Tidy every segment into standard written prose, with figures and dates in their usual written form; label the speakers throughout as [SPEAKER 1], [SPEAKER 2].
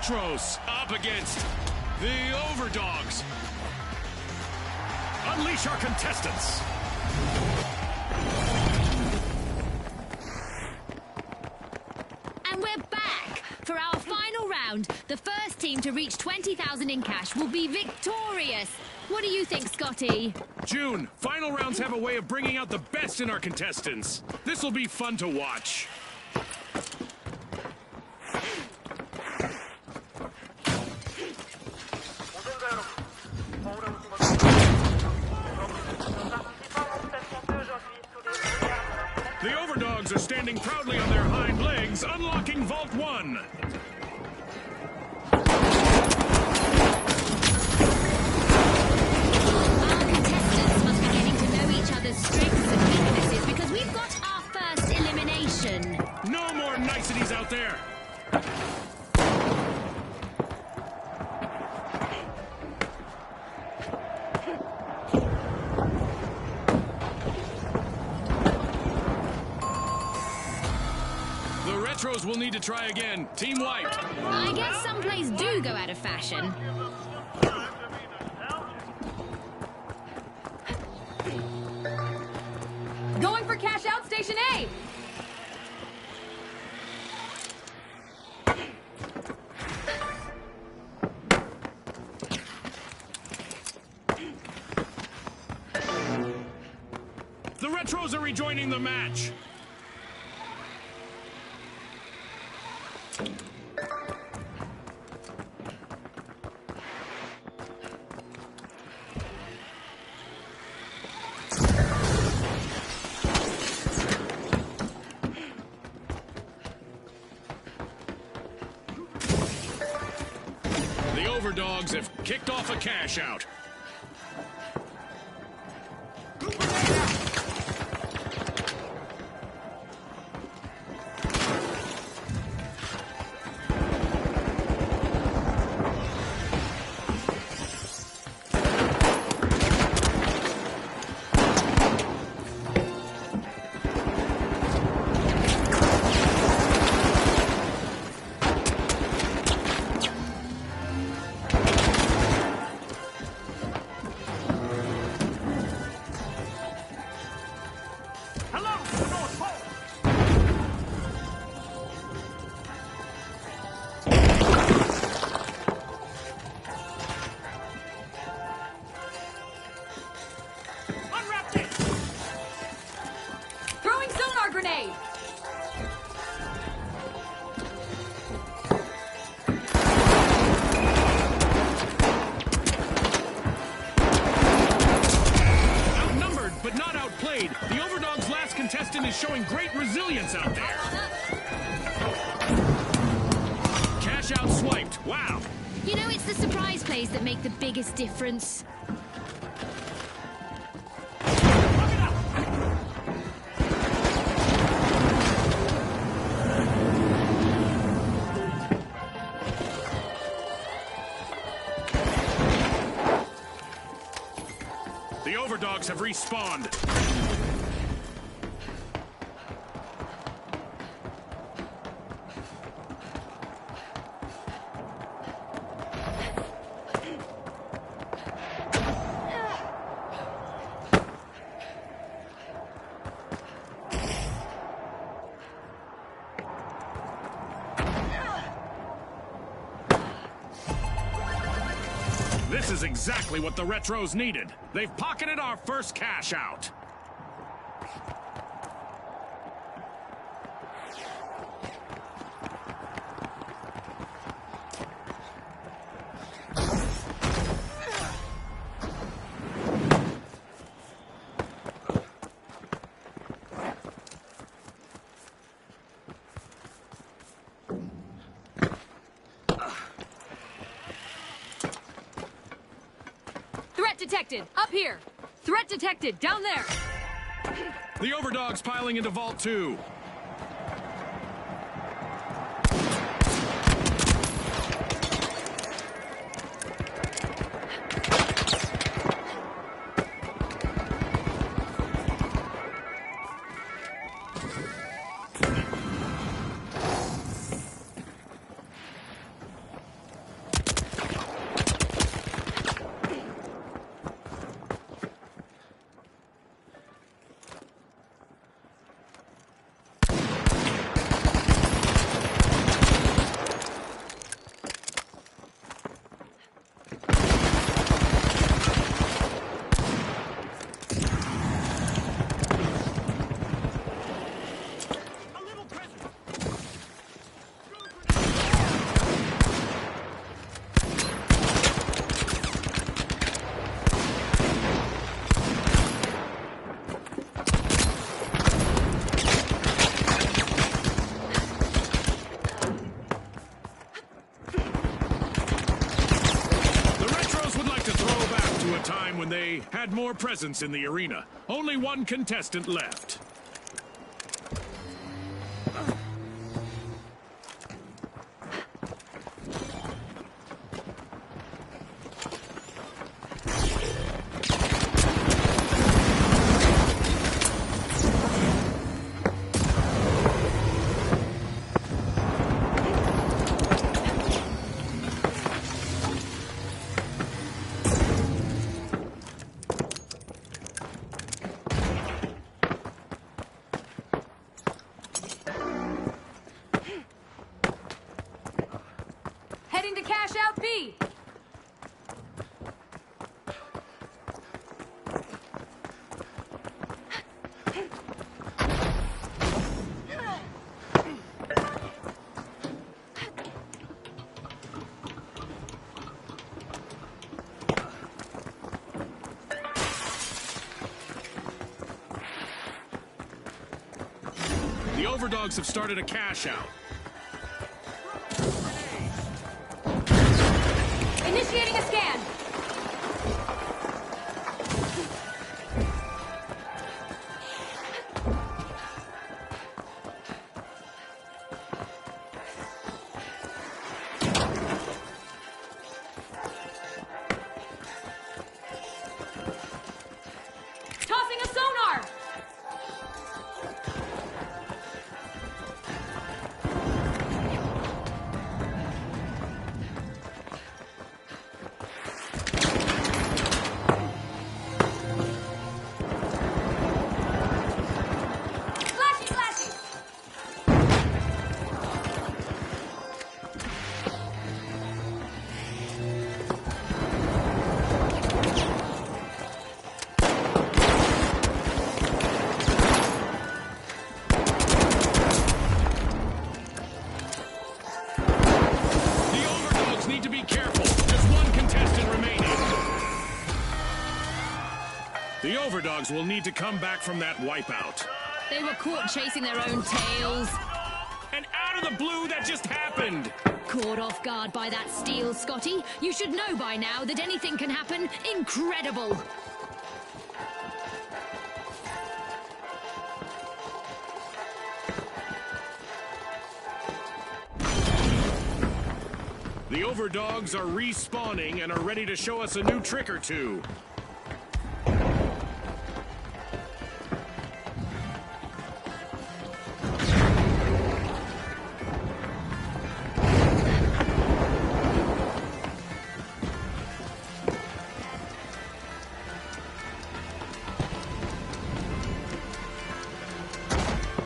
[SPEAKER 1] Retros up against the Overdogs. Unleash our contestants.
[SPEAKER 2] And we're back for our final round. The first team to reach 20,000 in cash will be victorious. What do you think, Scotty?
[SPEAKER 1] June, final rounds have a way of bringing out the best in our contestants. This will be fun to watch. The Overdogs are standing proudly on their hind legs, unlocking Vault 1.
[SPEAKER 2] Strengths and weaknesses because we've got our first elimination.
[SPEAKER 1] No more niceties out there. The Retros will need to try again. Team wiped.
[SPEAKER 2] I guess some plays do go out of fashion.
[SPEAKER 3] Going for cash out, Station A!
[SPEAKER 1] The Retros are rejoining the match. The Overdogs have kicked off a cash out.
[SPEAKER 3] Grenade!
[SPEAKER 1] Outnumbered, but not outplayed. The Overdogs' last contestant is showing great resilience out there. Cash out swiped. Wow.
[SPEAKER 2] You know, it's the surprise plays that make the biggest difference.
[SPEAKER 1] The Overdogs have respawned. This is exactly what the Retros needed. They've pocketed our first cash out.
[SPEAKER 3] Threat detected! Up here! Threat detected! Down there!
[SPEAKER 1] The Overdogs piling into Vault 2. time when they had more presence in the arena. Only one contestant left.
[SPEAKER 3] Heading to cash out B.
[SPEAKER 1] The Overdogs have started a cash out.
[SPEAKER 3] Initiating a scan. Tossing a sonar. Flashy, flashy.
[SPEAKER 1] The Overdogs need to be careful. Just one contestant remaining. The Overdogs will need to come back from that wipeout.
[SPEAKER 2] They were caught chasing their own tails.
[SPEAKER 1] And out of the blue, that just happened.
[SPEAKER 2] Caught off guard by that steal, Scotty. You should know by now that anything can happen. Incredible.
[SPEAKER 1] The Overdogs are respawning and are ready to show us a new trick or two.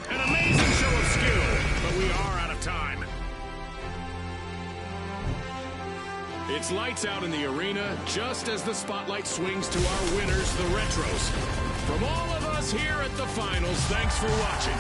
[SPEAKER 1] An amazing show of skill, but we are out of time. It's lights out in the arena just as the spotlight swings to our winners, the Retros. From all of us here at the finals, thanks for watching.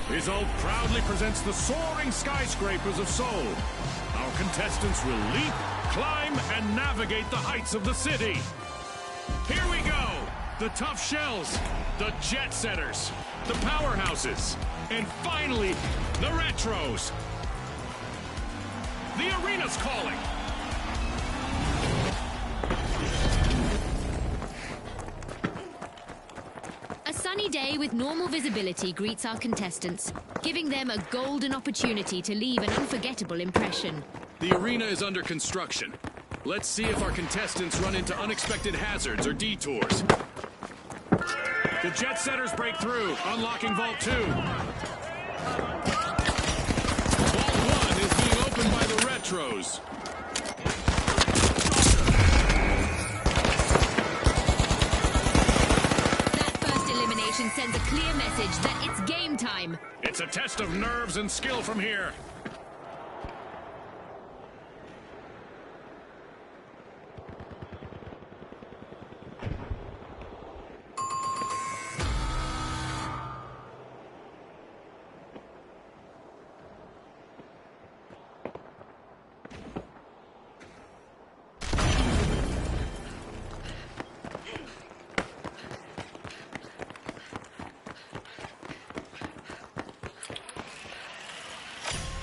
[SPEAKER 1] Result proudly presents the soaring skyscrapers of Seoul. Our contestants will leap, climb, and navigate the heights of the city. Here we go! The Tough Shells, the Jet Setters, the Powerhouses, and finally, the Retros. The arena's calling.
[SPEAKER 2] A sunny day with normal visibility greets our contestants, giving them a golden opportunity to leave an unforgettable impression.
[SPEAKER 1] The arena is under construction. Let's see if our contestants run into unexpected hazards or detours. The Jet Setters break through, unlocking Vault 2. Vault 1 is being opened by the Retros.
[SPEAKER 2] That first elimination sends a clear message that it's game time.
[SPEAKER 1] It's a test of nerves and skill from here.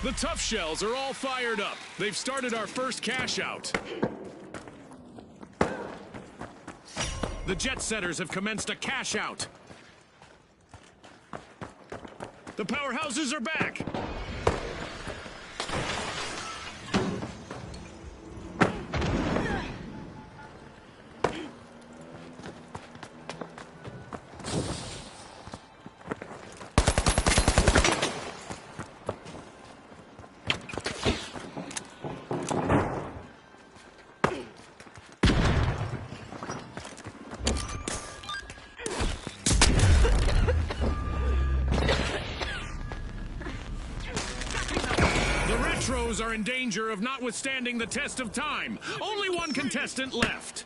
[SPEAKER 1] The Tough Shells are all fired up. They've started our first cash out. The Jet Setters have commenced a cash out. The Powerhouses are back. Retros are in danger of not withstanding the test of time. Only one contestant left.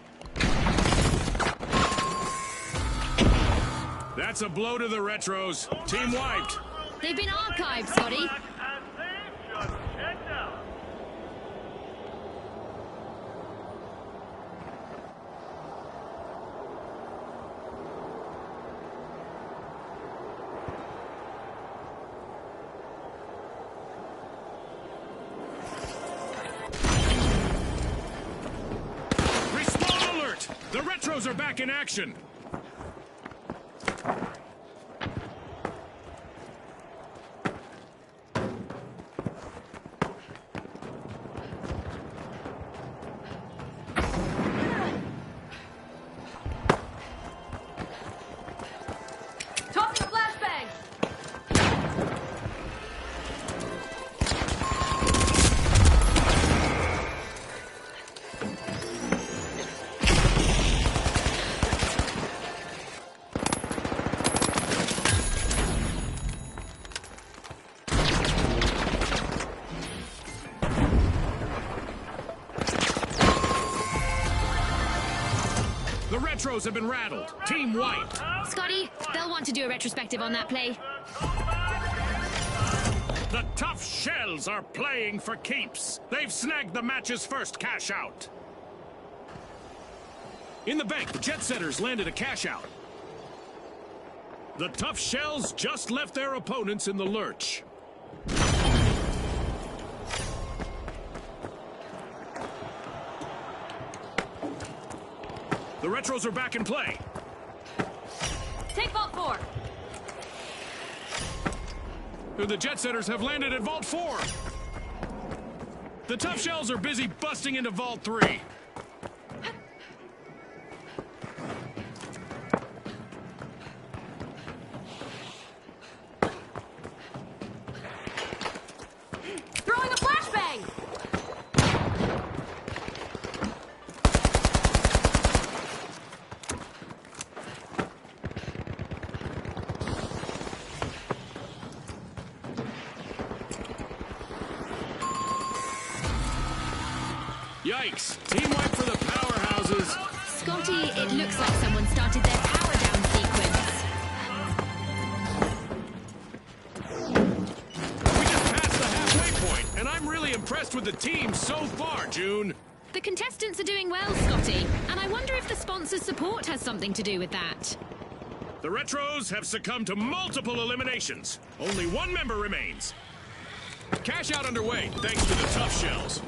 [SPEAKER 1] That's a blow to the Retros. Team wiped.
[SPEAKER 2] They've been archived, Scotty.
[SPEAKER 1] The Retros are back in action.
[SPEAKER 3] Toss the flashbang!
[SPEAKER 1] The Retros have been rattled. Team wiped.
[SPEAKER 2] Scotty, they'll want to do a retrospective on that play.
[SPEAKER 1] The Tough Shells are playing for keeps. They've snagged the match's first cash out. In the bank, the Jet Setters landed a cash out. The Tough Shells just left their opponents in the lurch. The Retros are back in play.
[SPEAKER 3] Take Vault 4!
[SPEAKER 1] The Jet Setters have landed at Vault 4. The Tough Shells are busy busting into Vault 3.
[SPEAKER 3] Throwing a flashbang!
[SPEAKER 1] Yikes! Team wipe for the Powerhouses.
[SPEAKER 2] Scotty, it looks like someone started their power down sequence.
[SPEAKER 1] impressed with the team so far, June.
[SPEAKER 2] The contestants are doing well, Scotty, and I wonder if the sponsor's support has something to do with that.
[SPEAKER 1] The Retros have succumbed to multiple eliminations. Only one member remains. Cash out underway, thanks to the Tough Shells.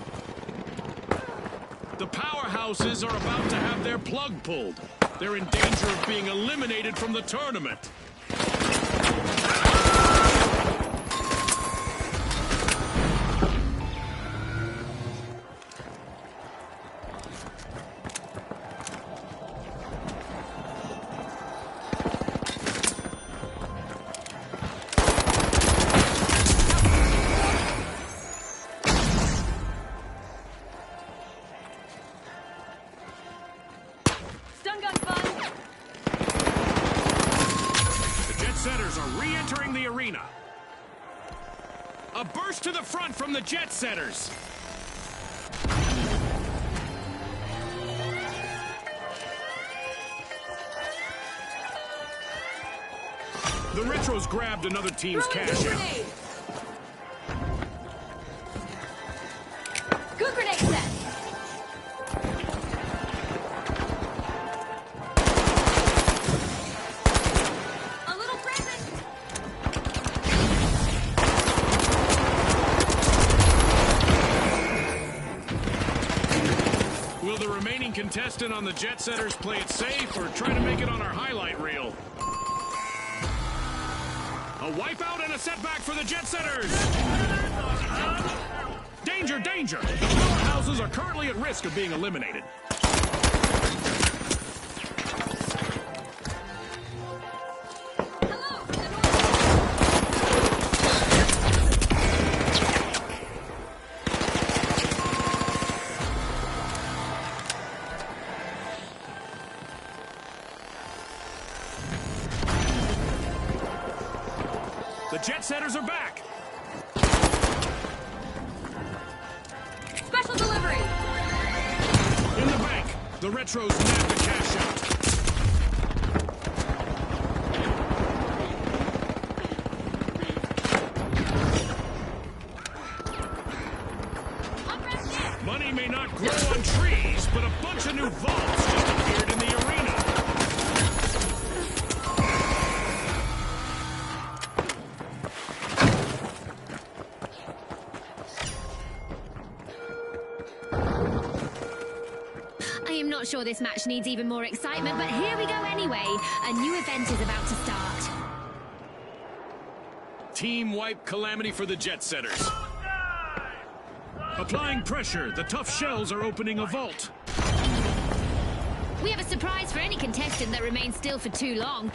[SPEAKER 1] The Powerhouses are about to have their plug pulled. They're in danger of being eliminated from the tournament. A burst to the front from the Jet Setters. The Retros grabbed another team's cash out.
[SPEAKER 3] Good grenade set. A little present.
[SPEAKER 1] Will the remaining contestant on the Jet Setters play it safe or try to make it on our highlight reel? A wipeout and a setback for the Jet Setters! Danger, danger! The Powerhouses are currently at risk of being eliminated. The Jet Setters are back!
[SPEAKER 3] Special delivery!
[SPEAKER 1] In the bank, the Retros nab the cash out. Money may not grow on trees, but a bunch of new vaults just appeared in the arena.
[SPEAKER 2] I am not sure this match needs even more excitement, but here we go anyway. A new event is about to start.
[SPEAKER 1] Team wipe calamity for the Jet Setters. Applying pressure, the Tough Shells are opening a vault.
[SPEAKER 2] We have a surprise for any contestant that remains still for too long.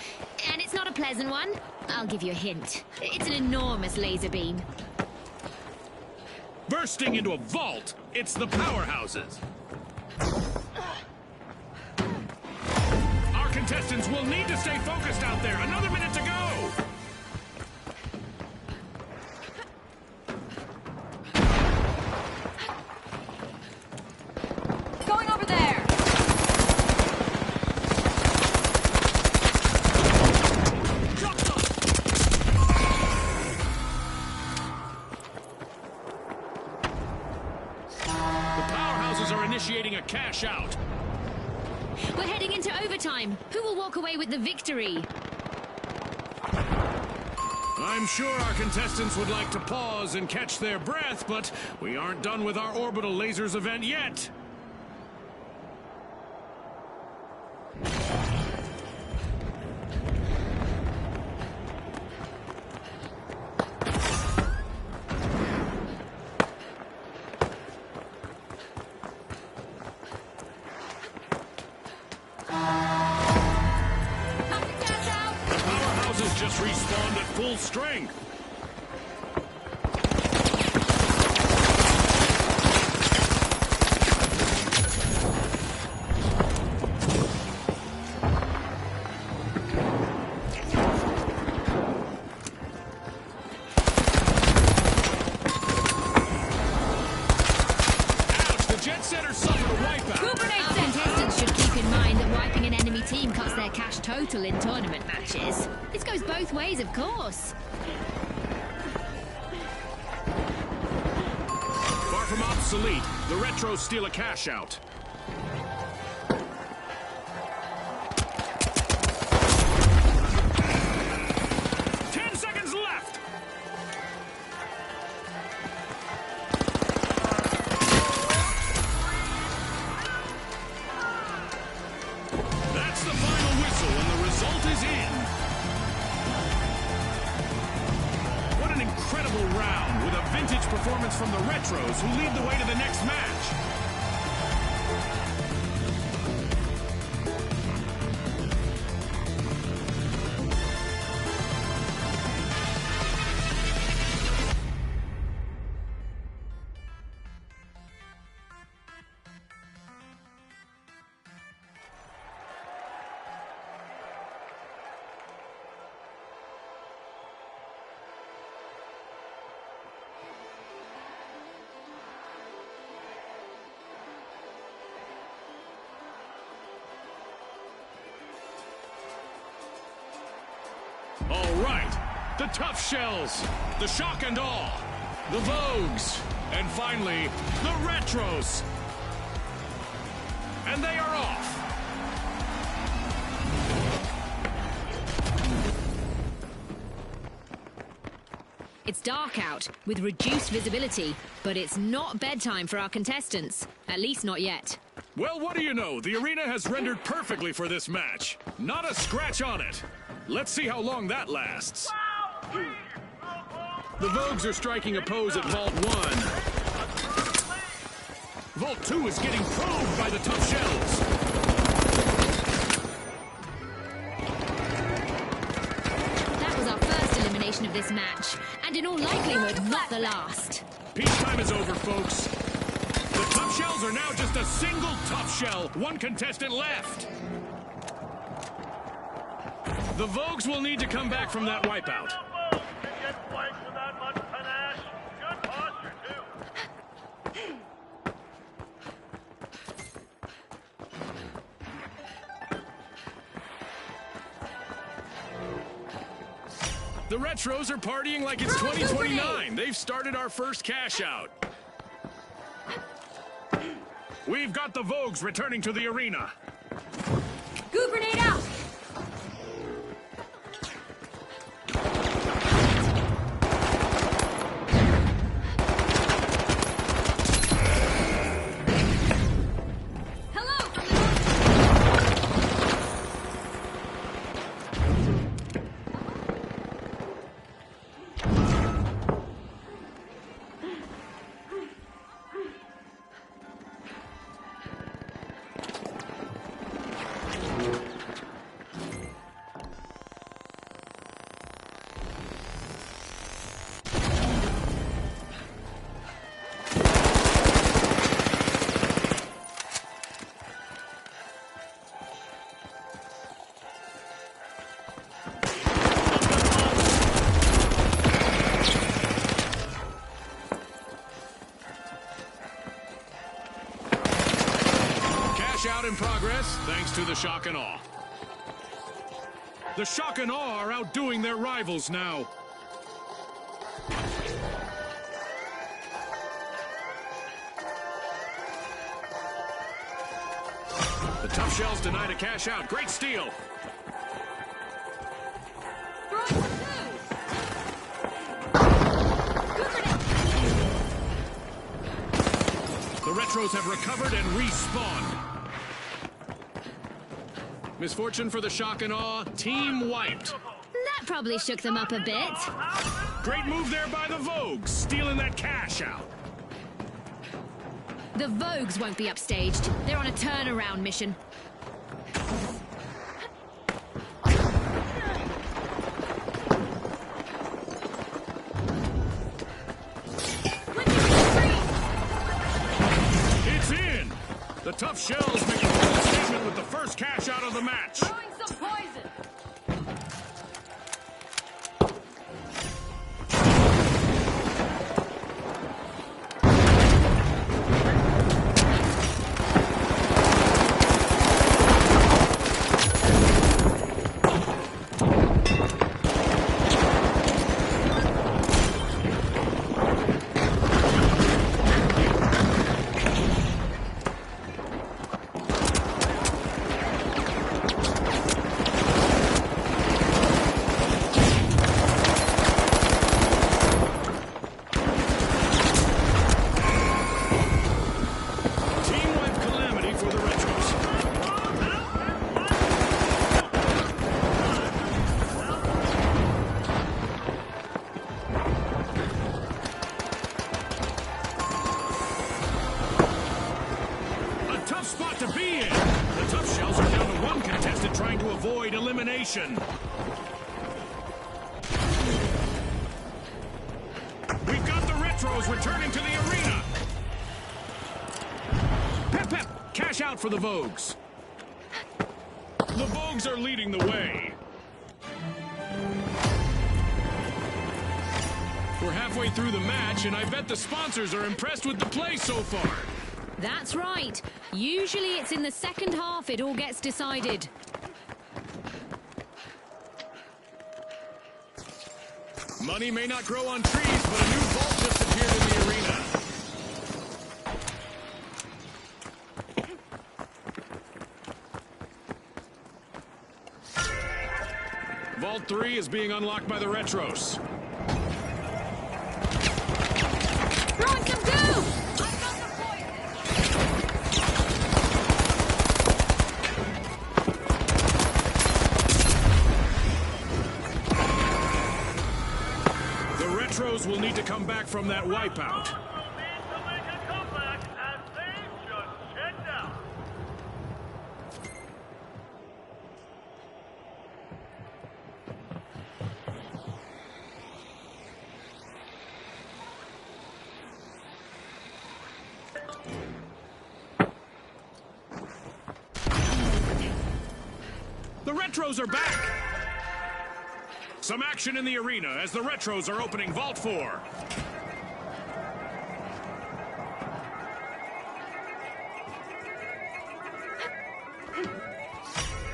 [SPEAKER 2] And it's not a pleasant one. I'll give you a hint. It's an enormous laser beam.
[SPEAKER 1] Bursting into a vault, it's the Powerhouses. Our contestants will need to stay focused out there. Another minute to go.
[SPEAKER 3] Going over there!
[SPEAKER 1] The Powerhouses are initiating a cash out.
[SPEAKER 2] We're heading into overtime. Who will walk away with the victory?
[SPEAKER 1] I'm sure our contestants would like to pause and catch their breath, but we aren't done with our orbital lasers event yet. Powerhouses just respawned at full strength. Ouch, the Jet Setters suffered a wipeout.
[SPEAKER 2] Our contestants should keep in mind that wiping an enemy team cuts their cash total in tournament matches. This goes both ways, of course.
[SPEAKER 1] from obsolete. The Retros steal a cash out. Performance from the Retros, who lead the way to the next match. All right, the Tough Shells, the Shock and Awe, the Vogues, and finally, the Retros. And they are off.
[SPEAKER 2] It's dark out, with reduced visibility, but it's not bedtime for our contestants. At least not yet.
[SPEAKER 1] Well, what do you know? The arena has rendered perfectly for this match. Not a scratch on it. Let's see how long that lasts. The Vogues are striking a pose at Vault 1. Vault 2 is getting probed by the Tough Shells.
[SPEAKER 2] That was our first elimination of this match, and in all likelihood, not the last.
[SPEAKER 1] Peacetime is over, folks. The Tough Shells are now just a single Tough Shell, one contestant left. The Vogues will need to come back from that wipeout. The Retros are partying like it's 2029. They've started our first cash out. We've got the Vogues returning to the arena.
[SPEAKER 3] Goo grenade out!
[SPEAKER 1] Out in progress, thanks to the Shock and Awe. The Shock and Awe are outdoing their rivals now. The Tough Shells denied a cash out. Great steal. The Retros have recovered and respawned. Misfortune for the Shock and Awe. Team wiped.
[SPEAKER 2] That probably shook them up a bit.
[SPEAKER 1] Great move there by the Vogues, stealing that cash out.
[SPEAKER 2] The Vogues won't be upstaged. They're on a turnaround mission.
[SPEAKER 1] It's in! The Tough Shells make a bold statement with the first cash out of the match.
[SPEAKER 3] Throwing some poison!
[SPEAKER 1] elimination. We've got the Retros returning to the arena. Pep, cash out for the Vogues. The Vogues are leading the way. We're halfway through the match, and I bet the sponsors are impressed with the play so far.
[SPEAKER 2] That's right. Usually it's in the second half it all gets decided.
[SPEAKER 1] Money may not grow on trees, but a new vault just appeared in the arena. Vault 3 is being unlocked by the Retros.
[SPEAKER 2] Throwing some goo!
[SPEAKER 1] The Retros will need to come back from that wipeout. The Retros are back! Some action in the arena as the Retros are opening Vault 4.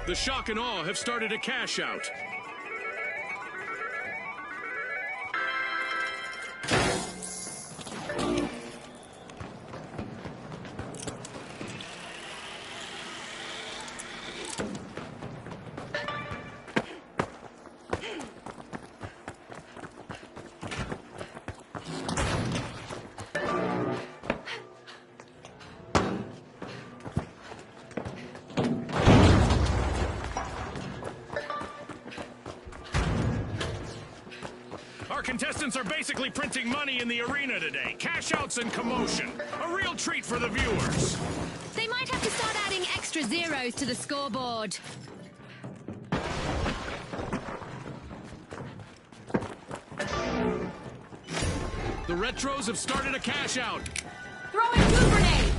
[SPEAKER 1] The Shock and Awe have started a cash out. Contestants are basically printing money in the arena today. Cash outs and commotion. A real treat for the viewers.
[SPEAKER 2] They might have to start adding extra zeros to the scoreboard.
[SPEAKER 1] The Retros have started a cash out.
[SPEAKER 3] Throwing two grenades!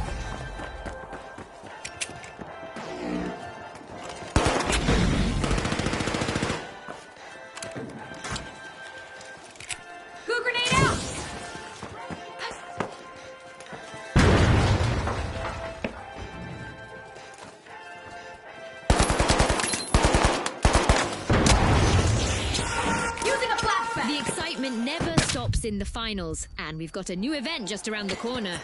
[SPEAKER 2] Never stops in the finals, and we've got a new event just around the corner.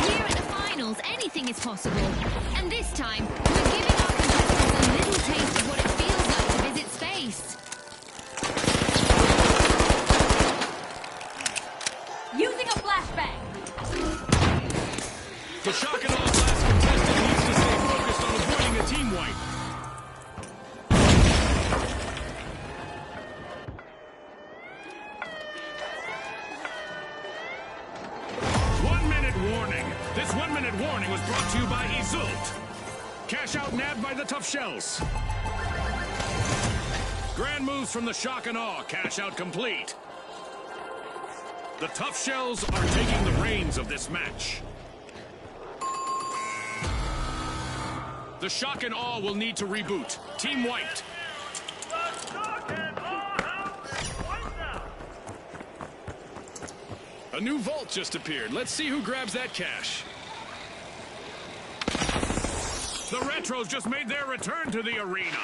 [SPEAKER 2] Here at the finals, anything is possible, and this time we're giving our contestants a little taste of what it feels like to visit space.
[SPEAKER 3] Using a flashbang!
[SPEAKER 1] The Shock and Awe last contestant needs to stay focused on avoiding a team wipe. One-minute warning. This one-minute warning was brought to you by Iseult. Cash out nabbed by the Tough Shells. Grand moves from the Shock and Awe. Cash out complete. The Tough Shells are taking the reins of this match. The Shock and Awe will need to reboot. Team wiped.
[SPEAKER 4] The Shock and Awe have been wiped out.
[SPEAKER 1] A new vault just appeared. Let's see who grabs that cash. The Retros just made their return to the arena.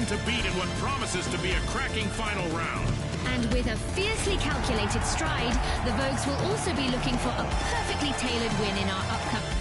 [SPEAKER 1] To beat in what promises to be a cracking final round.
[SPEAKER 2] And with a fiercely calculated stride, the Vogues will also be looking for a perfectly tailored win in our upcoming...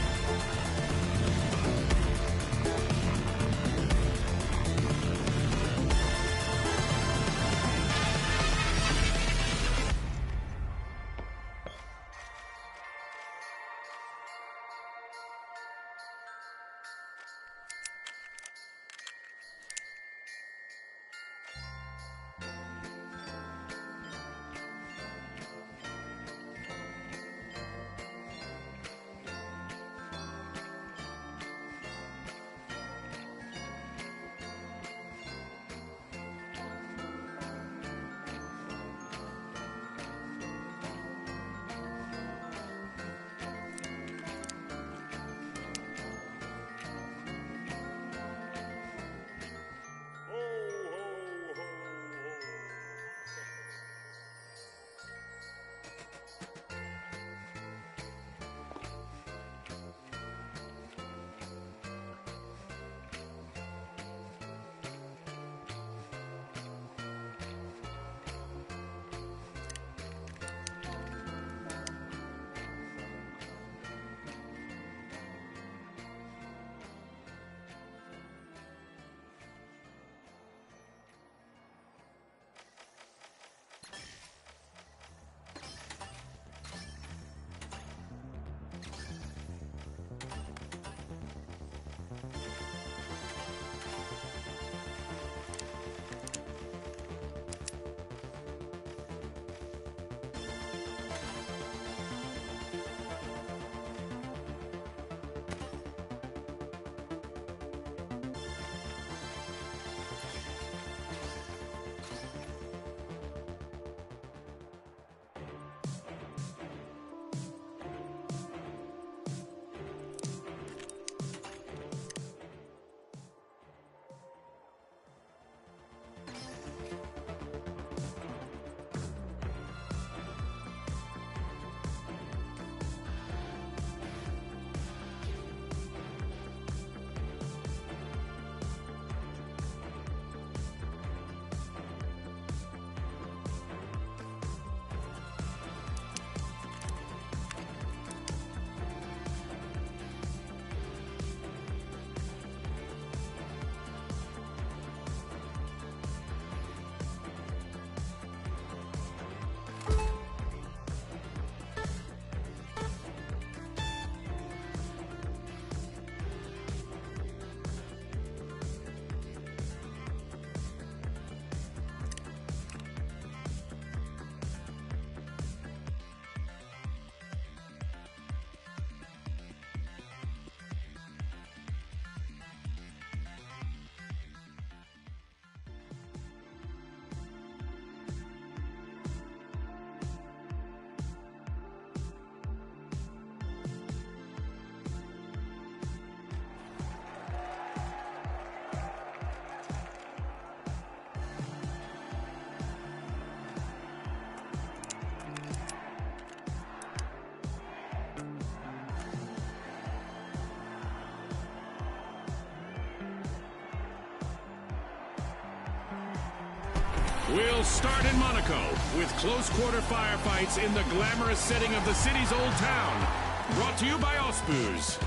[SPEAKER 1] We'll start in Monaco with close-quarter firefights in the glamorous setting of the city's old town. Brought to you by Osbus.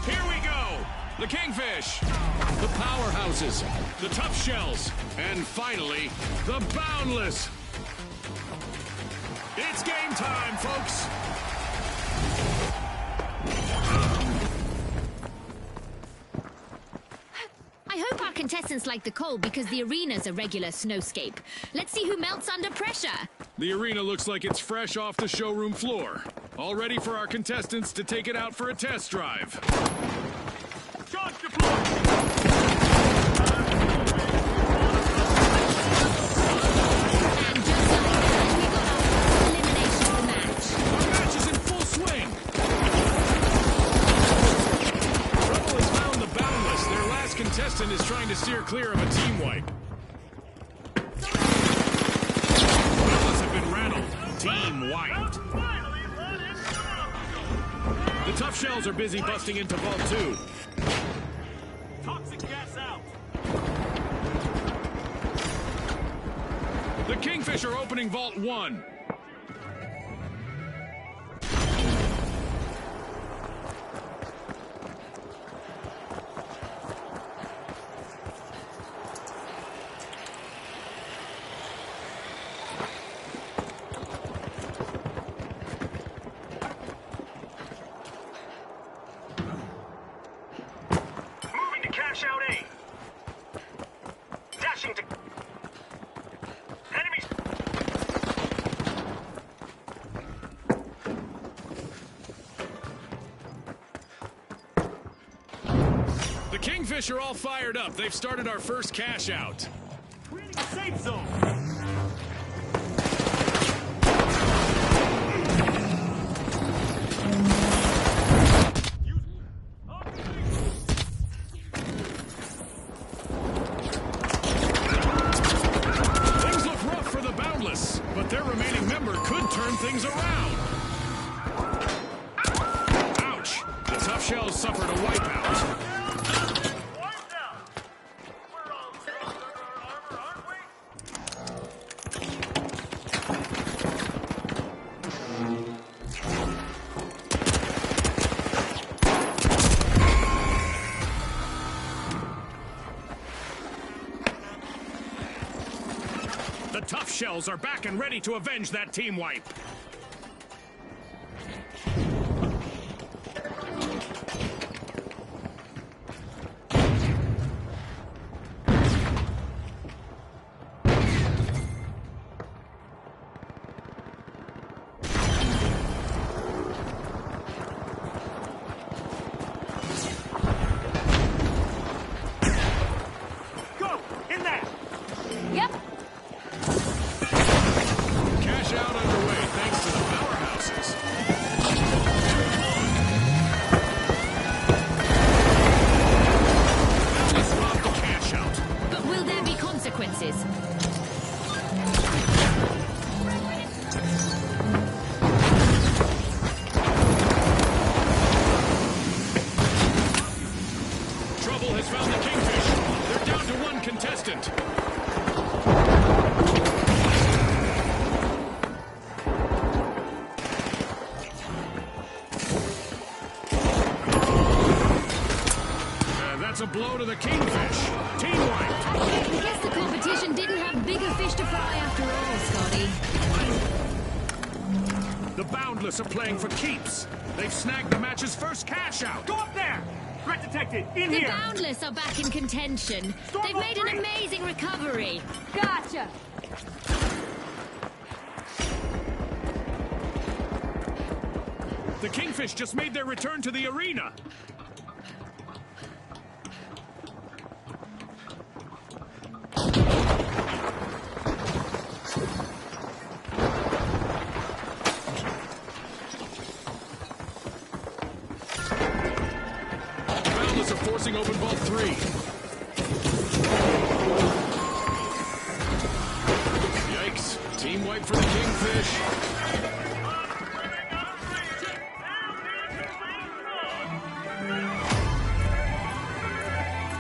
[SPEAKER 1] Here we go! The Kingfish, the Powerhouses, the Tough Shells, and finally, the Boundless. It's game time, folks!
[SPEAKER 2] I hope our contestants like the cold because the arena's a regular snowscape. Let's see who melts under pressure.
[SPEAKER 1] The arena looks like it's fresh off the showroom floor. All ready for our contestants to take it out for a test drive.
[SPEAKER 4] Charge deployed!
[SPEAKER 2] And just like that, we got our first elimination of the match.
[SPEAKER 1] Our match is in full swing! Trouble has found the Boundless. Their last contestant is trying to steer clear of a team wipe. Boundless have been rattled. Team wiped.
[SPEAKER 4] Finally let it go!
[SPEAKER 1] The Tough Shells are busy busting into Vault 2.
[SPEAKER 4] Toxic gas out!
[SPEAKER 1] The Kingfish are opening Vault 1.
[SPEAKER 4] Moving to cash out A. Dashing to... Enemies...
[SPEAKER 1] The Kingfish are all fired up. They've started our first cash out.
[SPEAKER 4] Creating a safe zone!
[SPEAKER 1] Things look rough for the Boundless, but their remaining member could turn things around. Ouch! The Tough Shells suffered a wipeout.
[SPEAKER 4] Wiped out! We're all taking our armor, aren't we?
[SPEAKER 1] The Tough Shells are back and ready to avenge that team wipe.
[SPEAKER 4] Go! In there!
[SPEAKER 3] Yep.
[SPEAKER 1] Cash out underway thanks to the Powerhouses. Boundless robbed the cash out.
[SPEAKER 2] But will there be consequences?
[SPEAKER 1] Trouble has found the Kingfish. They're down to one contestant. That's a blow to the Kingfish. Team wiped.
[SPEAKER 2] I guess the competition didn't have bigger fish to fry after all, Scotty.
[SPEAKER 1] The Boundless are playing for keeps. They've snagged the match's first cash out.
[SPEAKER 4] Go up there! Threat detected! In
[SPEAKER 2] The
[SPEAKER 4] here!
[SPEAKER 2] Boundless are back in contention. They've made an amazing recovery.
[SPEAKER 3] Gotcha.
[SPEAKER 1] The Kingfish just made their return to the arena. The Boundless are forcing open Vault 3. Yikes. Team wipe for the Kingfish.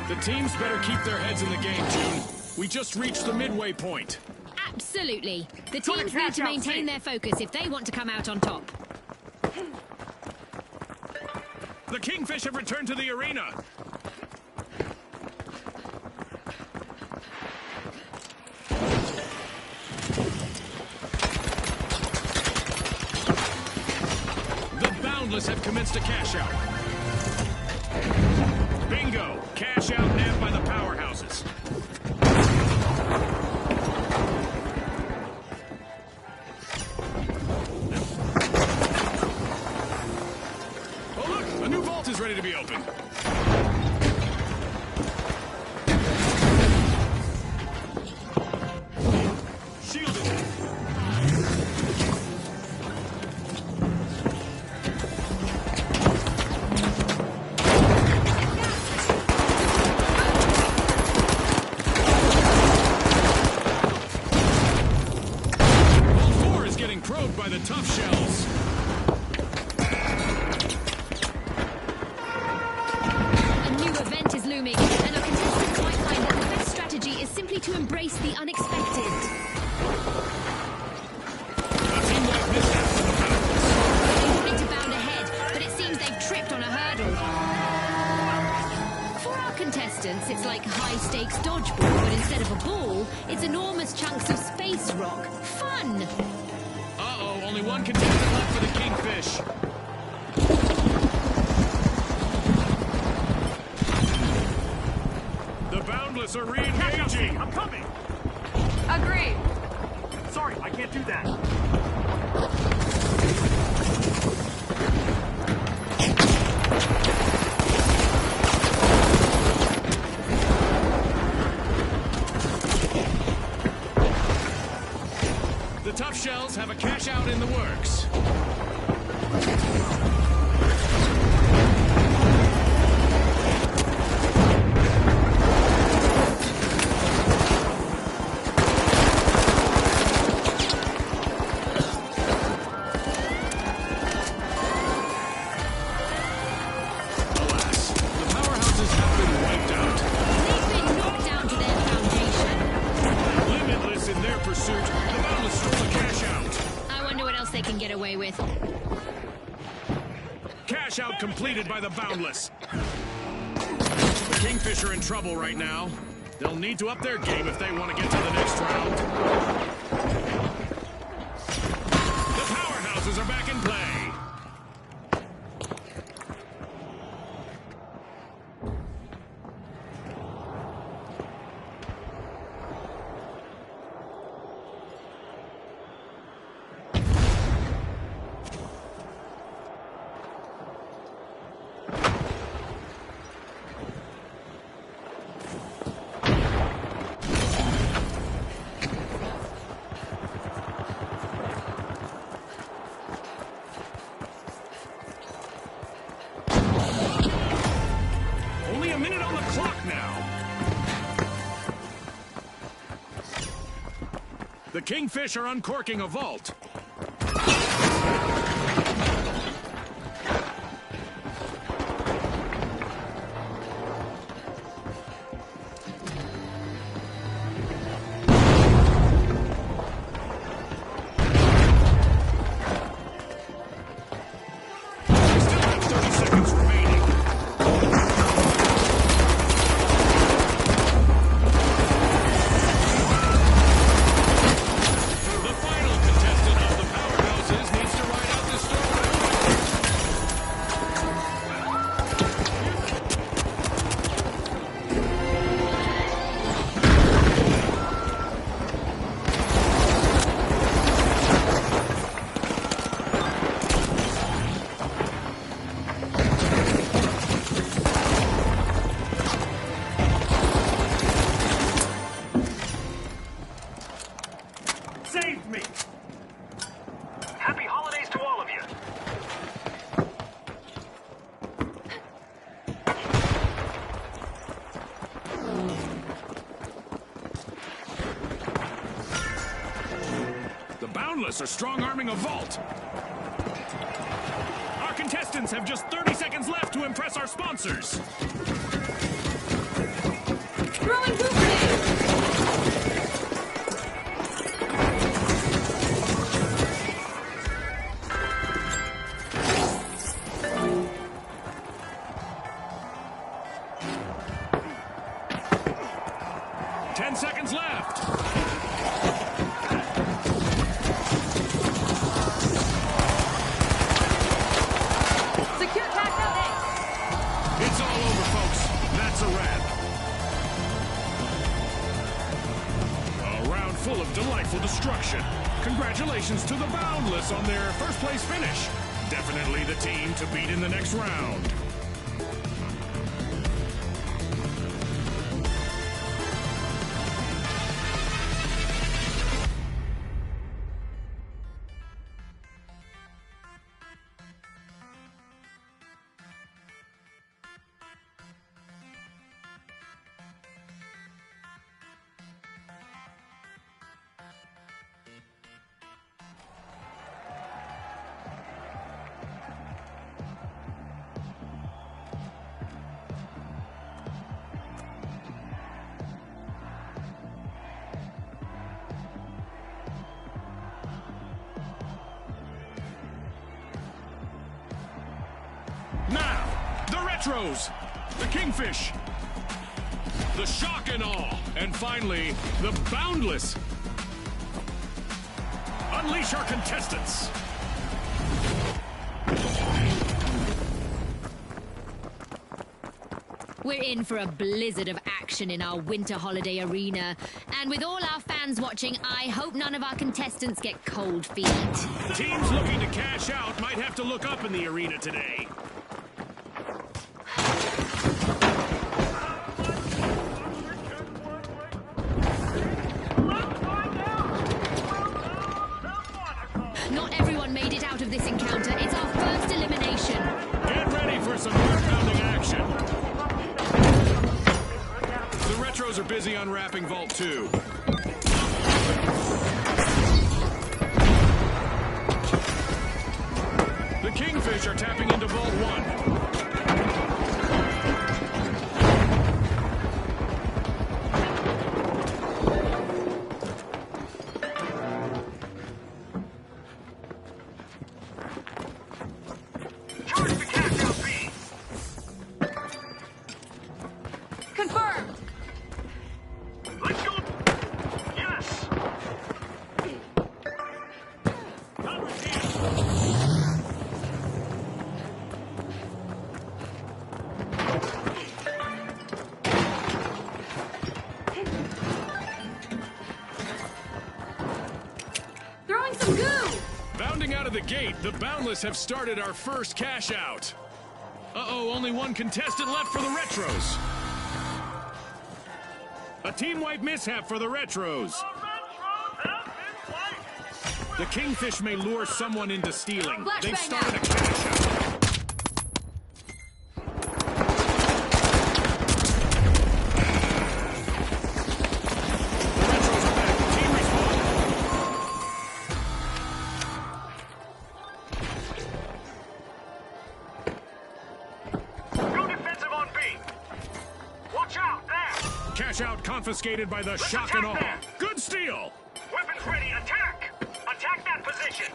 [SPEAKER 1] The teams better keep their heads in the game, June. We just reached the midway point.
[SPEAKER 2] Absolutely. The
[SPEAKER 4] Tony,
[SPEAKER 2] teams need
[SPEAKER 4] cash
[SPEAKER 2] to
[SPEAKER 4] out,
[SPEAKER 2] maintain
[SPEAKER 4] Steve.
[SPEAKER 2] their focus if they want to come out on top.
[SPEAKER 1] The Kingfish have returned to the arena. The Boundless have commenced a cash out. Bingo! Cash out nabbed by the powerhouses. Oh look! A new vault is ready to be opened. Shielded. Vault 4 is getting probed by the tough shells.
[SPEAKER 2] A new event is looming, and our contestants might find that the best strategy is simply to embrace the unexpected.
[SPEAKER 1] A team-wide mishap for the Boundless.
[SPEAKER 2] They wanted to bound ahead, but it seems they've tripped on a hurdle. For our contestants, it's like high-stakes dodgeball, but instead of a ball, it's enormous chunks of space rock. Fun!
[SPEAKER 1] Uh-oh, only one contestant left for the Kingfish. The Boundless are
[SPEAKER 4] Cash out, Steve.
[SPEAKER 1] re-engaging.
[SPEAKER 4] I'm coming.
[SPEAKER 3] Agreed.
[SPEAKER 4] Sorry, I can't do that.
[SPEAKER 1] The tough shells have a cash out in the works. Alas, the powerhouses have been wiped out.
[SPEAKER 2] They've been knocked down to their foundation.
[SPEAKER 1] Limitless in their pursuit, the Boundless stole the cash out.
[SPEAKER 2] I wonder what else they can get away with.
[SPEAKER 1] Cash out completed by the Boundless. The Kingfish are in trouble right now. They'll need to up their game if they want to get to the next round. The powerhouses are back in play. Only a minute on the clock now. The Kingfish are uncorking a vault. They still have 30 seconds remaining. The final contestant of the powerhouses needs to ride out this story.
[SPEAKER 4] Saved me. Happy holidays to all of you.
[SPEAKER 1] The Boundless are strong-arming a vault. Our contestants have just 30 seconds left to impress our sponsors.
[SPEAKER 3] Throwing goo grenade.
[SPEAKER 1] 10 seconds left.
[SPEAKER 3] Secure cash out A.
[SPEAKER 1] It's all over, folks. That's a wrap. A round full of delightful destruction. Congratulations to the Boundless on their first place finish. Definitely the team to beat in the next round. Now, the Retros, the Kingfish, the Shock and Awe, and finally, the Boundless. Unleash our contestants.
[SPEAKER 2] We're in for a blizzard of action in our winter holiday arena. And with all our fans watching, I hope none of our contestants get cold feet.
[SPEAKER 1] Teams looking to cash out might have to look up in the arena today.
[SPEAKER 2] Not everyone made it out of this encounter. It's our first elimination.
[SPEAKER 1] Get ready for some heart-pounding action. The Retros are busy unwrapping Vault 2. The Kingfish are tapping into Vault 1.
[SPEAKER 4] Charge the cash out B.
[SPEAKER 3] Confirmed.
[SPEAKER 4] Let's go. Yes. Cover's here.
[SPEAKER 3] Throwing some goo.
[SPEAKER 1] Bounding out of the gate, the Boundless have started our first cash out. Uh-oh, only one contestant left for the Retros. A team wipe mishap for the Retros.
[SPEAKER 4] The Retros have been wiped.
[SPEAKER 1] The Kingfish may lure someone into stealing. They've
[SPEAKER 3] Flashbang
[SPEAKER 1] started a
[SPEAKER 3] out.
[SPEAKER 1] cash out. The Retros are back. Team respawn.
[SPEAKER 4] Go defensive on B. Watch out there.
[SPEAKER 1] Cash out confiscated by the Shock and Awe. Good steal.
[SPEAKER 4] Weapons ready. Attack. Attack that position.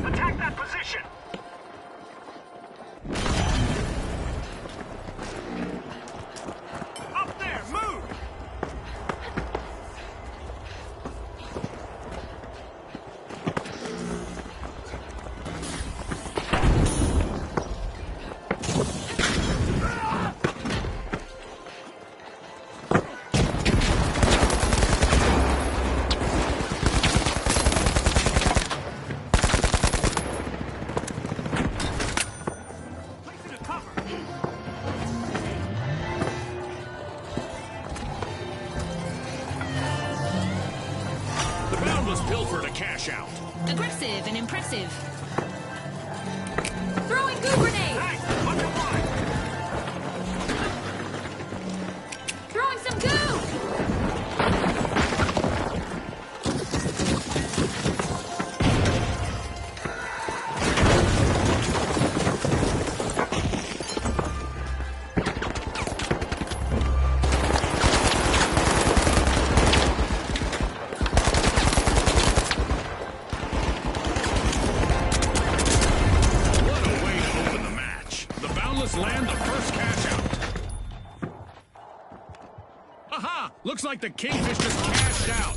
[SPEAKER 4] Attack that position. Up there. Move. Place it in cover.
[SPEAKER 1] The Boundless pilfered a cash out.
[SPEAKER 2] Aggressive and impressive.
[SPEAKER 3] Throwing goo grenade.
[SPEAKER 4] Hey, under one.
[SPEAKER 3] Throwing some goo.
[SPEAKER 1] Boundless land the first cash out. Aha! Looks like the Kingfish just cashed out.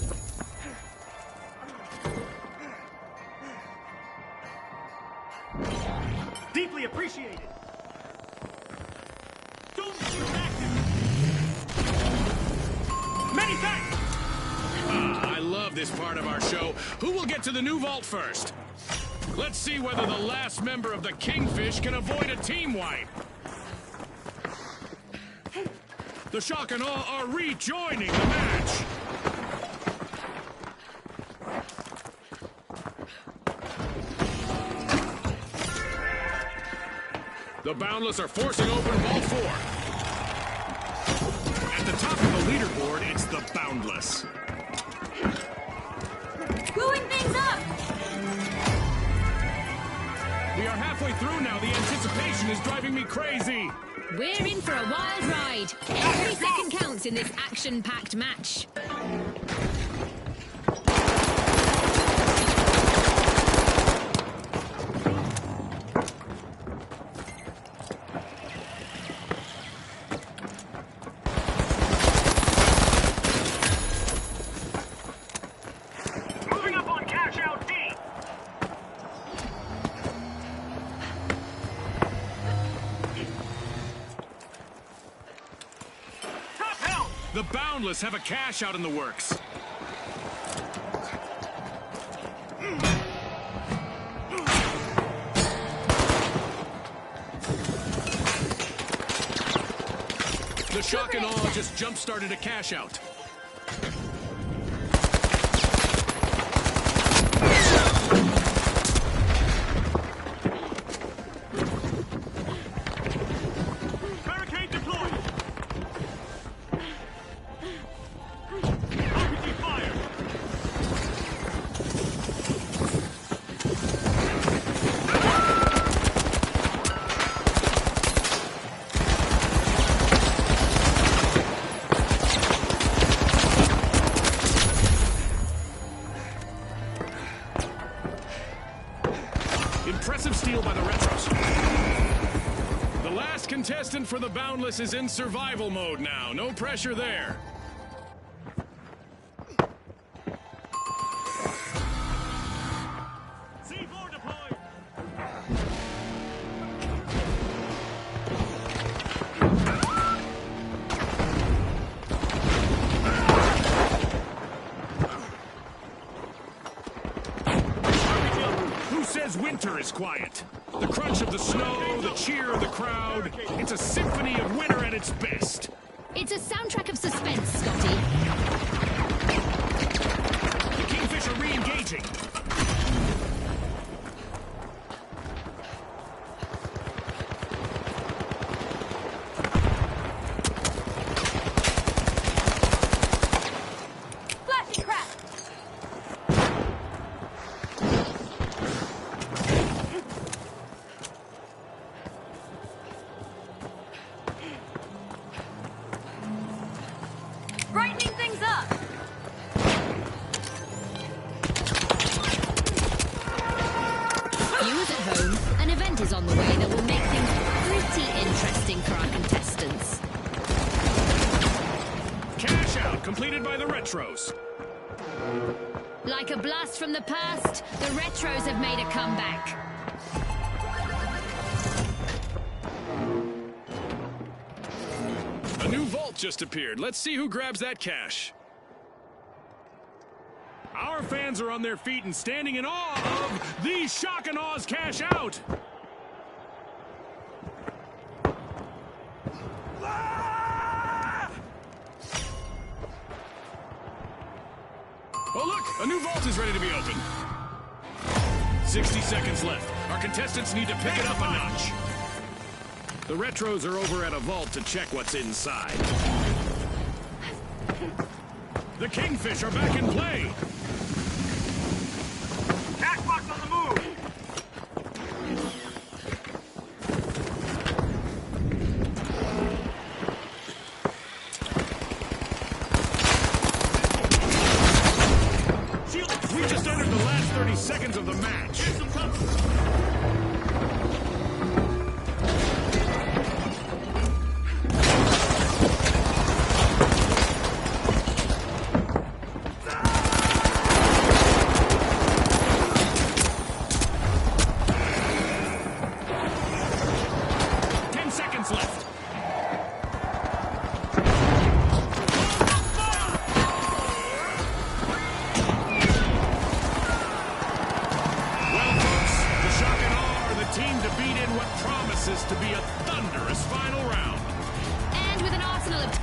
[SPEAKER 4] Deeply appreciated. Don't shoot active. Many thanks.
[SPEAKER 1] I love this part of our show. Who will get to the new vault first? Let's see whether the last member of the Kingfish can avoid a team wipe. The Shock and Awe are rejoining the match. The Boundless are forcing open Vault 4. At the top of the leaderboard, it's the Boundless.
[SPEAKER 3] Screwing things up!
[SPEAKER 1] We are halfway through now. The anticipation is driving me crazy.
[SPEAKER 2] We're in for a wild ride. Every second counts in this action-packed match.
[SPEAKER 4] Moving up on cash out D. Top help.
[SPEAKER 1] The Boundless have a cash out in the works. The Shock and Awe just jump-started a cash out.
[SPEAKER 4] Barricade deployed. RPG fire.
[SPEAKER 1] Impressive steal by the Retros. The last contestant for the Boundless is in survival mode now. No pressure there.
[SPEAKER 4] C4 deployed.
[SPEAKER 1] Who says winter is quiet? The crunch of the snow, the cheer of the crowd. It's a symphony of winter at its best.
[SPEAKER 2] It's a soundtrack of suspense, Scotty.
[SPEAKER 1] The Kingfish are re-engaging.
[SPEAKER 3] Flashing crap! Brightening things up!
[SPEAKER 2] Viewers at home, an event is on the way that will make things pretty interesting for our contestants.
[SPEAKER 1] Cash out completed by the Retros.
[SPEAKER 2] Like a blast from the past, the Retros have made a comeback.
[SPEAKER 1] A new vault just appeared. Let's see who grabs that cash. Our fans are on their feet and standing in awe of the Shock and Awe's cash out. Oh, look! A new vault is ready to be opened. 60 seconds left. Our contestants need to pick it up a notch. The Retros are over at a vault to check what's inside. The Kingfish are back in play.
[SPEAKER 4] Cash box on the move.
[SPEAKER 1] We just entered the last 30 seconds of the match.
[SPEAKER 4] Get some cover.
[SPEAKER 1] seconds left. Well, folks, the Shock and Awe are the team to beat in what promises to be a thunderous final round.
[SPEAKER 2] And with an arsenal of...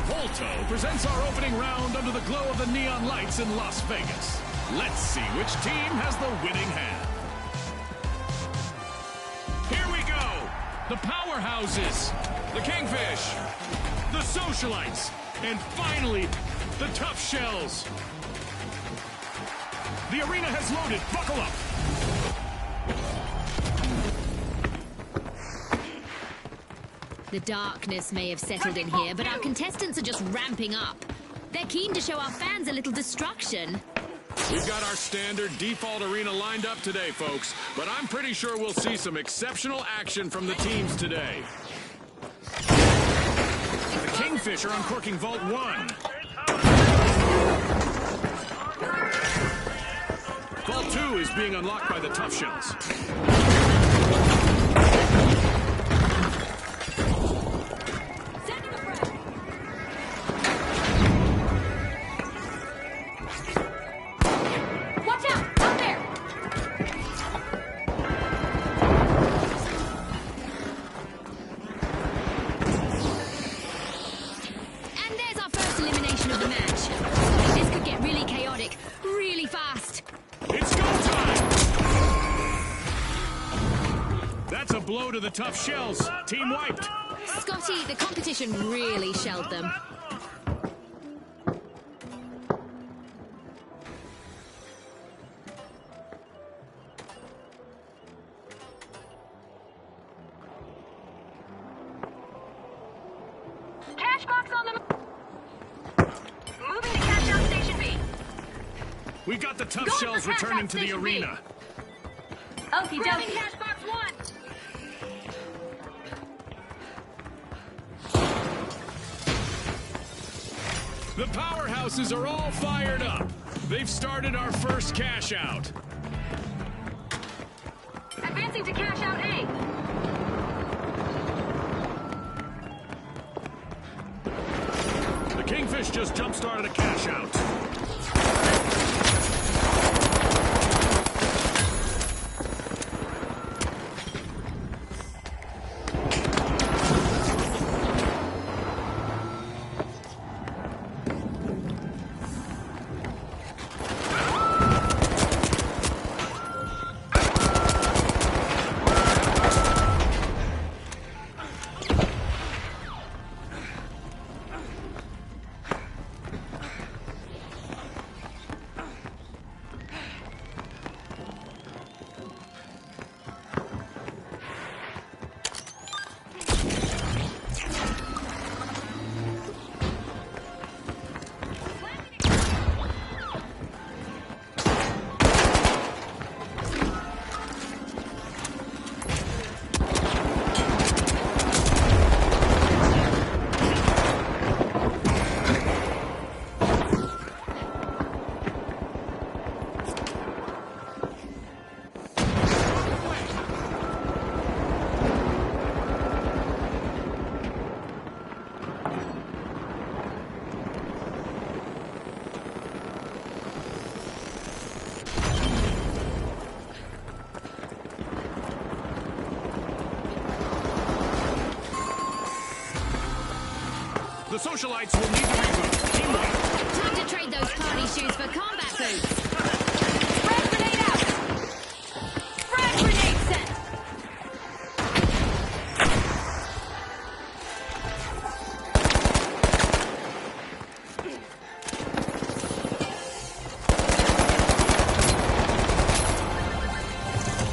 [SPEAKER 1] Volto presents our opening round under the glow of the neon lights in Las Vegas. Let's see which team has the winning hand. Here we go. The Powerhouses, the Kingfish, the Socialites, and finally, the Tough Shells. The arena has loaded. Buckle up.
[SPEAKER 2] The darkness may have settled in here, but our contestants are just ramping up. They're keen to show our fans a little destruction.
[SPEAKER 1] We've got our standard default arena lined up today, folks, but I'm pretty sure we'll see some exceptional action from the teams today. The Kingfish are uncorking Vault 1. Vault 2 is being unlocked by the Tough Shells. Blow to the Tough Shells. Team wiped.
[SPEAKER 2] Scotty, the competition really shelled them.
[SPEAKER 3] Cash box on the... Moving to cash out Station B.
[SPEAKER 1] We got the Tough Shells returning to the arena.
[SPEAKER 3] Okie dokie. Cash box 1.
[SPEAKER 1] The Powerhouses are all fired up. They've started our first cash out.
[SPEAKER 3] Advancing to cash out A.
[SPEAKER 1] The Kingfish just jump-started a cash out. The socialites will need to reboot. Team White.
[SPEAKER 2] Time to trade those party shoes for combat boots.
[SPEAKER 3] Frag grenade out! Frag grenade set!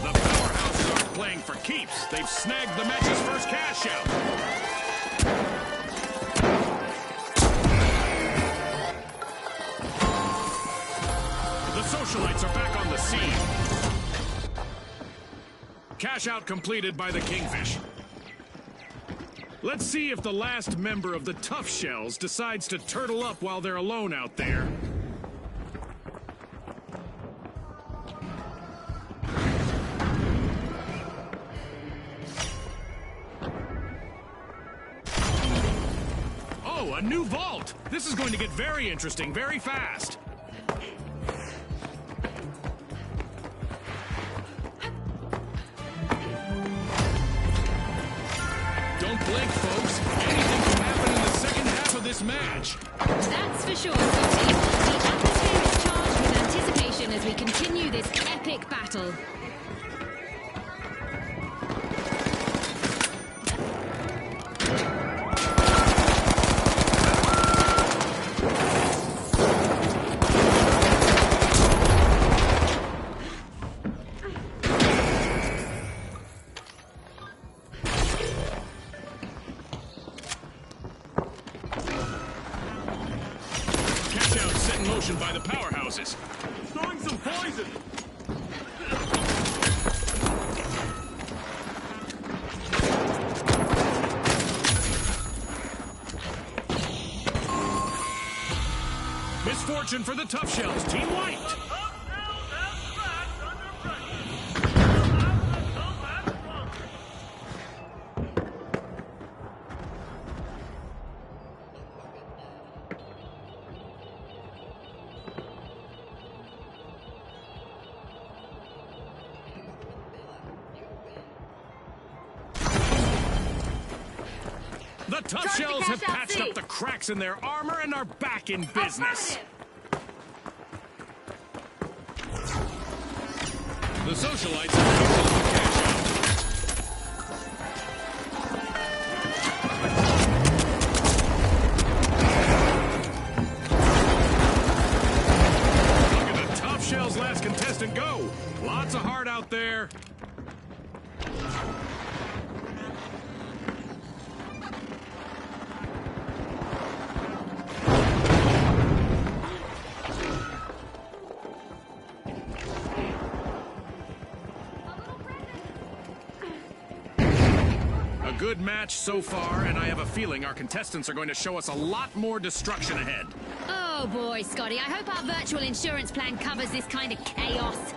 [SPEAKER 1] The powerhouses aren't playing for keeps. They've snagged the match's first cash out. The socialites are back on the scene. Cash out completed by the Kingfish. Let's see if the last member of the Tough Shells decides to turtle up while they're alone out there. Oh, a new vault! This is going to get very interesting very fast. Don't blink, folks. Anything can happen in the second half of this match.
[SPEAKER 2] That's for sure, Scotty. The atmosphere is charged with anticipation as we continue this epic battle.
[SPEAKER 1] Catch out set in motion by the powerhouses.
[SPEAKER 4] Throwing some poison!
[SPEAKER 1] Misfortune for the Tough Shells, Team White. The Tough
[SPEAKER 3] Charge the
[SPEAKER 1] Shells have
[SPEAKER 3] cash out
[SPEAKER 1] patched
[SPEAKER 3] C.
[SPEAKER 1] up the cracks in their armor and are back in business. The socialites have picked up the cash out. Look at the Tough Shells' last contestant go. Lots of heart out there. A good match so far, and I have a feeling our contestants are going to show us a lot more destruction ahead.
[SPEAKER 2] Oh boy, Scotty, I hope our virtual insurance plan covers this kind of chaos.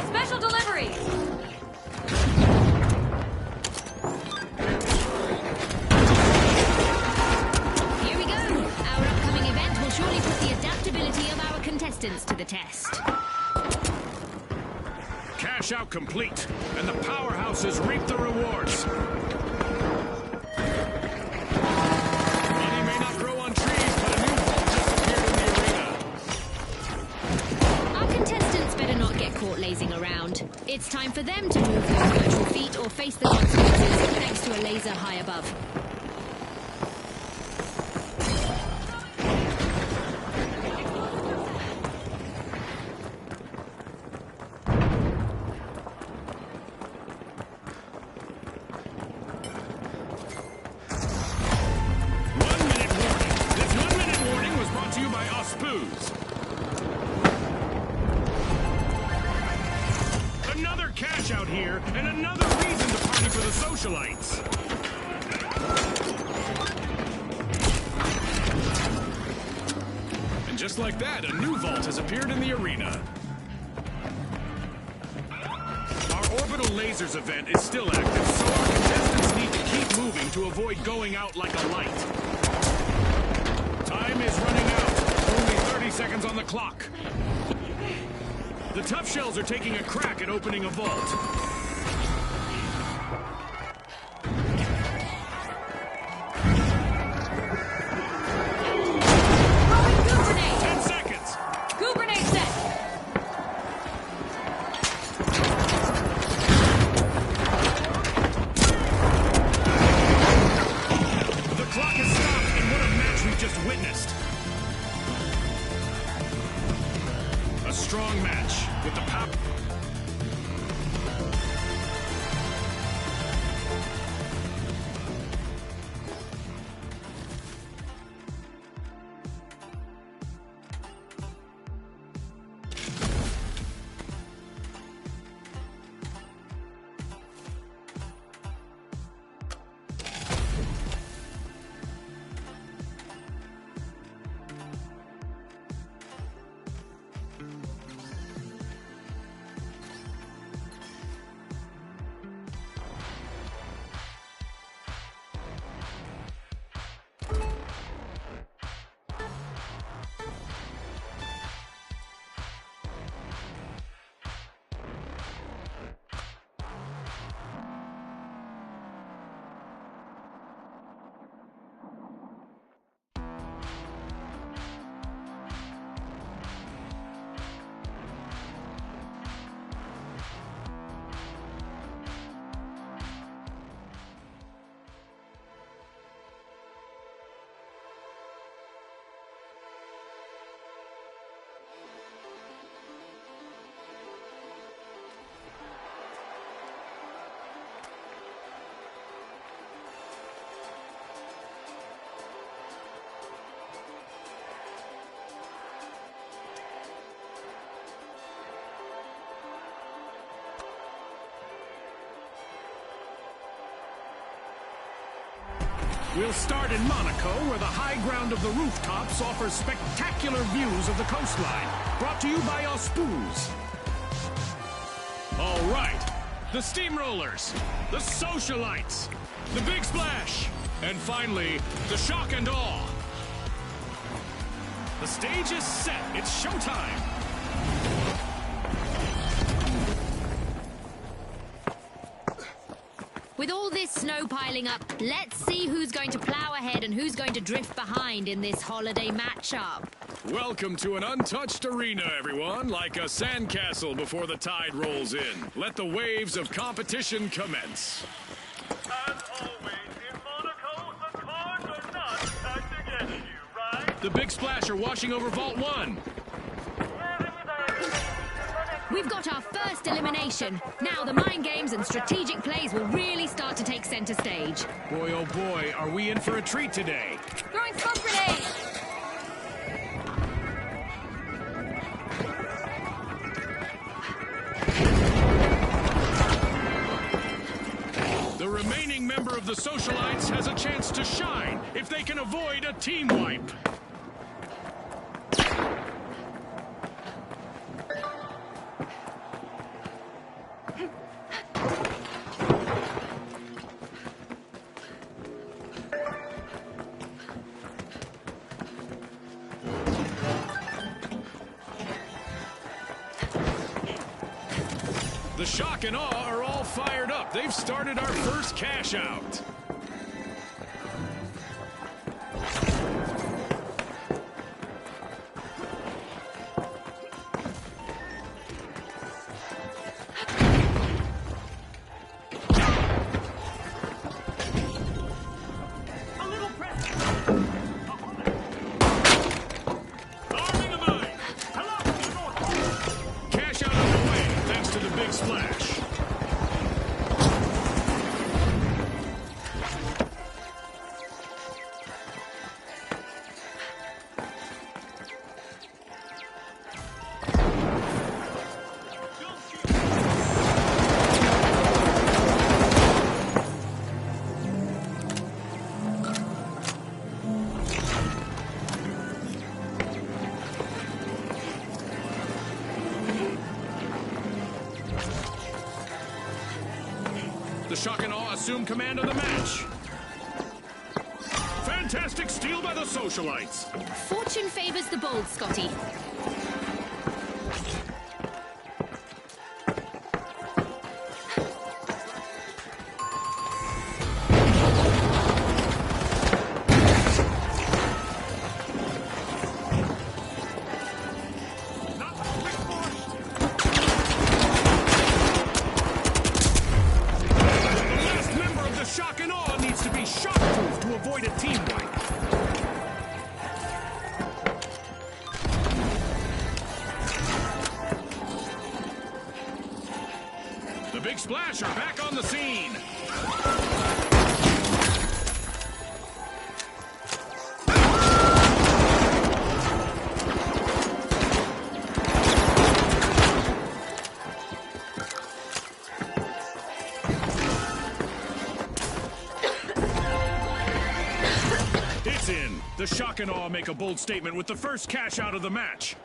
[SPEAKER 3] Special delivery!
[SPEAKER 2] Here we go. Our upcoming event will surely put the adaptability of our contestants to the test.
[SPEAKER 1] Cash out complete, and the powerhouses reap the rewards. Money may not grow on trees, but a new vault just appeared in the arena.
[SPEAKER 2] Our contestants better not get caught lazing around. It's time for them to move their virtual feet or face the consequences thanks to a laser high above.
[SPEAKER 1] Another cash out here, and another reason to party for the socialites. And And just like that, a new vault has appeared in the arena. Our orbital lasers event is still active, so our contestants need to keep moving to avoid going out like a light. Time is running out. Only 30 seconds on the clock. The Tough Shells are taking a crack at opening a vault. Strong match with the power. We'll start in Monaco, where the high ground of the rooftops offers spectacular views of the coastline. Brought to you by Auspuz. All right. The Steamrollers, the Socialites, the Big Splash, and finally, the Shock and Awe. The stage is set. It's showtime.
[SPEAKER 2] With all this snow piling up, let's see who's going to plow ahead and who's going to drift behind in this holiday matchup.
[SPEAKER 1] Welcome to an untouched arena, everyone, like a sandcastle before the tide rolls in. Let the waves of competition commence.
[SPEAKER 4] As always, in Monaco, the cards are not stacked against you, right?
[SPEAKER 1] The Big Splash are washing over Vault 1.
[SPEAKER 2] We've got our first elimination. Now the mind games and strategic plays will really start to take center stage.
[SPEAKER 1] Boy, oh boy, are we in for a treat today.
[SPEAKER 3] Throwing smoke grenades!
[SPEAKER 1] The remaining member of the Socialites has a chance to shine if they can avoid a team wipe. The Shock and Awe are all fired up. They've started our first cash out. Shock and Awe assume command of the match. Fantastic steal by the Socialites.
[SPEAKER 2] Fortune favors the bold, Scotty.
[SPEAKER 1] The Big Splash are back on the scene. It's in. The Shock and Awe make a bold statement with the first cash out of the match.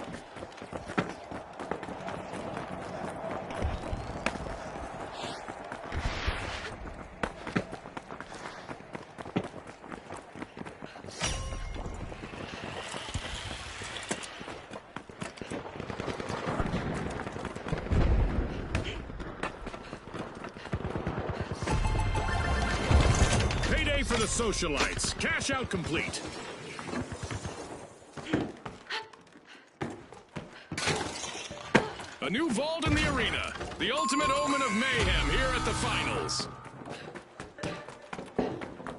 [SPEAKER 1] Payday for the Socialites. Cash out complete. A new vault in the arena. The ultimate omen of mayhem here at the finals.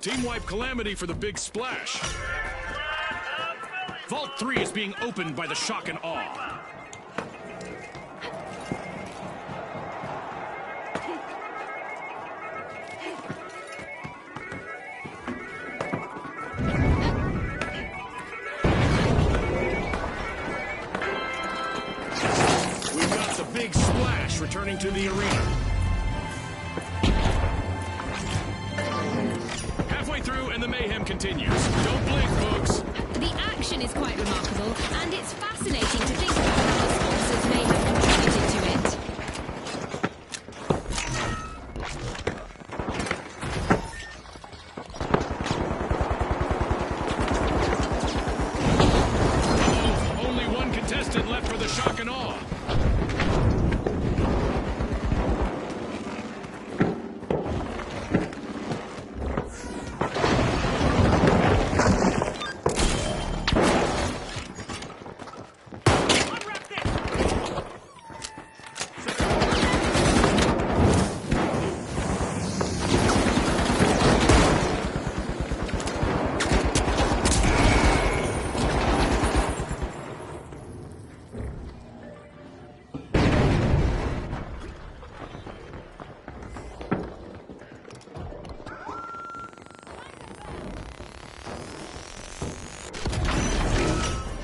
[SPEAKER 1] Team wipe calamity for the Big Splash. Vault 3 is being opened by the Shock and Awe. Big Splash returning to the arena. Halfway through and the mayhem continues. Don't blink, folks.
[SPEAKER 2] The action is quite remarkable, and it's fascinating to think about how the sponsors may have contributed to it.
[SPEAKER 1] Only one contestant left for the Shock and Awe.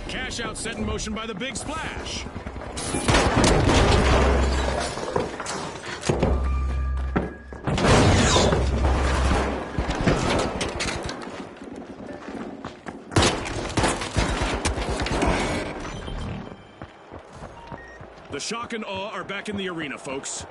[SPEAKER 1] Cash out set in motion by the Big Splash. The Shock and Awe are back in the arena, folks.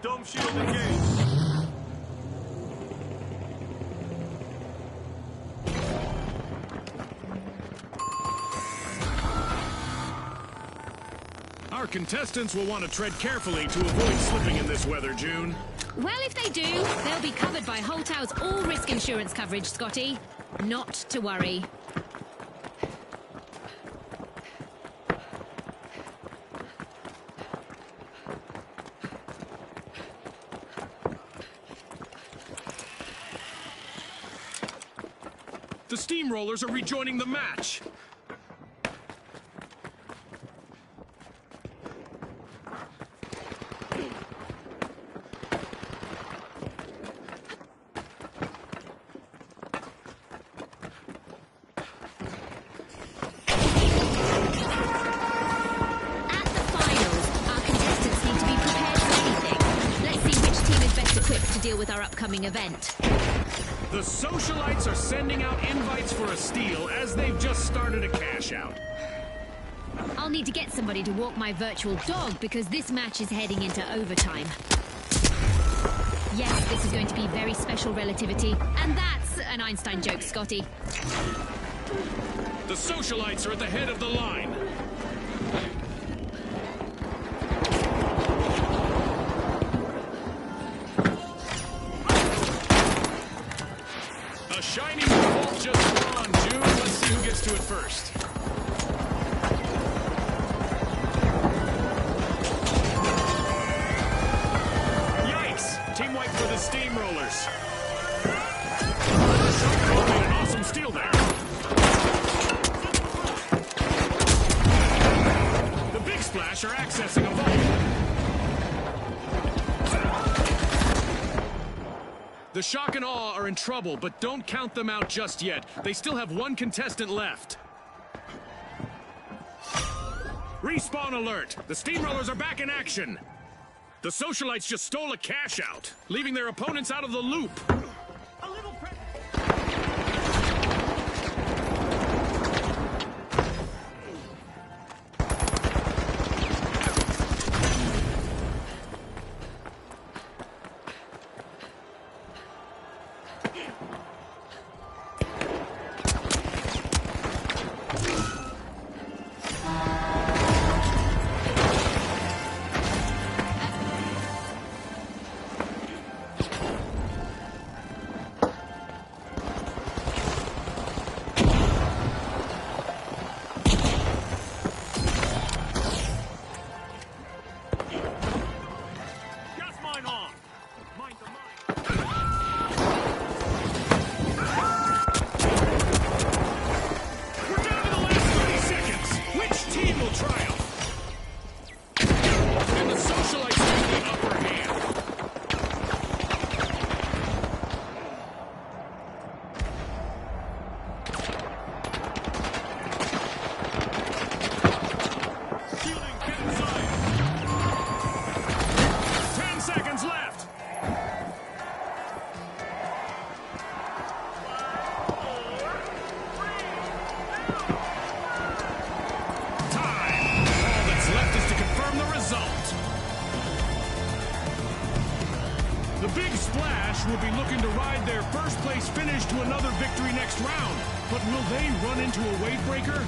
[SPEAKER 1] Dome shield engaged. Our contestants will want to tread carefully to avoid slipping in this weather, June.
[SPEAKER 2] Well, if they do, they'll be covered by Holtow's all-risk insurance coverage, Scotty. Not to worry.
[SPEAKER 1] The Steamrollers are rejoining the match.
[SPEAKER 2] upcoming event.
[SPEAKER 1] The socialites are sending out invites for a steal as they've just started a cash out.
[SPEAKER 2] I'll need to get somebody to walk my virtual dog because this match is heading into overtime. Yes, this is going to be very special relativity, and that's an Einstein joke, Scotty.
[SPEAKER 1] The socialites are at the head of the line. A shining bolt just spawned, June. Let's see who gets to it first. Yikes! Team wipe for the Steamrollers. Shotgun made an awesome steal there. The Big Splash are accessing a vault. The Shock and Awe are in trouble, but don't count them out just yet. They still have one contestant left. Respawn alert! The Steamrollers are back in action! The socialites just stole a cash out, leaving their opponents out of the loop.
[SPEAKER 4] A little pre- Gas mine on! Mind the mine!
[SPEAKER 1] We're down to the last 30 seconds! Which team will triumph? And the socialites have the upper hand.
[SPEAKER 4] Shielding, get inside!
[SPEAKER 1] 10 seconds left! Time! All that's left is to confirm the result. The Big Splash will be looking to ride their first place finish to another victory next round. But will they run into a weight breaker?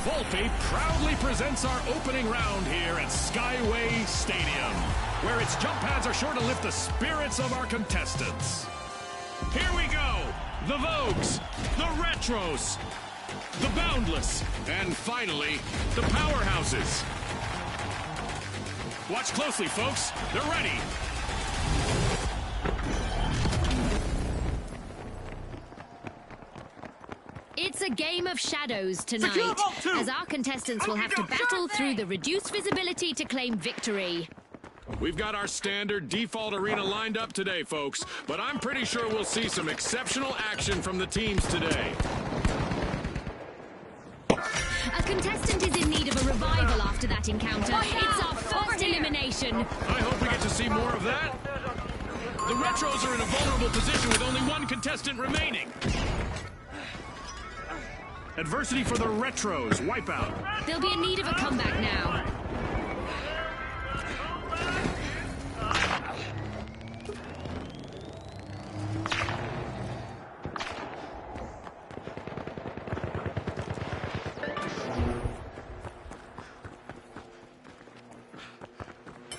[SPEAKER 1] Volpe proudly presents our opening round here at Skyway Stadium, where its jump pads are sure to lift the spirits of our contestants. Here we go! The Vogues, the Retros, the Boundless, and finally, the Powerhouses. Watch closely, folks. They're ready.
[SPEAKER 2] It's a game of shadows
[SPEAKER 4] Secure
[SPEAKER 2] tonight,
[SPEAKER 4] Vault 2.
[SPEAKER 2] as our contestants will have to battle through the reduced visibility to claim victory.
[SPEAKER 1] We've got our standard default arena lined up today, folks, but I'm pretty sure we'll see some exceptional action from the teams today.
[SPEAKER 2] A contestant is in need of a revival after that encounter. It's our first elimination.
[SPEAKER 1] I hope we get to see more of that. The Retros are in a vulnerable position with only one contestant remaining. Adversity for the Retros. Wipeout.
[SPEAKER 2] They'll be in need of a comeback now.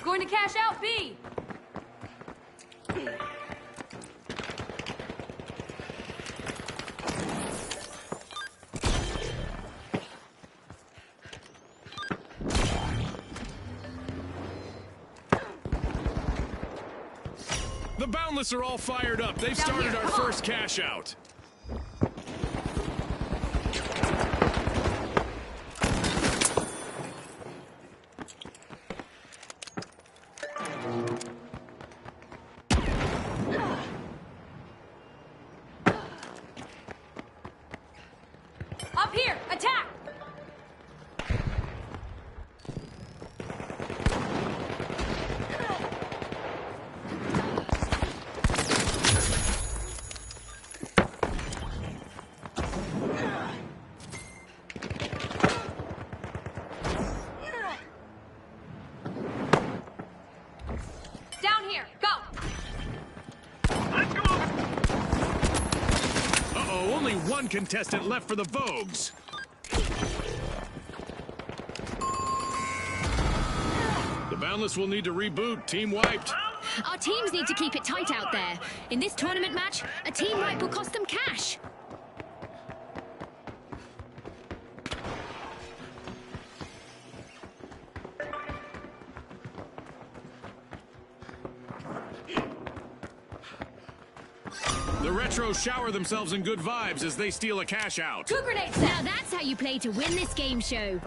[SPEAKER 3] Going to cash out B.
[SPEAKER 1] The Boundless are all fired up. They've started our first cash out.
[SPEAKER 3] Up here! Attack! Down here! Go!
[SPEAKER 4] Let's go.
[SPEAKER 1] Uh-oh, only one contestant left for the Vogues. The Boundless will need to reboot. Team wiped.
[SPEAKER 2] Our teams need to keep it tight out there. In this tournament match, a team wipe will cost them cash.
[SPEAKER 1] The Retros shower themselves in good vibes as they steal a cash out.
[SPEAKER 3] Two grenades set!
[SPEAKER 2] Now that's how you play to win this game show.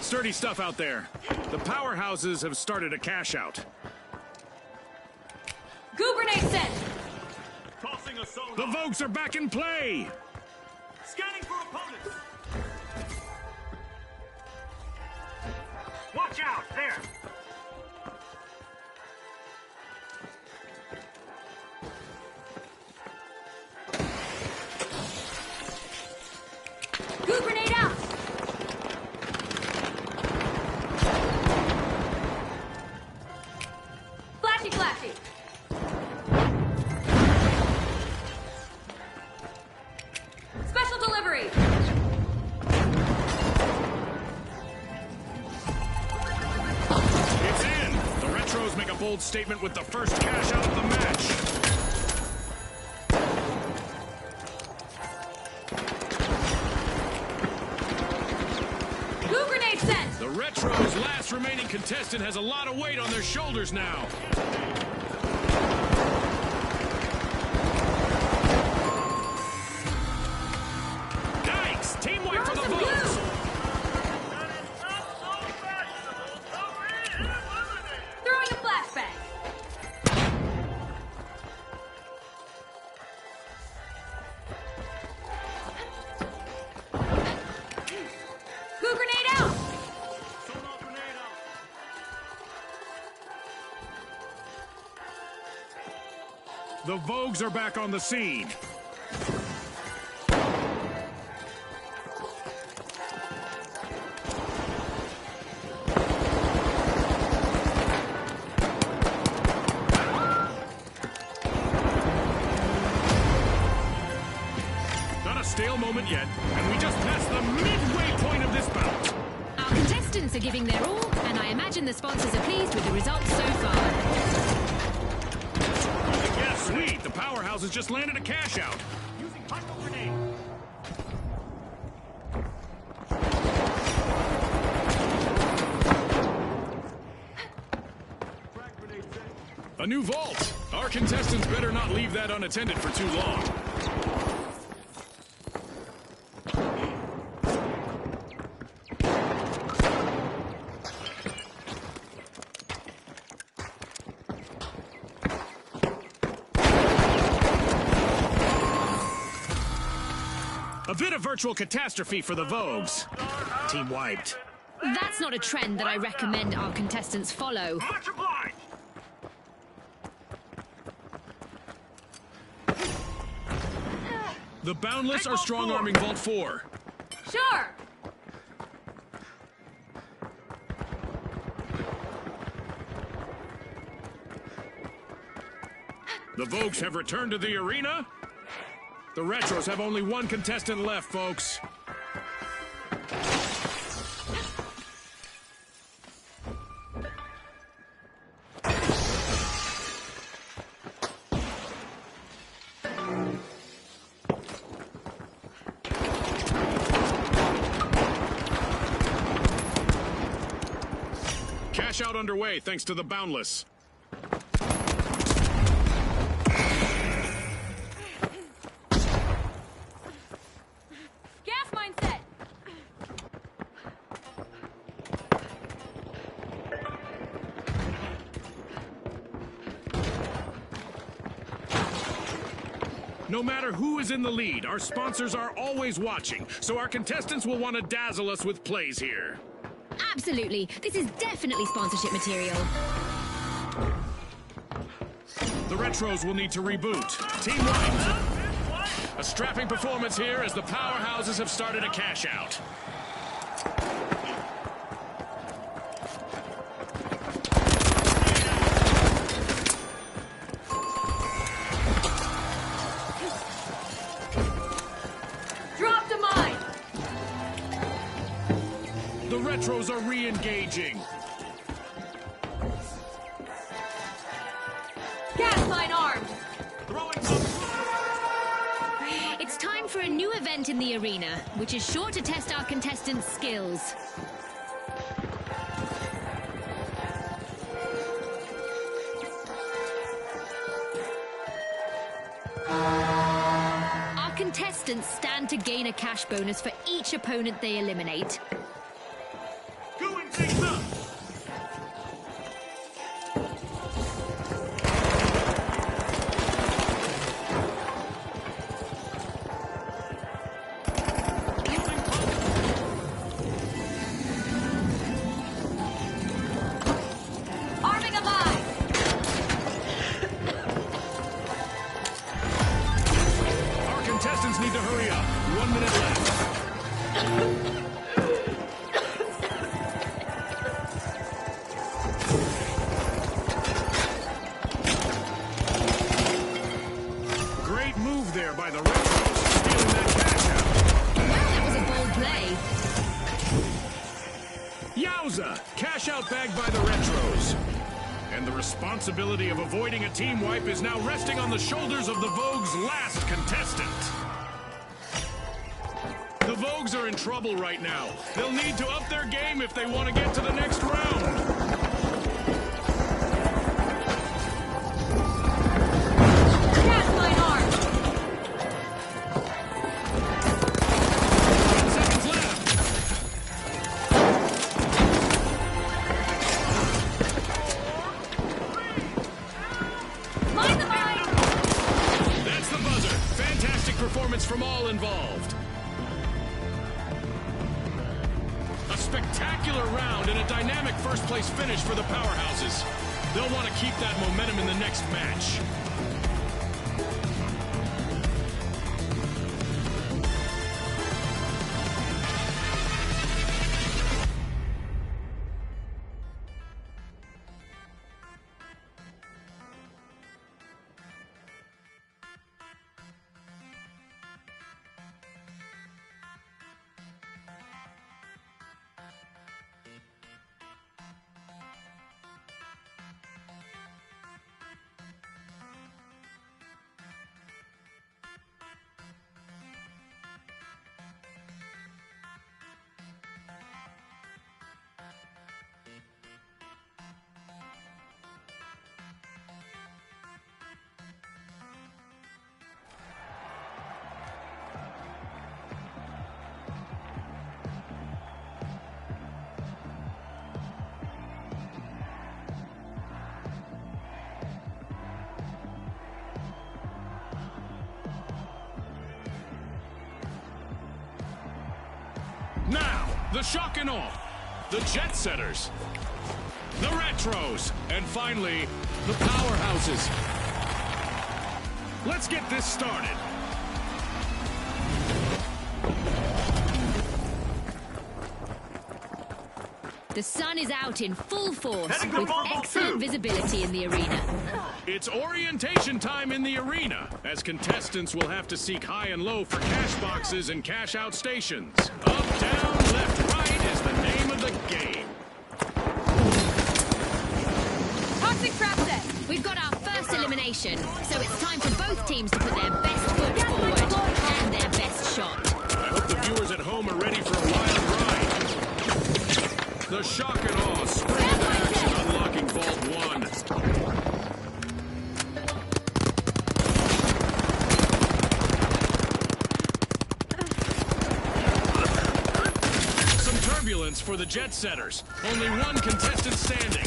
[SPEAKER 1] Sturdy stuff out there. The powerhouses have started a cash out.
[SPEAKER 3] Goo grenade set!
[SPEAKER 4] Tossing a sonar.
[SPEAKER 1] The Vogues are back in play.
[SPEAKER 4] Scanning for opponents. Watch out! There.
[SPEAKER 3] Goo grenade out! Flashy flashy! Special delivery!
[SPEAKER 1] It's in. The Retros make a bold statement with the first cash out of the match.
[SPEAKER 3] Goo grenade set!
[SPEAKER 1] The Retros' last remaining contestant has a lot of weight on their shoulders now. Yikes! Team wipe for the
[SPEAKER 3] Throw some
[SPEAKER 1] Vogues.
[SPEAKER 3] goo!
[SPEAKER 4] That is not so fashionable to re-eliminate.
[SPEAKER 3] Throwing a flashbang! Goo grenade out!
[SPEAKER 4] Sonar grenade out.
[SPEAKER 1] The Vogues are back on the scene. Not a stale moment yet, and we just passed the midway point of this bout.
[SPEAKER 2] Our contestants are giving their all, and I imagine the sponsors are pleased with the results so far.
[SPEAKER 1] Yeah, sweet. The powerhouses just landed a cash out.
[SPEAKER 4] Using hypo grenade. Frag grenade set.
[SPEAKER 1] A new vault. Our contestants better not leave that unattended for too long. bit of virtual catastrophe for the Vogues. Team wiped.
[SPEAKER 2] That's not a trend that I recommend our contestants follow.
[SPEAKER 4] Much obliged!
[SPEAKER 1] The Boundless are strong-arming Vault 4.
[SPEAKER 3] Sure!
[SPEAKER 1] The Vogues have returned to the arena. The Retros have only one contestant left, folks. Cash out underway thanks to the Boundless.
[SPEAKER 3] Gas mine set!
[SPEAKER 1] No matter who is in the lead, our sponsors are always watching, so our contestants will want to dazzle us with plays here.
[SPEAKER 2] Absolutely. This is definitely sponsorship material.
[SPEAKER 1] The Retros will need to reboot. Team White. A strapping performance here as the powerhouses have started a cash out.
[SPEAKER 3] Dropped a mine!
[SPEAKER 1] The Retros are re-engaging.
[SPEAKER 3] Gas mine armed!
[SPEAKER 1] Throwing some...
[SPEAKER 2] It's time for a new event in the arena, which is sure to test our contestants' skills. Our contestants stand to gain a cash bonus for each opponent they eliminate.
[SPEAKER 1] Going things up!
[SPEAKER 3] Arming a mine!
[SPEAKER 1] Our contestants need to hurry up. 1 minute left. Great move there by the Retros, stealing that cash out.
[SPEAKER 2] That was a bold play.
[SPEAKER 1] Yowza! Cash out bagged by the Retros. And the responsibility of avoiding a team wipe is now resting on the shoulders of the Vogue's last contestant. The Vogues are in trouble right now. They'll need to up their game if they want to get to the next round.
[SPEAKER 3] Gas mine armed!
[SPEAKER 1] 10 seconds left.
[SPEAKER 3] Mine the mine!
[SPEAKER 1] That's the buzzer. Fantastic performance from all involved. A spectacular round and a dynamic first-place finish for the powerhouses. They'll want to keep that momentum in the next match. the Shock and Awe, the Jet Setters, the Retros, and finally, the Powerhouses. Let's get this started.
[SPEAKER 2] The sun is out in full force
[SPEAKER 4] Heading to
[SPEAKER 2] with
[SPEAKER 4] bubble
[SPEAKER 2] excellent
[SPEAKER 4] two.
[SPEAKER 2] visibility in the arena.
[SPEAKER 1] It's orientation time in the arena, as contestants will have to seek high and low for cash boxes and cash out stations. Up, down, left, right is the name of the game.
[SPEAKER 3] Toxic trap set.
[SPEAKER 2] We've got our first elimination, so it's time for both teams to put their best foot forward and their best shot.
[SPEAKER 1] I hope the viewers at home are ready for a wild ride. The Shock and Awe spring into action, unlocking Vault 1. Some turbulence for the Jet Setters. Only one contestant standing.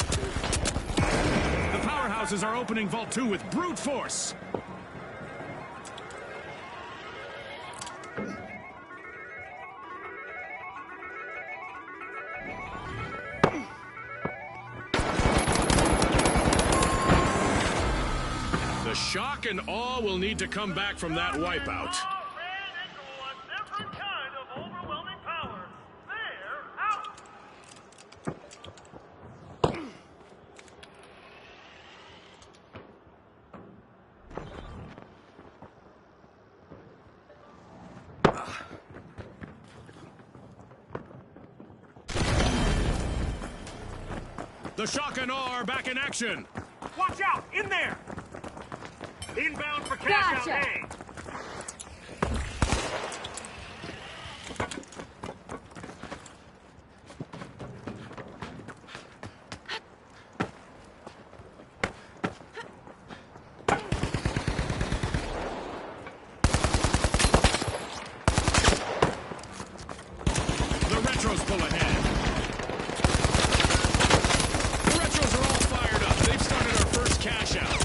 [SPEAKER 1] The Powerhouses are opening Vault 2 with brute force. The Shock and Awe will need to come back from that wipeout.
[SPEAKER 4] All ran into a different kind of overwhelming power. They're out.
[SPEAKER 1] The Shock and Awe are back in action.
[SPEAKER 4] Watch out! In there! Inbound for cash
[SPEAKER 3] Gotcha.
[SPEAKER 4] out A.
[SPEAKER 1] The Retros pull ahead. The Retros are all fired up. They've started our first cash out.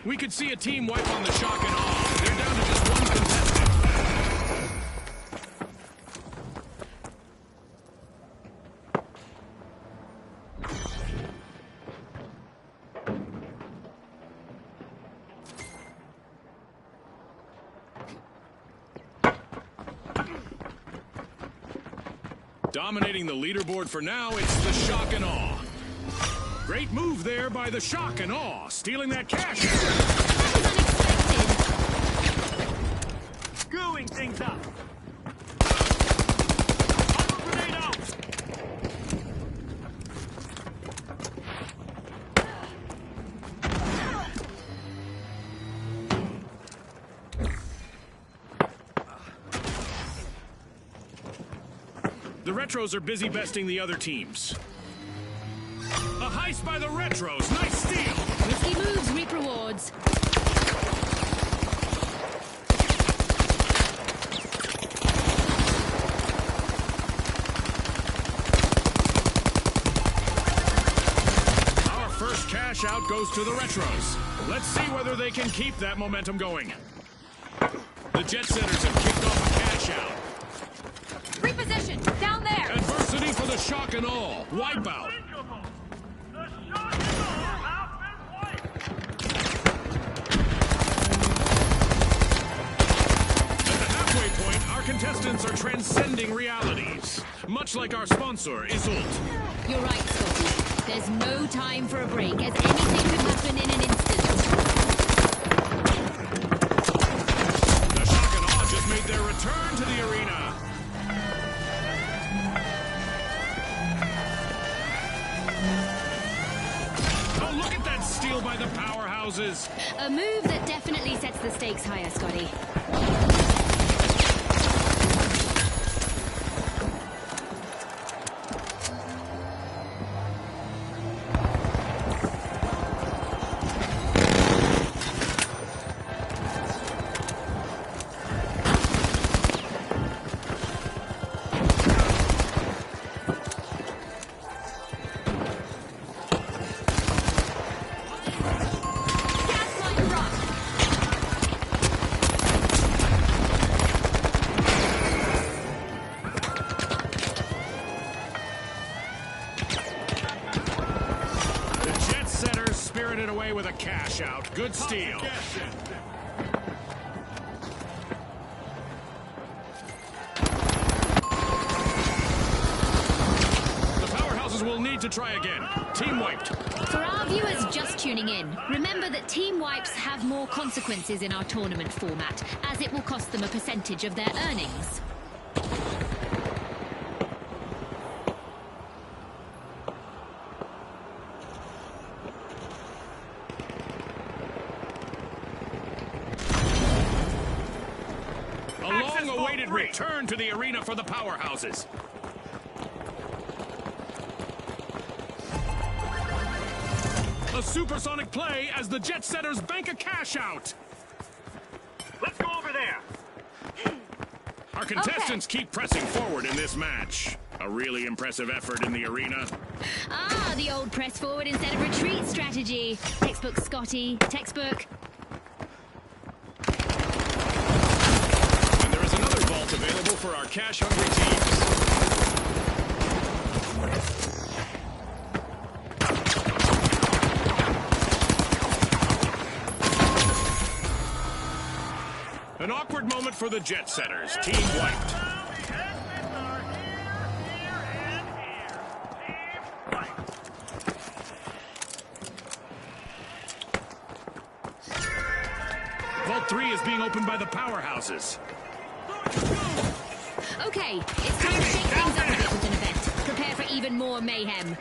[SPEAKER 1] We could see a team wipe on the Shock and Awe. They're down to just one contestant. Dominating the leaderboard for now, it's the Shock and Awe. Great move there by the Shock and Awe, stealing that cash.
[SPEAKER 2] That was unexpected.
[SPEAKER 4] Screwing things up. Armor grenade out.
[SPEAKER 1] The Retros are busy besting the other teams. A heist by the Retros. Nice steal.
[SPEAKER 2] Risky moves reap rewards.
[SPEAKER 1] Our first cash out goes to the Retros. Let's see whether they can keep that momentum going. The Jet Setters have kicked off a cash out.
[SPEAKER 3] Reposition. Down there.
[SPEAKER 1] Adversity for the Shock and Awe. Wipeout.
[SPEAKER 4] Unthinkable. The Shock and Awe have been wiped.
[SPEAKER 1] At the halfway point, our contestants are transcending realities. Much like our sponsor, Isolt.
[SPEAKER 2] You're right, Scotty. There's no time for a break, as anything could happen in an instant.
[SPEAKER 1] return to the arena. Oh, look at that steal by the powerhouses.
[SPEAKER 2] A move that definitely sets the stakes higher, Scotty.
[SPEAKER 1] Away with a cash out. Good steal. The powerhouses will need to try again. Team wiped.
[SPEAKER 2] For our viewers just tuning in, remember that team wipes have more consequences in our tournament format, as it will cost them a percentage of their earnings.
[SPEAKER 1] Long-awaited return to the arena for the powerhouses. A supersonic play as the Jet Setters bank a cash out.
[SPEAKER 4] Let's go over there.
[SPEAKER 1] Our contestants keep pressing forward in this match. A really impressive effort in the arena.
[SPEAKER 2] Ah, the old press forward instead of retreat strategy. Textbook, Scotty. Textbook.
[SPEAKER 1] And there is another vault available for our cash-hungry teams. An awkward moment for the Jet Setters. Team wiped.
[SPEAKER 4] Now the exits are here, and here. Team fight.
[SPEAKER 1] Vault 3 is being opened by the powerhouses.
[SPEAKER 2] Okay, it's time to shake things up a bit with an event. Prepare for even more mayhem.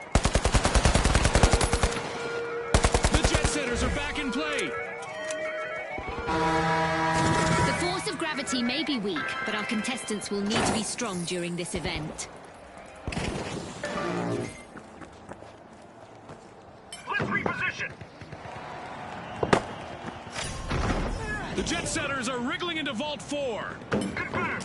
[SPEAKER 1] The Jet Setters are back in play.
[SPEAKER 2] The force of gravity may be weak, but our contestants will need to be strong during this event.
[SPEAKER 4] Let's reposition.
[SPEAKER 1] The Jet Setters are wriggling into Vault 4.
[SPEAKER 4] Confirm.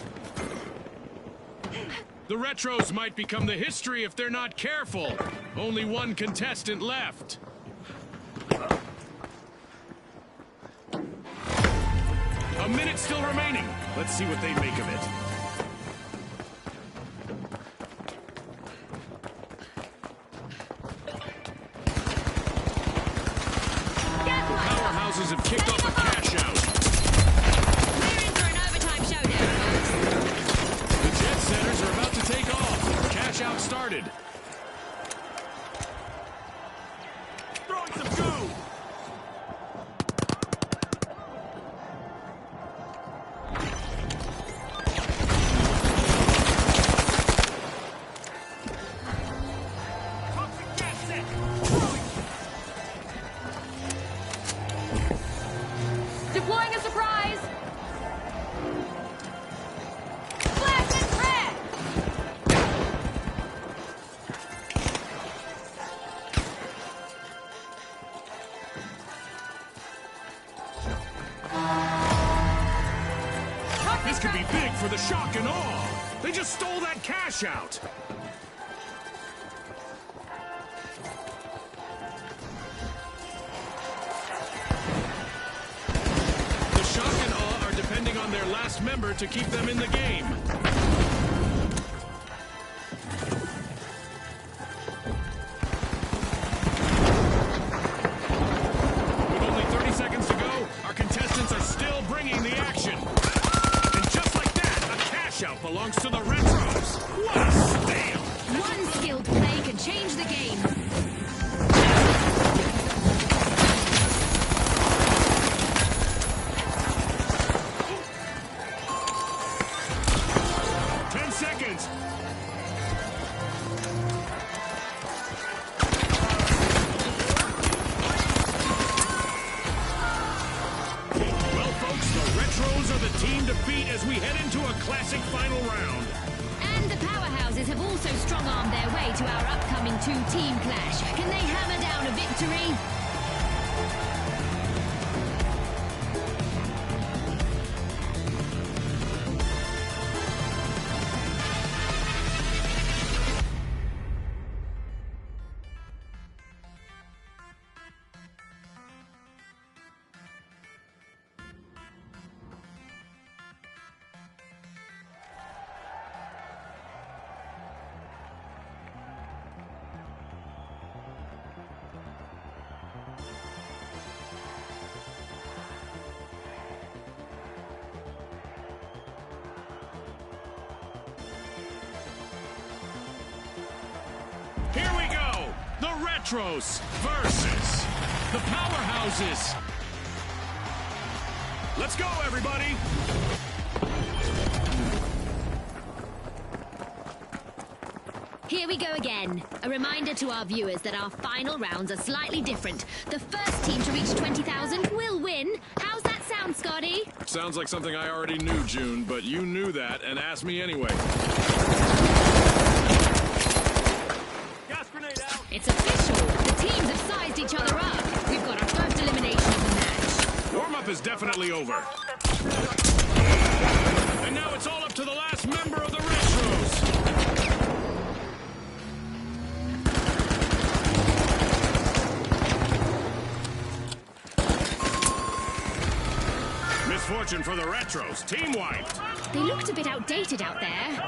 [SPEAKER 1] The Retros might become the history if they're not careful. Only one contestant left. A minute still remaining. Let's see what they make of it. Powerhouses have kicked off a cash out.
[SPEAKER 2] We're in for an overtime showdown, folks.
[SPEAKER 1] The Jet Setters are about to take off. Cash out started. Throwing some goo.
[SPEAKER 4] Toxic gas set.
[SPEAKER 3] Deploying a surprise! Blast it red!
[SPEAKER 1] This could be big for the shock and awe. They just stole that cash out. The shock and awe are depending on their last member to keep them in the game. With only 30 seconds to go, our contestants are still bringing the action. And just like that, a cash out belongs to the Retros. What a steal!
[SPEAKER 2] One skilled play can change the game.
[SPEAKER 1] one defeat as we head into a classic final round.
[SPEAKER 2] And the powerhouses have also strong-armed their way to our upcoming two-team clash. Can they hammer down a victory?
[SPEAKER 1] Here we go! The Retros versus the Powerhouses. Let's go, everybody!
[SPEAKER 2] Here we go again. A reminder to our viewers that our final rounds are slightly different. The first team to reach 20,000 will win. How's that sound, Scotty?
[SPEAKER 1] Sounds like something I already knew, June, but you knew that and asked me anyway.
[SPEAKER 4] Gas grenade out.
[SPEAKER 2] It's official. The teams have sized each other up. We've got our first elimination of the match.
[SPEAKER 1] Warm-up is definitely over. And now it's all up to the last member of the Retros. Misfortune for the Retros. Team wiped.
[SPEAKER 2] They looked a bit outdated out there.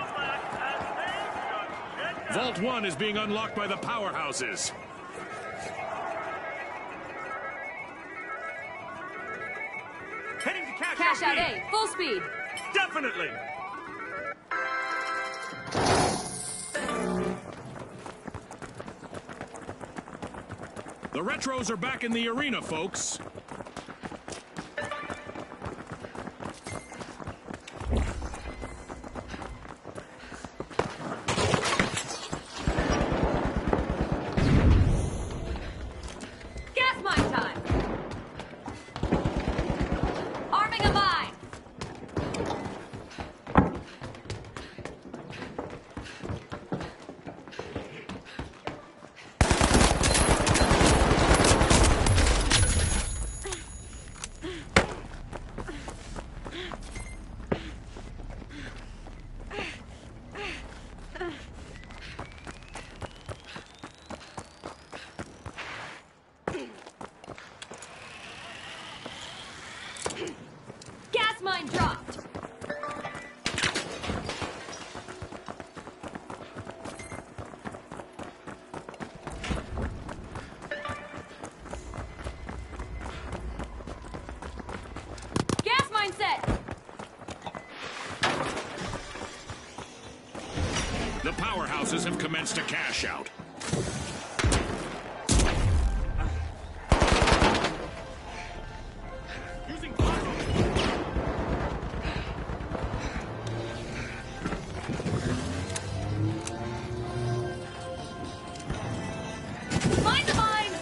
[SPEAKER 1] Vault 1 is being unlocked by the Powerhouses.
[SPEAKER 4] Heading to
[SPEAKER 3] Cash out A, full speed.
[SPEAKER 4] Definitely.
[SPEAKER 1] The Retros are back in the arena, folks.
[SPEAKER 3] Gas mine time. Arming a mine. Gas mine dropped. Gas mine set.
[SPEAKER 1] The Powerhouses have commenced a cash out. Using pyro.
[SPEAKER 3] Mine the mine.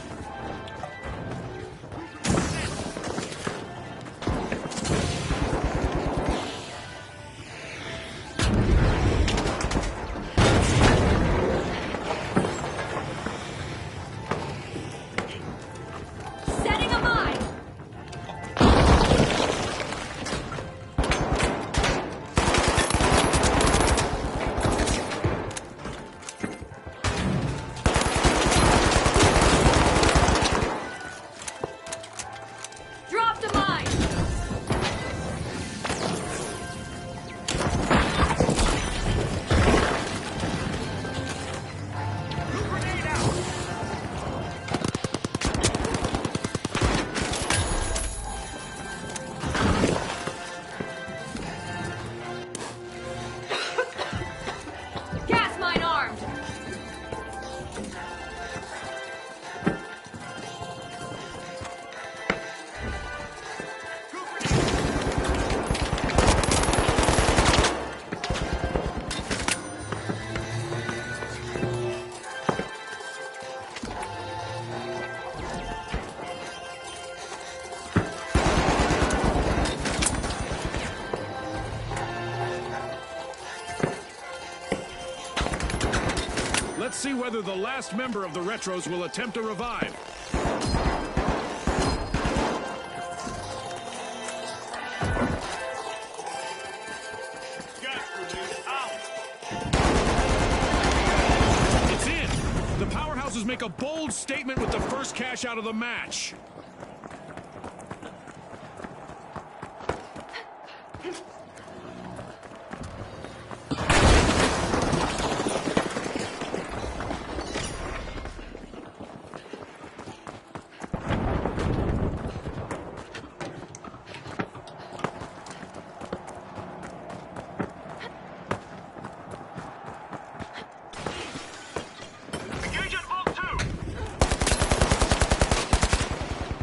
[SPEAKER 1] Let's see whether the last member of the Retros will attempt a revive.
[SPEAKER 4] Gas grenade out.
[SPEAKER 1] It's in! The Powerhouses make a bold statement with the first cash out of the match.
[SPEAKER 4] Engage at Vault 2.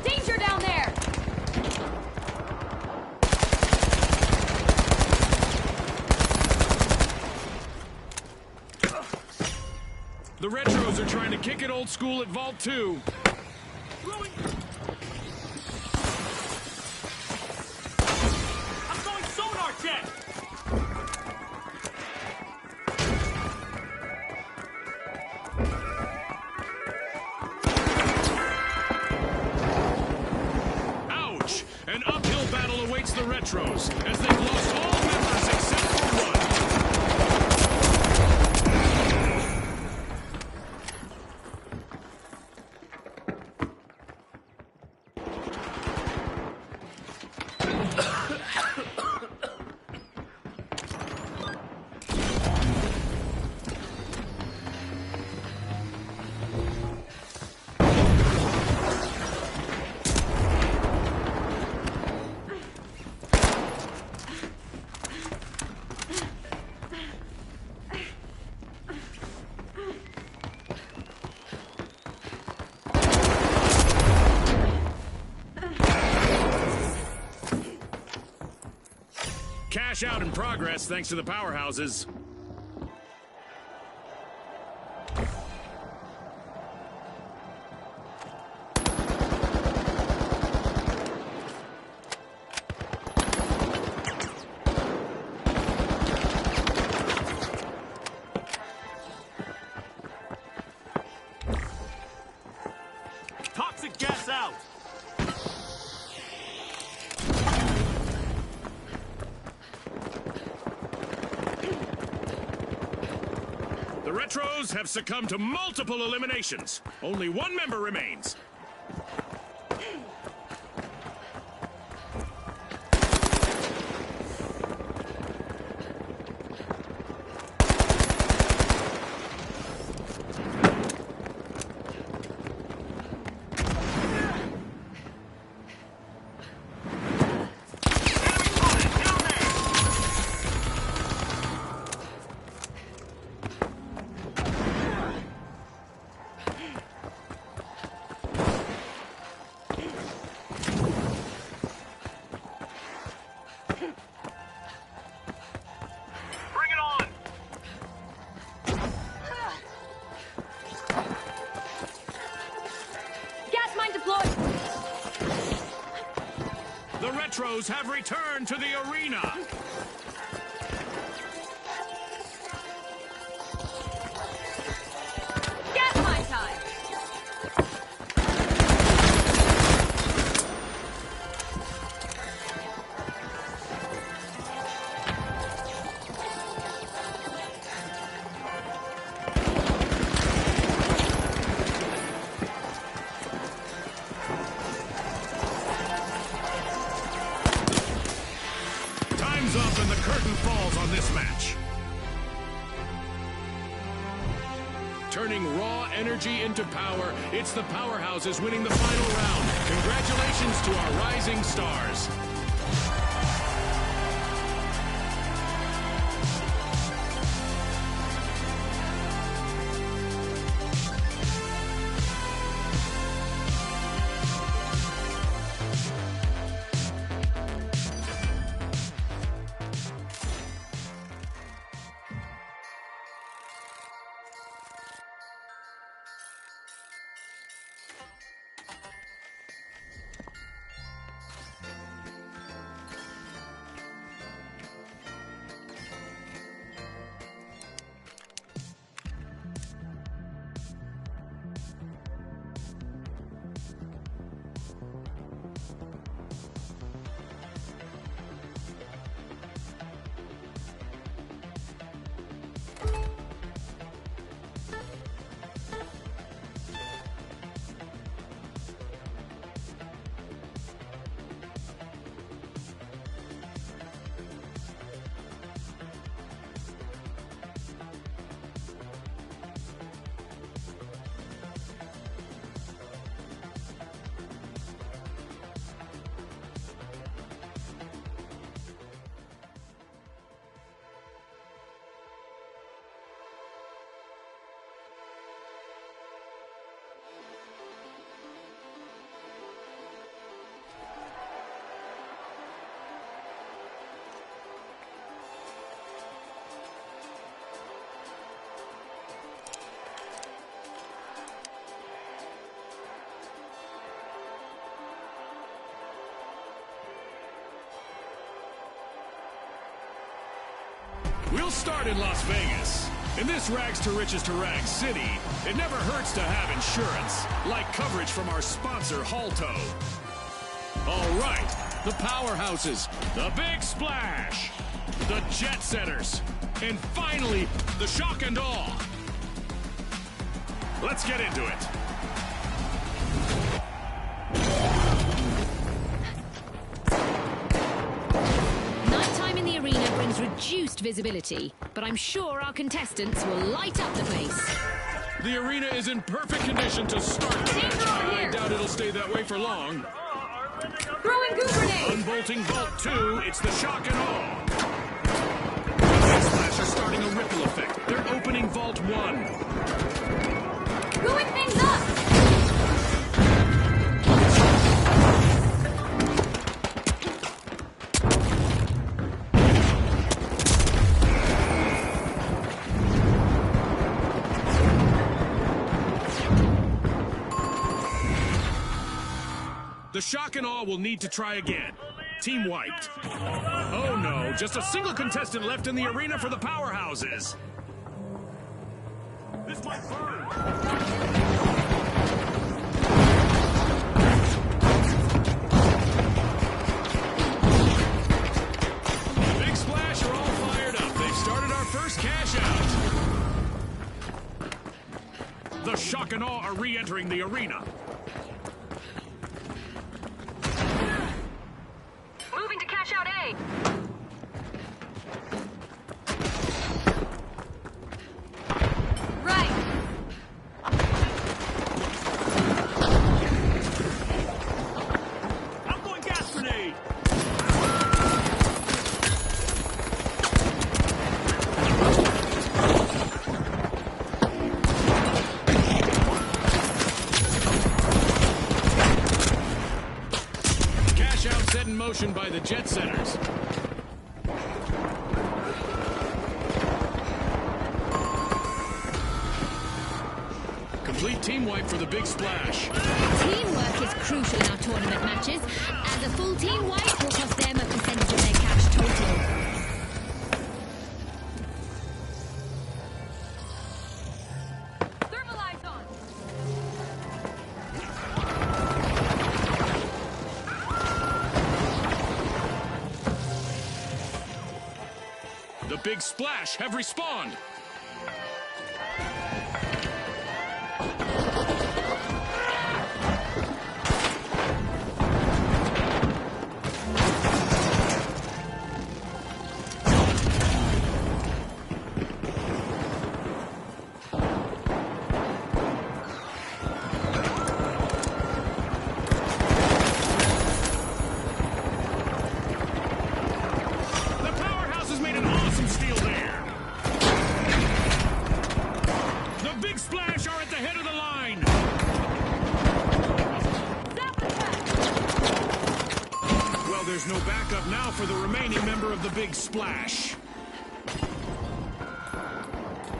[SPEAKER 3] Danger down there!
[SPEAKER 1] The Retros are trying to kick it old school at Vault 2.
[SPEAKER 4] Throwing. I'm throwing sonar jet.
[SPEAKER 1] Ouch! An uphill battle awaits the Retros, as they've lost all members except for one. Cash out in progress thanks to the Powerhouses.
[SPEAKER 4] Toxic gas out.
[SPEAKER 1] The Retros have succumbed to multiple eliminations. Only one member remains.
[SPEAKER 4] Bring it on.
[SPEAKER 3] Gas mine deployed!
[SPEAKER 1] The Retros have returned to the arena.
[SPEAKER 3] Gas mine time!
[SPEAKER 1] Time's up and the curtain falls on this match. Turning raw energy into power, it's the Powerhouses winning the final round. Congratulations to our rising stars. We'll start in Las Vegas. In this rags to riches to rags city, it never hurts to have insurance, like coverage from our sponsor, Halto. All right, the powerhouses, the Big Splash, the Jet Setters, and finally, the Shock and Awe. Let's get into it.
[SPEAKER 2] Nighttime in the arena brings reduced visibility, but I'm sure our contestants will light up the place.
[SPEAKER 1] The arena is in perfect condition to start the match.
[SPEAKER 3] Danger over
[SPEAKER 1] I
[SPEAKER 3] here.
[SPEAKER 1] doubt it'll stay that way for long.
[SPEAKER 3] Throwing goo grenade!
[SPEAKER 1] Unbolting Vault 2, it's the Shock and Awe. The Big Splash are starting a ripple effect. They're opening Vault 1.
[SPEAKER 3] Gooing things up!
[SPEAKER 1] The Shock and Awe will need to try again. Team wiped. Oh no, just a single contestant left in the arena for the powerhouses. This might burn. Big Splash are all fired up. They've started our first cash out. The Shock and Awe are re-entering the arena.
[SPEAKER 3] Moving to cash out A! Right!
[SPEAKER 1] I'm going gas grenade! Cash out set in motion by the Jet Setters. Complete team wipe for the Big Splash.
[SPEAKER 2] Teamwork is crucial in our tournament matches, as a full team wipe will cost them a percentage of their cash total.
[SPEAKER 3] Thermalize on!
[SPEAKER 1] The Big Splash have respawned. The powerhouse has made an awesome steal there. The Big Splash are at the head of the line. Well, there's no backup now for the remaining member of the Big Splash.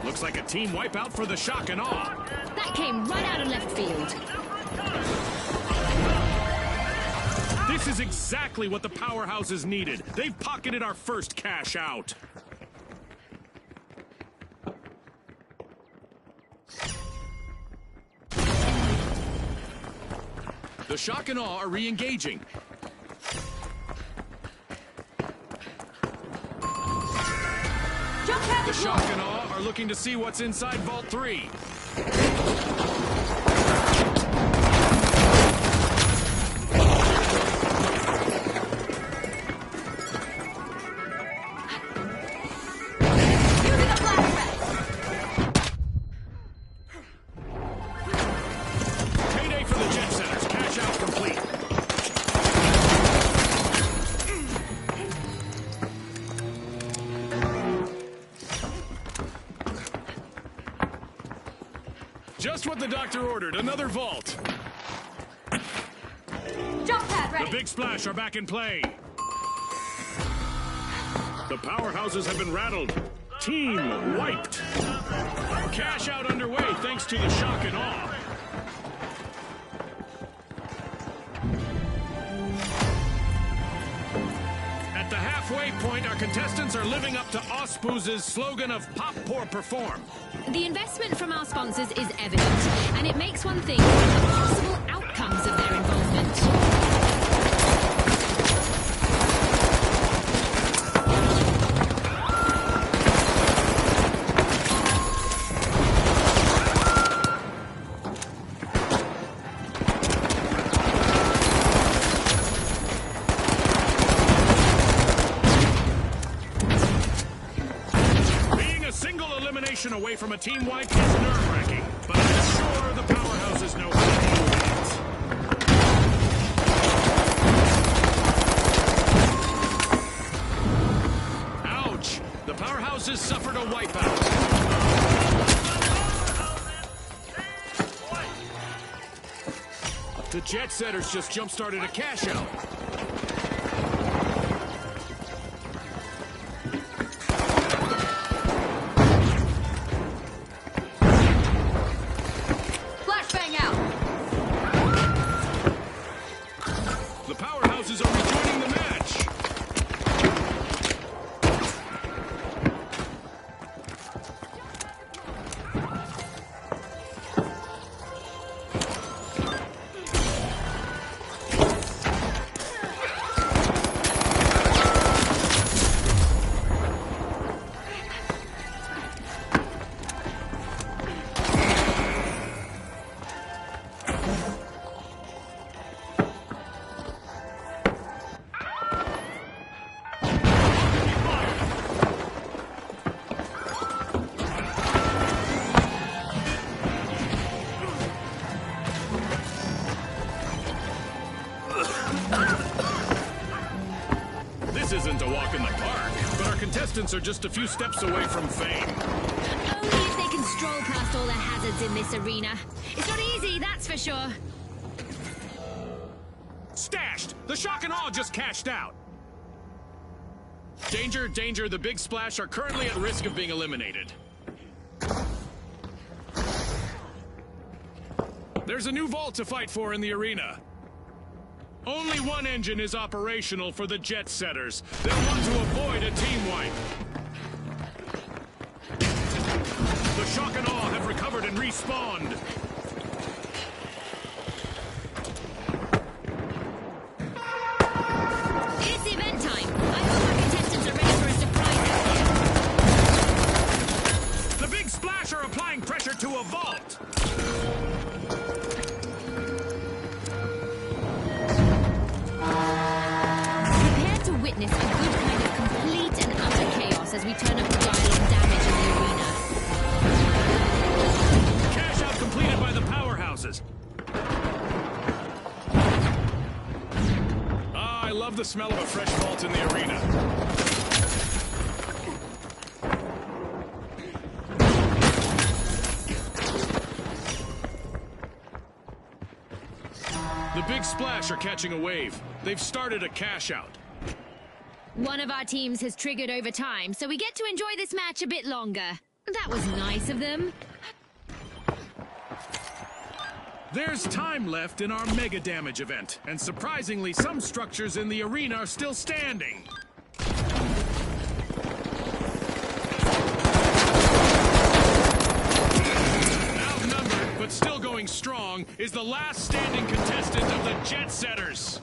[SPEAKER 1] Looks like a team wipeout for the Shock and Awe.
[SPEAKER 2] That came right out of left field.
[SPEAKER 1] This is exactly what the powerhouses needed. They've pocketed our first cash out. The Shock and Awe are re-engaging.
[SPEAKER 3] Jump pad
[SPEAKER 1] The
[SPEAKER 3] the
[SPEAKER 1] Shock and Awe are looking to see what's inside Vault 3.
[SPEAKER 3] Using a flashback!
[SPEAKER 1] Payday for the Jet Setters. Cash out complete. Just what the doctor ordered. Another vault.
[SPEAKER 3] Jump pad
[SPEAKER 1] The
[SPEAKER 3] ready!
[SPEAKER 1] Big Splash are back in play. The powerhouses have been rattled. Team wiped. Cash out underway thanks to the Shock and Awe. At the halfway halfway point, our contestants are living up to Ospooz's slogan of Pop, Pour, Perform.
[SPEAKER 2] The investment from our sponsors is evident, and it makes one think of the possible outcomes of their involvement.
[SPEAKER 1] Away from a team wipe is nerve-wracking, but I'm sure the powerhouses know how to deal with it. Ouch! The powerhouses suffered a wipeout. The Jet Setters just jump-started a cash-out. Contestants are just a few steps away from fame.
[SPEAKER 2] Only if they can stroll past all the hazards in this arena. It's not easy, that's for sure.
[SPEAKER 1] Stashed! The Shock and Awe just cashed out. Danger, danger, the Big Splash are currently at risk of being eliminated. There's a new vault to fight for in the arena. Only one engine is operational for the Jet Setters. They'll want to avoid a team wipe. The Shock and Awe have recovered and respawned.
[SPEAKER 2] It's event time. I hope our contestants are ready for a surprise.
[SPEAKER 1] The Big Splash are applying pressure to a vault.
[SPEAKER 2] Witness a good kind of complete and utter chaos as we turn up the dial on damage in the arena.
[SPEAKER 1] Cash out completed by the powerhouses. Ah, I love the smell of a fresh vault in the arena. The Big Splash are catching a wave. They've started a cash out.
[SPEAKER 2] One of our teams has triggered overtime, so we get to enjoy this match a bit longer. That was nice of them.
[SPEAKER 1] There's time left in our Mega Damage event, and surprisingly, some structures in the arena are still standing. Outnumbered, but still going strong, is the last standing contestant of the Jet Setters.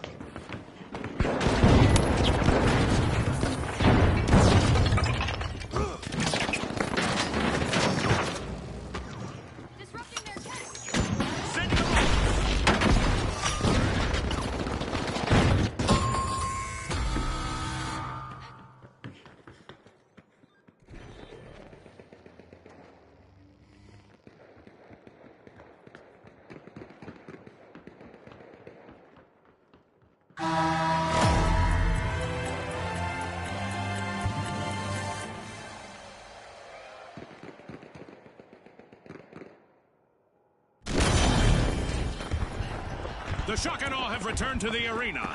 [SPEAKER 1] The Shock and Awe have returned to the arena.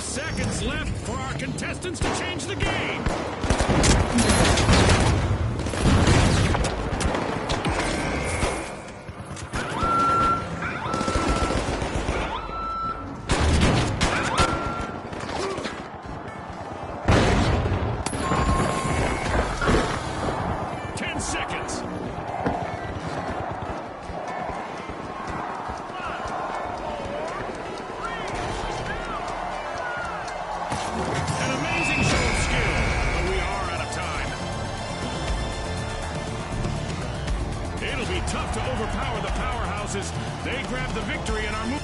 [SPEAKER 1] Seconds left for our contestants to change the game. seconds. An amazing show of skill, but we are out of time. It'll be tough to overpower the powerhouses. They grab the victory in our move.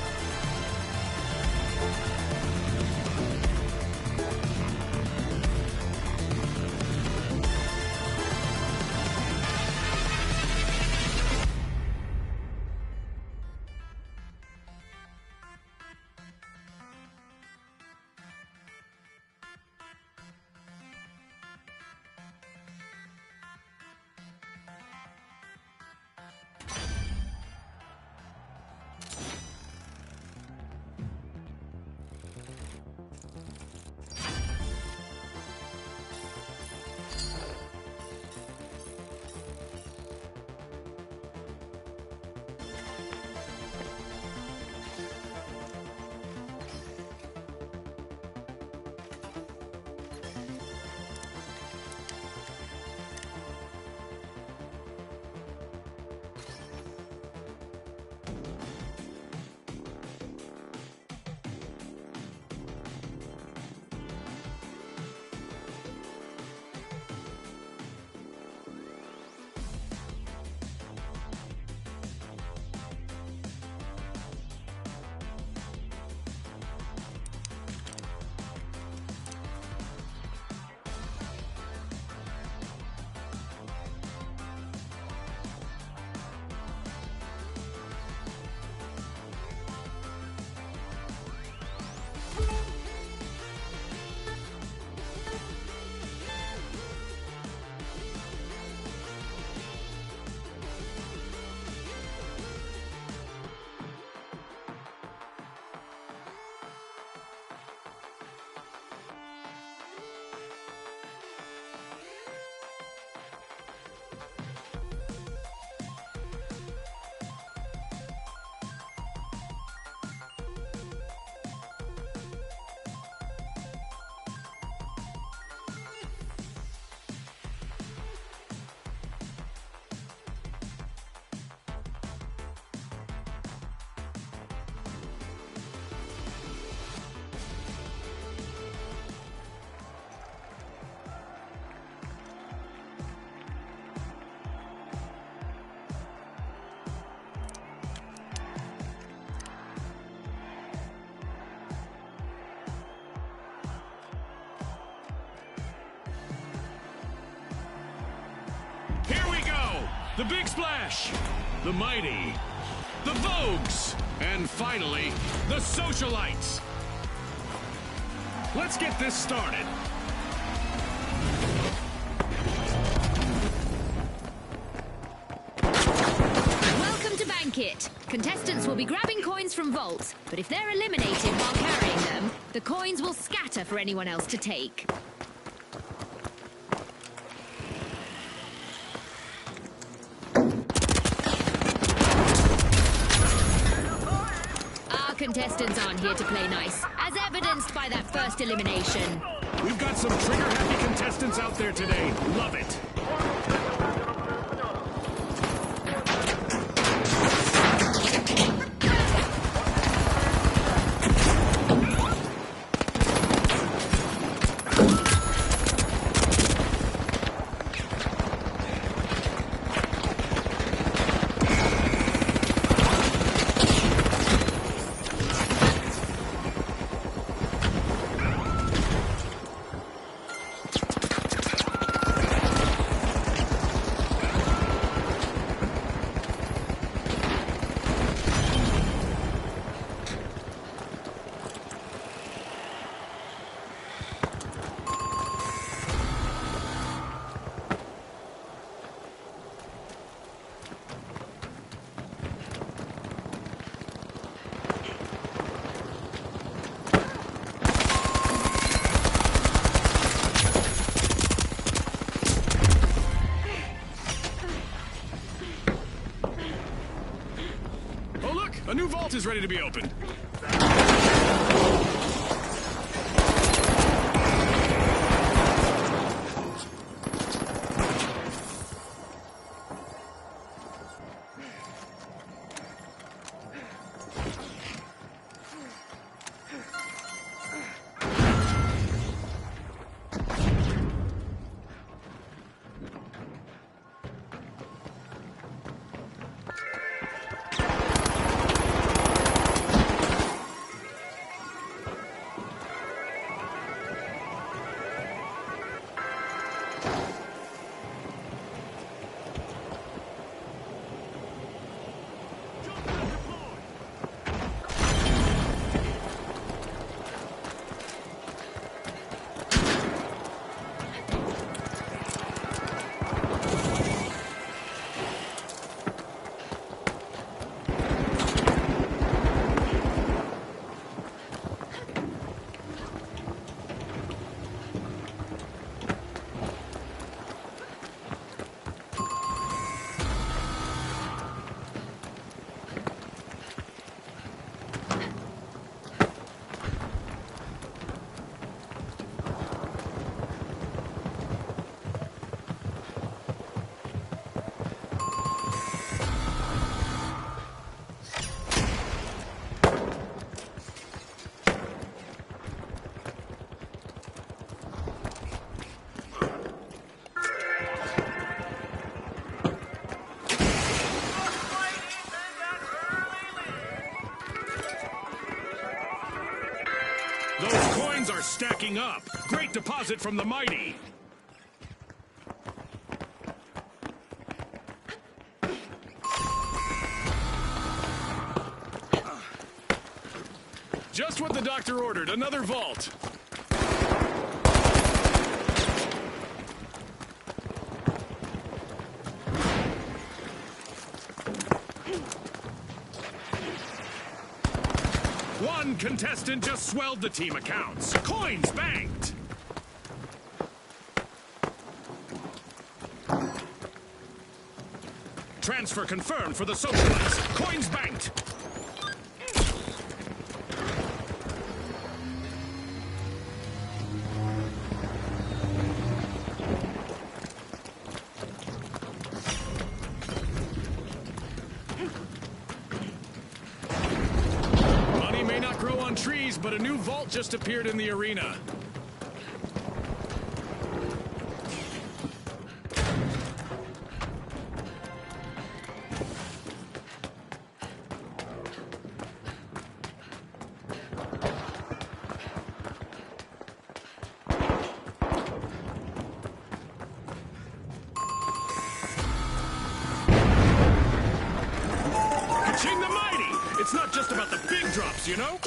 [SPEAKER 1] The Big Splash, the Mighty, the Vogues, and finally, the Socialites. Let's get this started.
[SPEAKER 2] Welcome to Banquet. Contestants will be grabbing coins from vaults, but if they're eliminated while carrying them, the coins will scatter for anyone else to take. Contestants aren't here to play nice, as evidenced by that first elimination.
[SPEAKER 1] We've got some trigger-happy contestants out there today. Love it. A new vault is ready to be opened. stacking up. Great deposit from the mighty. Just what the doctor ordered, another vault. One contestant just swelled the team accounts. Coins banked! Transfer confirmed for the Socialites. Coins banked! Trees, but a new vault just appeared in the arena. Ka-ching the mighty! It's not just about the big drops, you know?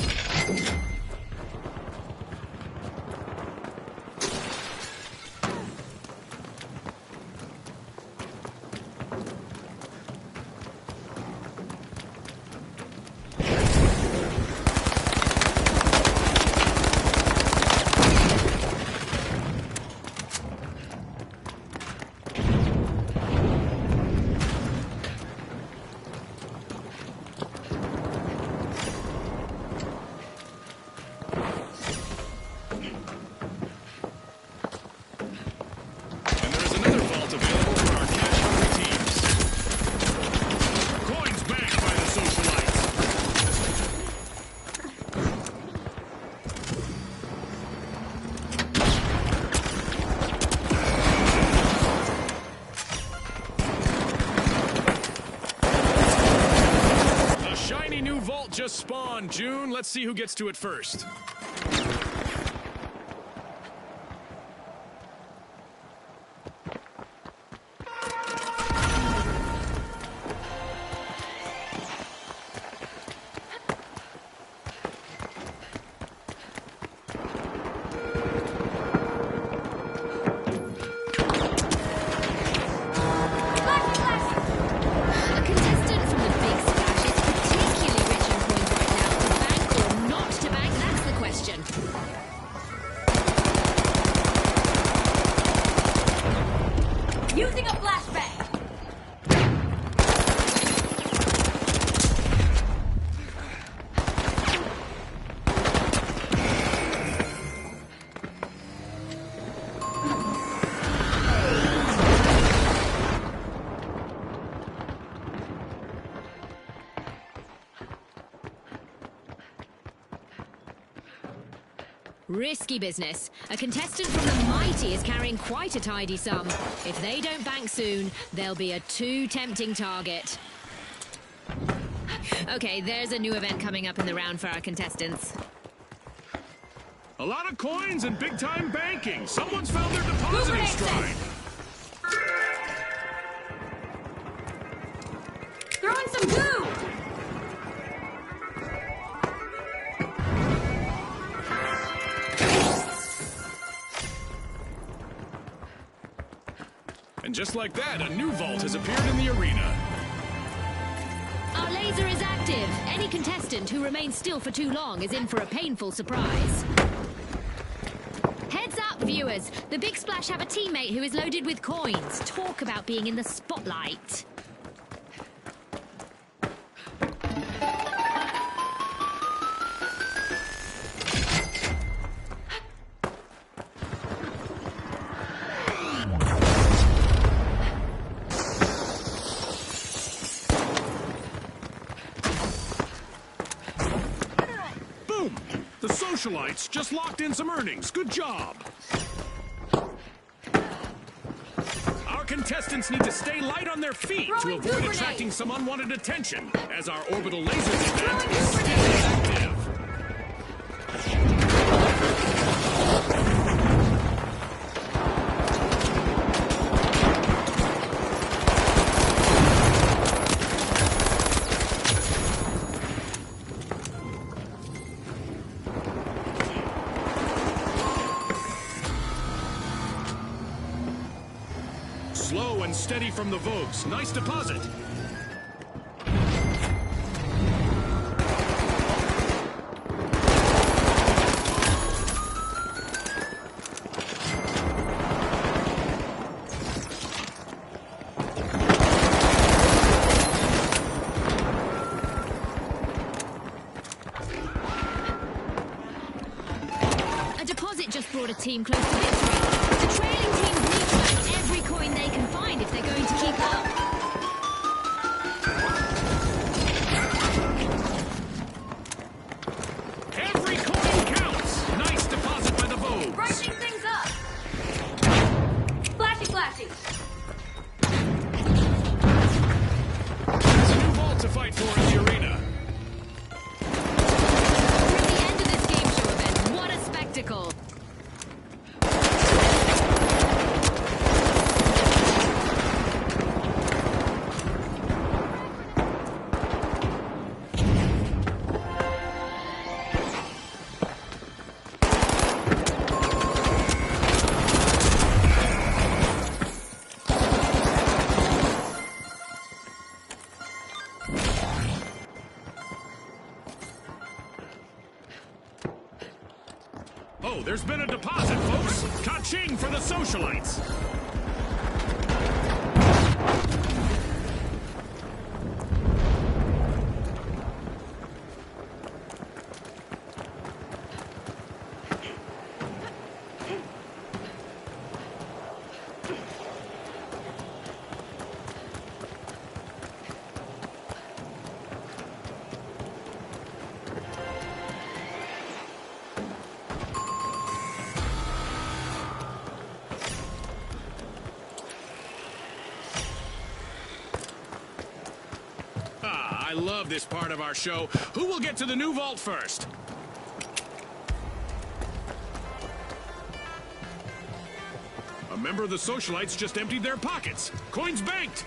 [SPEAKER 1] Just spawned, June. Let's see who gets to it first.
[SPEAKER 3] Using a flashbang!
[SPEAKER 2] Risky business. A contestant from the mighty is carrying quite a tidy sum. If they don't bank soon, they'll be a too tempting target. Okay, there's a new event coming up in the round for our contestants.
[SPEAKER 1] A lot of coins and big-time banking. Someone's found their depositing stride.
[SPEAKER 3] Throwing some goo!
[SPEAKER 1] And just like that, a new vault has appeared in the arena.
[SPEAKER 2] Our laser is active. Any contestant who remains still for too long is in for a painful surprise. Heads up, viewers. The Big Splash have a teammate who is loaded with coins. Talk about being in the spotlight.
[SPEAKER 1] The Socialites just locked in some earnings. Good job. Our contestants need to stay light on their feet to avoid attracting some unwanted attention, as our orbital laser event is still active. steady from the Vogues. Nice deposit.
[SPEAKER 2] A deposit just brought a team close to victory. The trailing teams need to earn every coin they can find if they're going to keep up.
[SPEAKER 1] Every coin counts. Nice deposit by the Vogues.
[SPEAKER 3] Brightening things up. Flashy, flashy.
[SPEAKER 1] There's a new vault to fight for in the arena.
[SPEAKER 2] We're at the end of this game show event. What a spectacle!
[SPEAKER 1] Oh, there's been a deposit, folks. Ka-ching for the socialites. I love this part of our show. Who will get to the new vault first? A member of the socialites just emptied their pockets. Coins banked.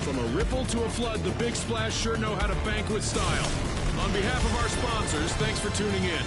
[SPEAKER 1] From a ripple to a flood, the Big Splash sure know how to bank with style. On behalf of our sponsors, thanks for tuning in.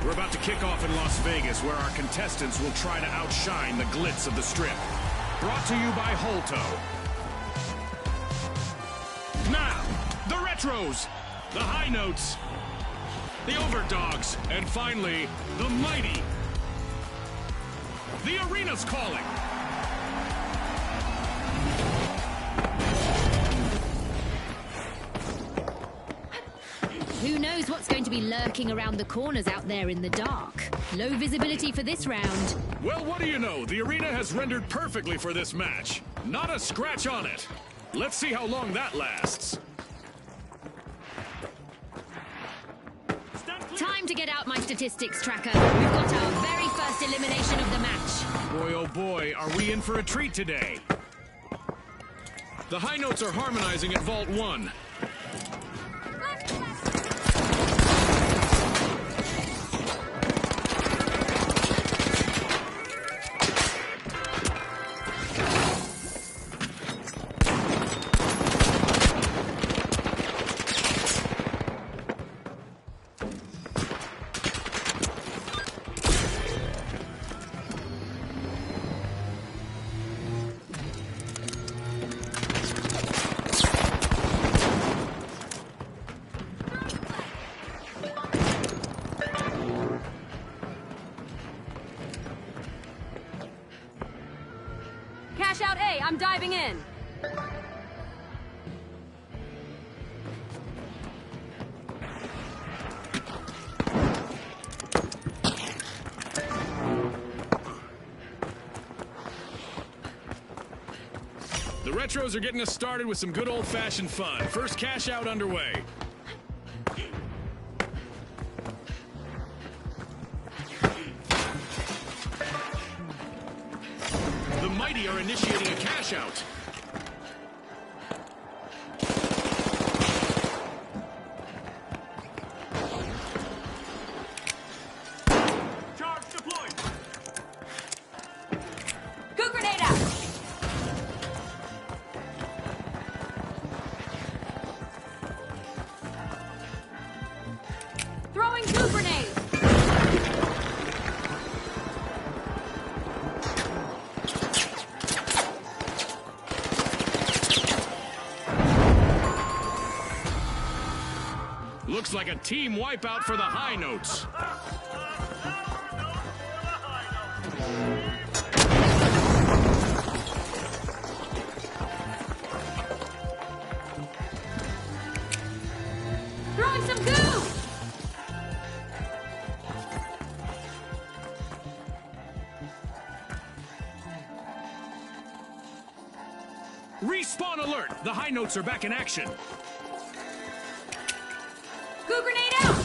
[SPEAKER 1] We're about to kick off in Las Vegas, where our contestants will try to outshine the glitz of the Strip. Brought to you by Holto. Now, the retros, the high notes, the Overdogs, and finally, the Mighty. The arena's calling.
[SPEAKER 2] Who knows what's going to be lurking around the corners out there in the dark? Low visibility for this round.
[SPEAKER 1] Well, what do you know? The arena has rendered perfectly for this match. Not a scratch on it. Let's see how long that lasts.
[SPEAKER 2] Time to get out my statistics tracker. We've got our very first elimination of the match.
[SPEAKER 1] Boy, oh boy, are we in for a treat today. The high notes are harmonizing at Vault 1.
[SPEAKER 3] Cash out A, I'm diving in.
[SPEAKER 1] The Retros are getting us started with some good old-fashioned fun. First cash out underway. The Mighty are initiating a cash out.
[SPEAKER 4] Charge deployed.
[SPEAKER 3] Goo grenade out. Throwing goo grenade.
[SPEAKER 1] Looks like a team wipeout for the high notes.
[SPEAKER 3] Throwing some goo.
[SPEAKER 1] Respawn alert! The high notes are back in action.
[SPEAKER 3] Goo grenade out.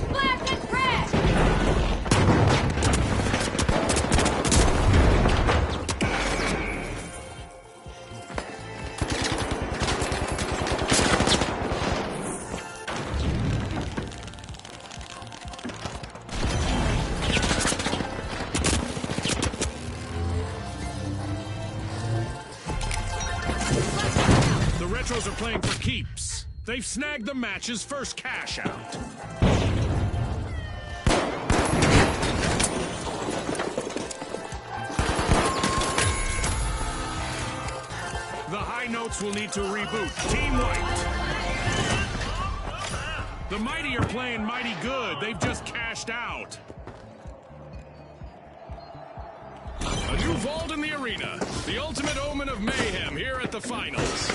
[SPEAKER 3] Blast and crash.
[SPEAKER 1] The Retros are playing for keeps. They've snagged the match's first cash out. The high notes will need to reboot. Team White. The Mighty are playing mighty good. They've just cashed out. A new vault in the arena. The ultimate omen of mayhem here at the finals.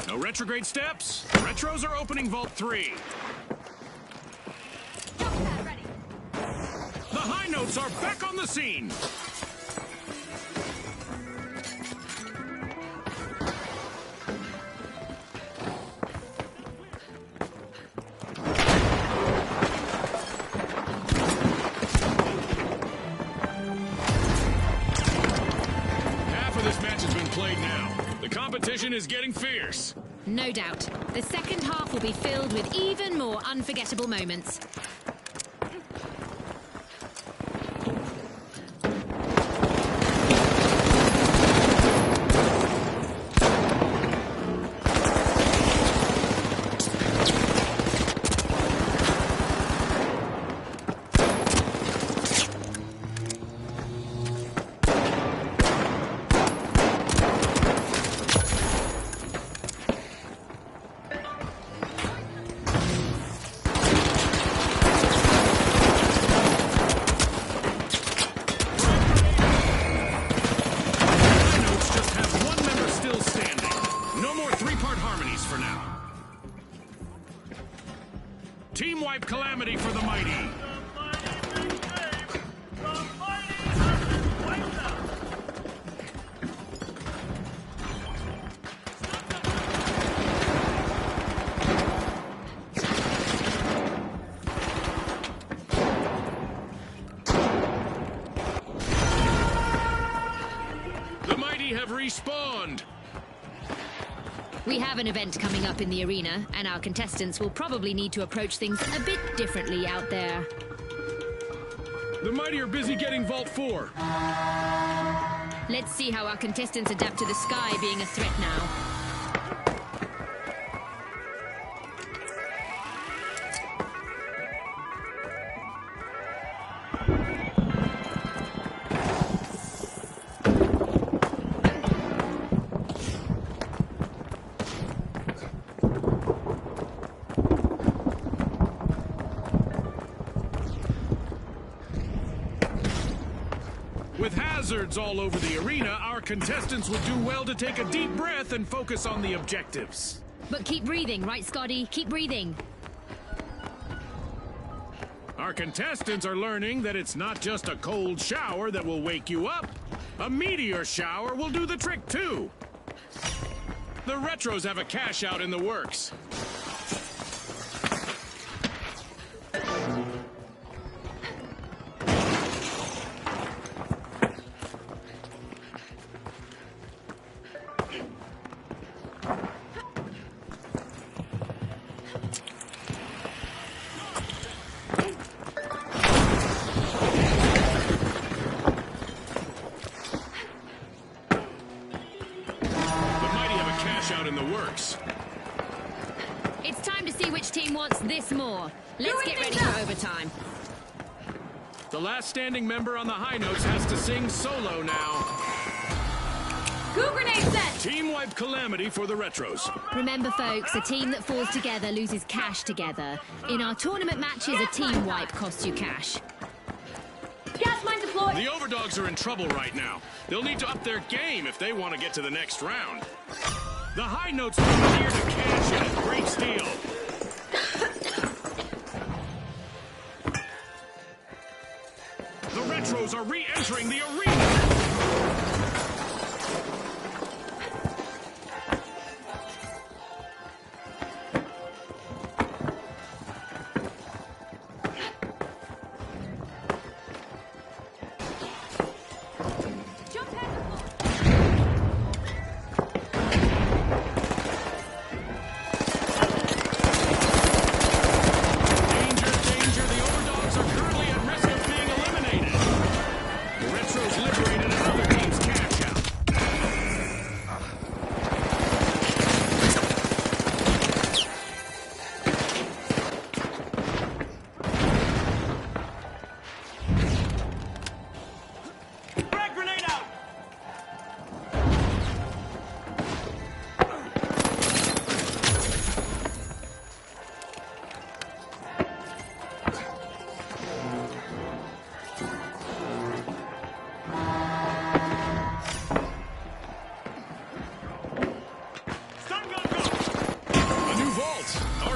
[SPEAKER 1] No retrograde steps. The Retros are opening Vault 3.
[SPEAKER 3] Ready.
[SPEAKER 1] The high notes are back on the scene. Half of this match has been played now. The competition is getting fierce.
[SPEAKER 2] No doubt. The second half will be filled with even more unforgettable moments.
[SPEAKER 1] Team wipe calamity for the mighty.
[SPEAKER 4] The mighty big save. The mighty has been wiped out.
[SPEAKER 1] The mighty have respawned.
[SPEAKER 2] We have an event coming up in the arena, and our contestants will probably need to approach things a bit differently out there.
[SPEAKER 1] The mighty are busy getting Vault 4.
[SPEAKER 2] Let's see how our contestants adapt to the sky being a threat now.
[SPEAKER 1] With hazards all over the arena, our contestants would do well to take a deep breath and focus on the objectives.
[SPEAKER 2] But keep breathing, right, Scotty? Keep breathing.
[SPEAKER 1] Our contestants are learning that it's not just a cold shower that will wake you up. A meteor shower will do the trick too. The Retros have a cash out in the works. Out in the works.
[SPEAKER 2] It's time to see which team wants this more. Let's get ready for overtime.
[SPEAKER 1] The last standing member on the high notes has to sing solo now.
[SPEAKER 3] Goo grenade set!
[SPEAKER 1] Team wipe calamity for the Retros.
[SPEAKER 2] Remember, folks, a team that falls together loses cash together. In our tournament matches, a team wipe costs you cash.
[SPEAKER 3] Gas mine deployed!
[SPEAKER 1] The Overdogs are in trouble right now. They'll need to up their game if they want to get to the next round. The high notes are here to cash in. Great steal. The Retros are re-entering the arena.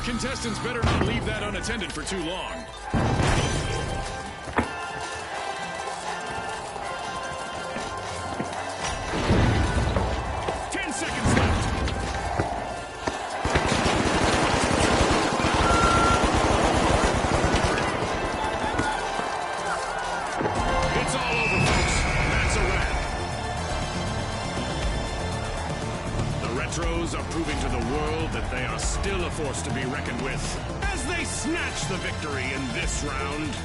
[SPEAKER 1] Contestants better not leave that unattended for too long. 10 seconds left. It's all over, folks. That's a wrap. The Retros are proving to the world that they are still a force to be reckoned with as they snatch the victory in this round.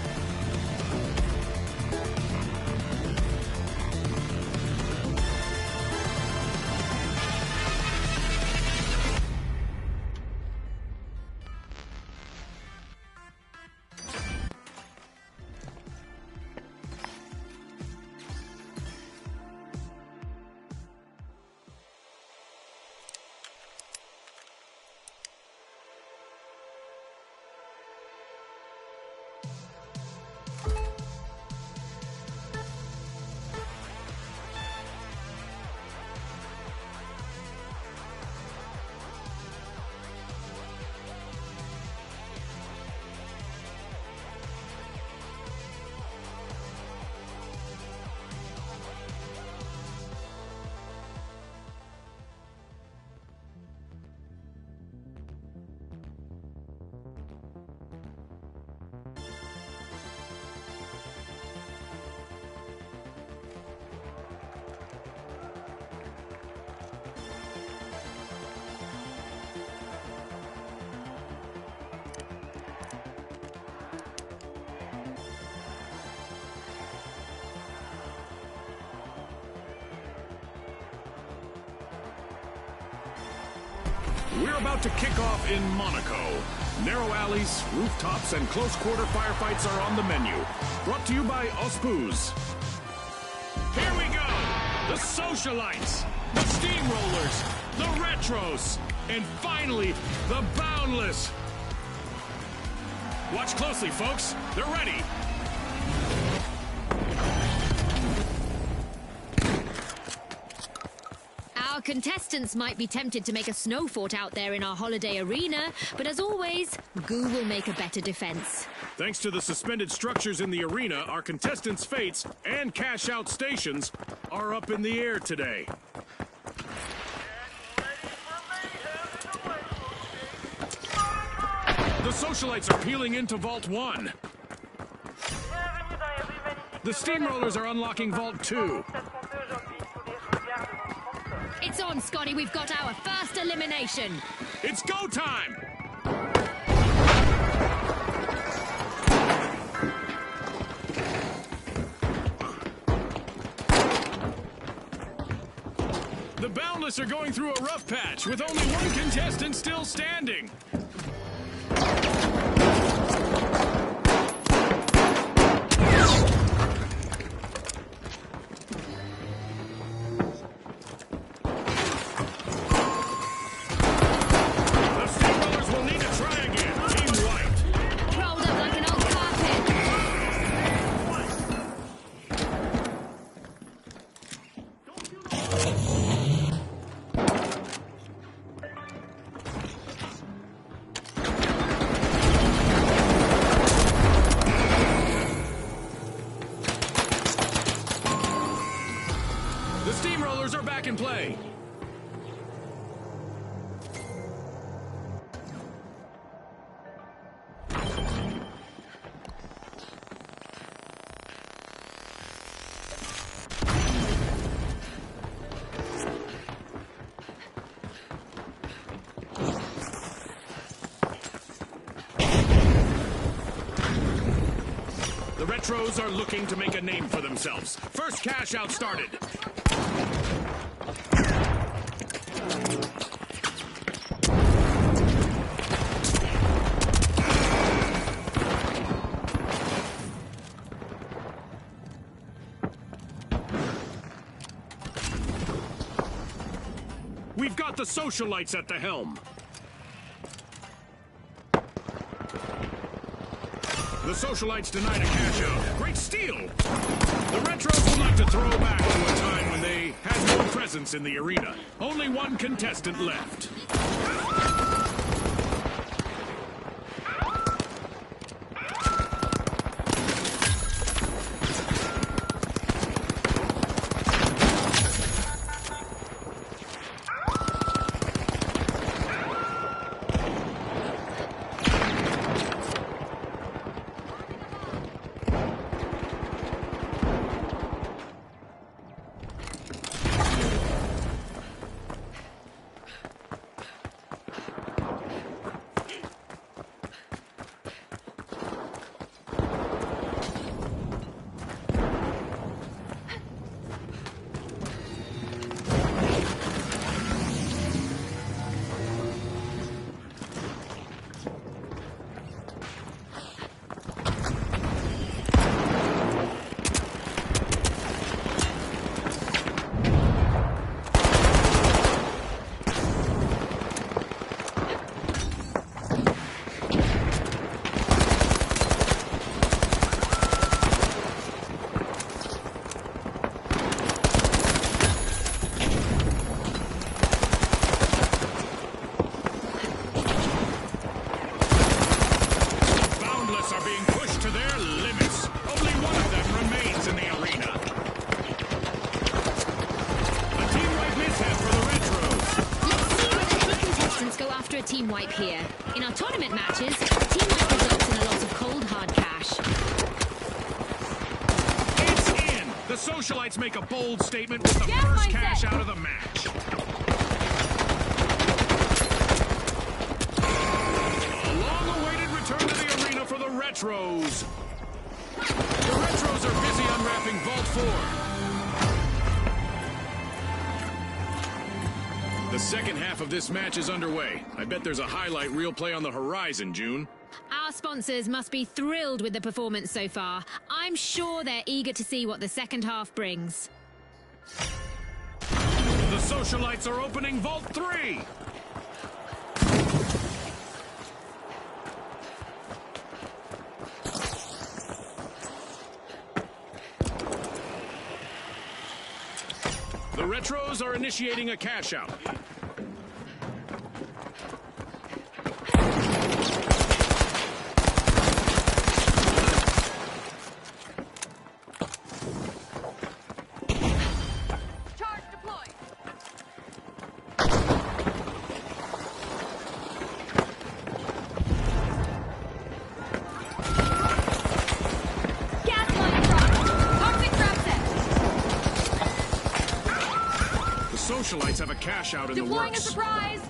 [SPEAKER 1] We're about to kick off in Monaco. Narrow alleys, rooftops, and close-quarter firefights are on the menu. Brought to you by Ospuz. Here we go! The Socialites, the Steamrollers, the Retros, and finally, the Boundless. Watch closely, folks. They're ready.
[SPEAKER 2] Our contestants might be tempted to make a snow fort out there in our holiday arena, but as always, Goo will make a better defense.
[SPEAKER 1] Thanks to the suspended structures in the arena, our contestants' fates and cash-out stations are up in the air today. The Socialites are peeling into Vault 1. The Steamrollers are unlocking Vault 2.
[SPEAKER 2] It's on, Scotty. We've got our first elimination.
[SPEAKER 1] It's go time! The Boundless are going through a rough patch with only one contestant still standing. The Steamrollers are back in play. The Retros are looking to make a name for themselves. First cash out started. We've got the Socialites at the helm. The Socialites denied a cash out. Great steal! The Retros would like to throw back to a time when they had no presence in the arena. Only one contestant left.
[SPEAKER 2] Team wipe here. In our tournament matches, team wipe results in a lot of cold, hard cash.
[SPEAKER 1] It's in! The Socialites make a bold statement with the first cash out of the match. A long-awaited return to the arena for the Retros. The Retros are busy unwrapping Vault 4. The second half of this match is underway. I bet there's a highlight reel play on the horizon, June.
[SPEAKER 2] Our sponsors must be thrilled with the performance so far. I'm sure they're eager to see what the second half brings.
[SPEAKER 1] The Socialites are opening Vault 3! The Retros are initiating a cash out.
[SPEAKER 3] Charge deployed. Gas line dropped. Toxic trap set.
[SPEAKER 1] The Socialites have a cash out in the
[SPEAKER 3] Deploying a
[SPEAKER 1] works.
[SPEAKER 3] surprise.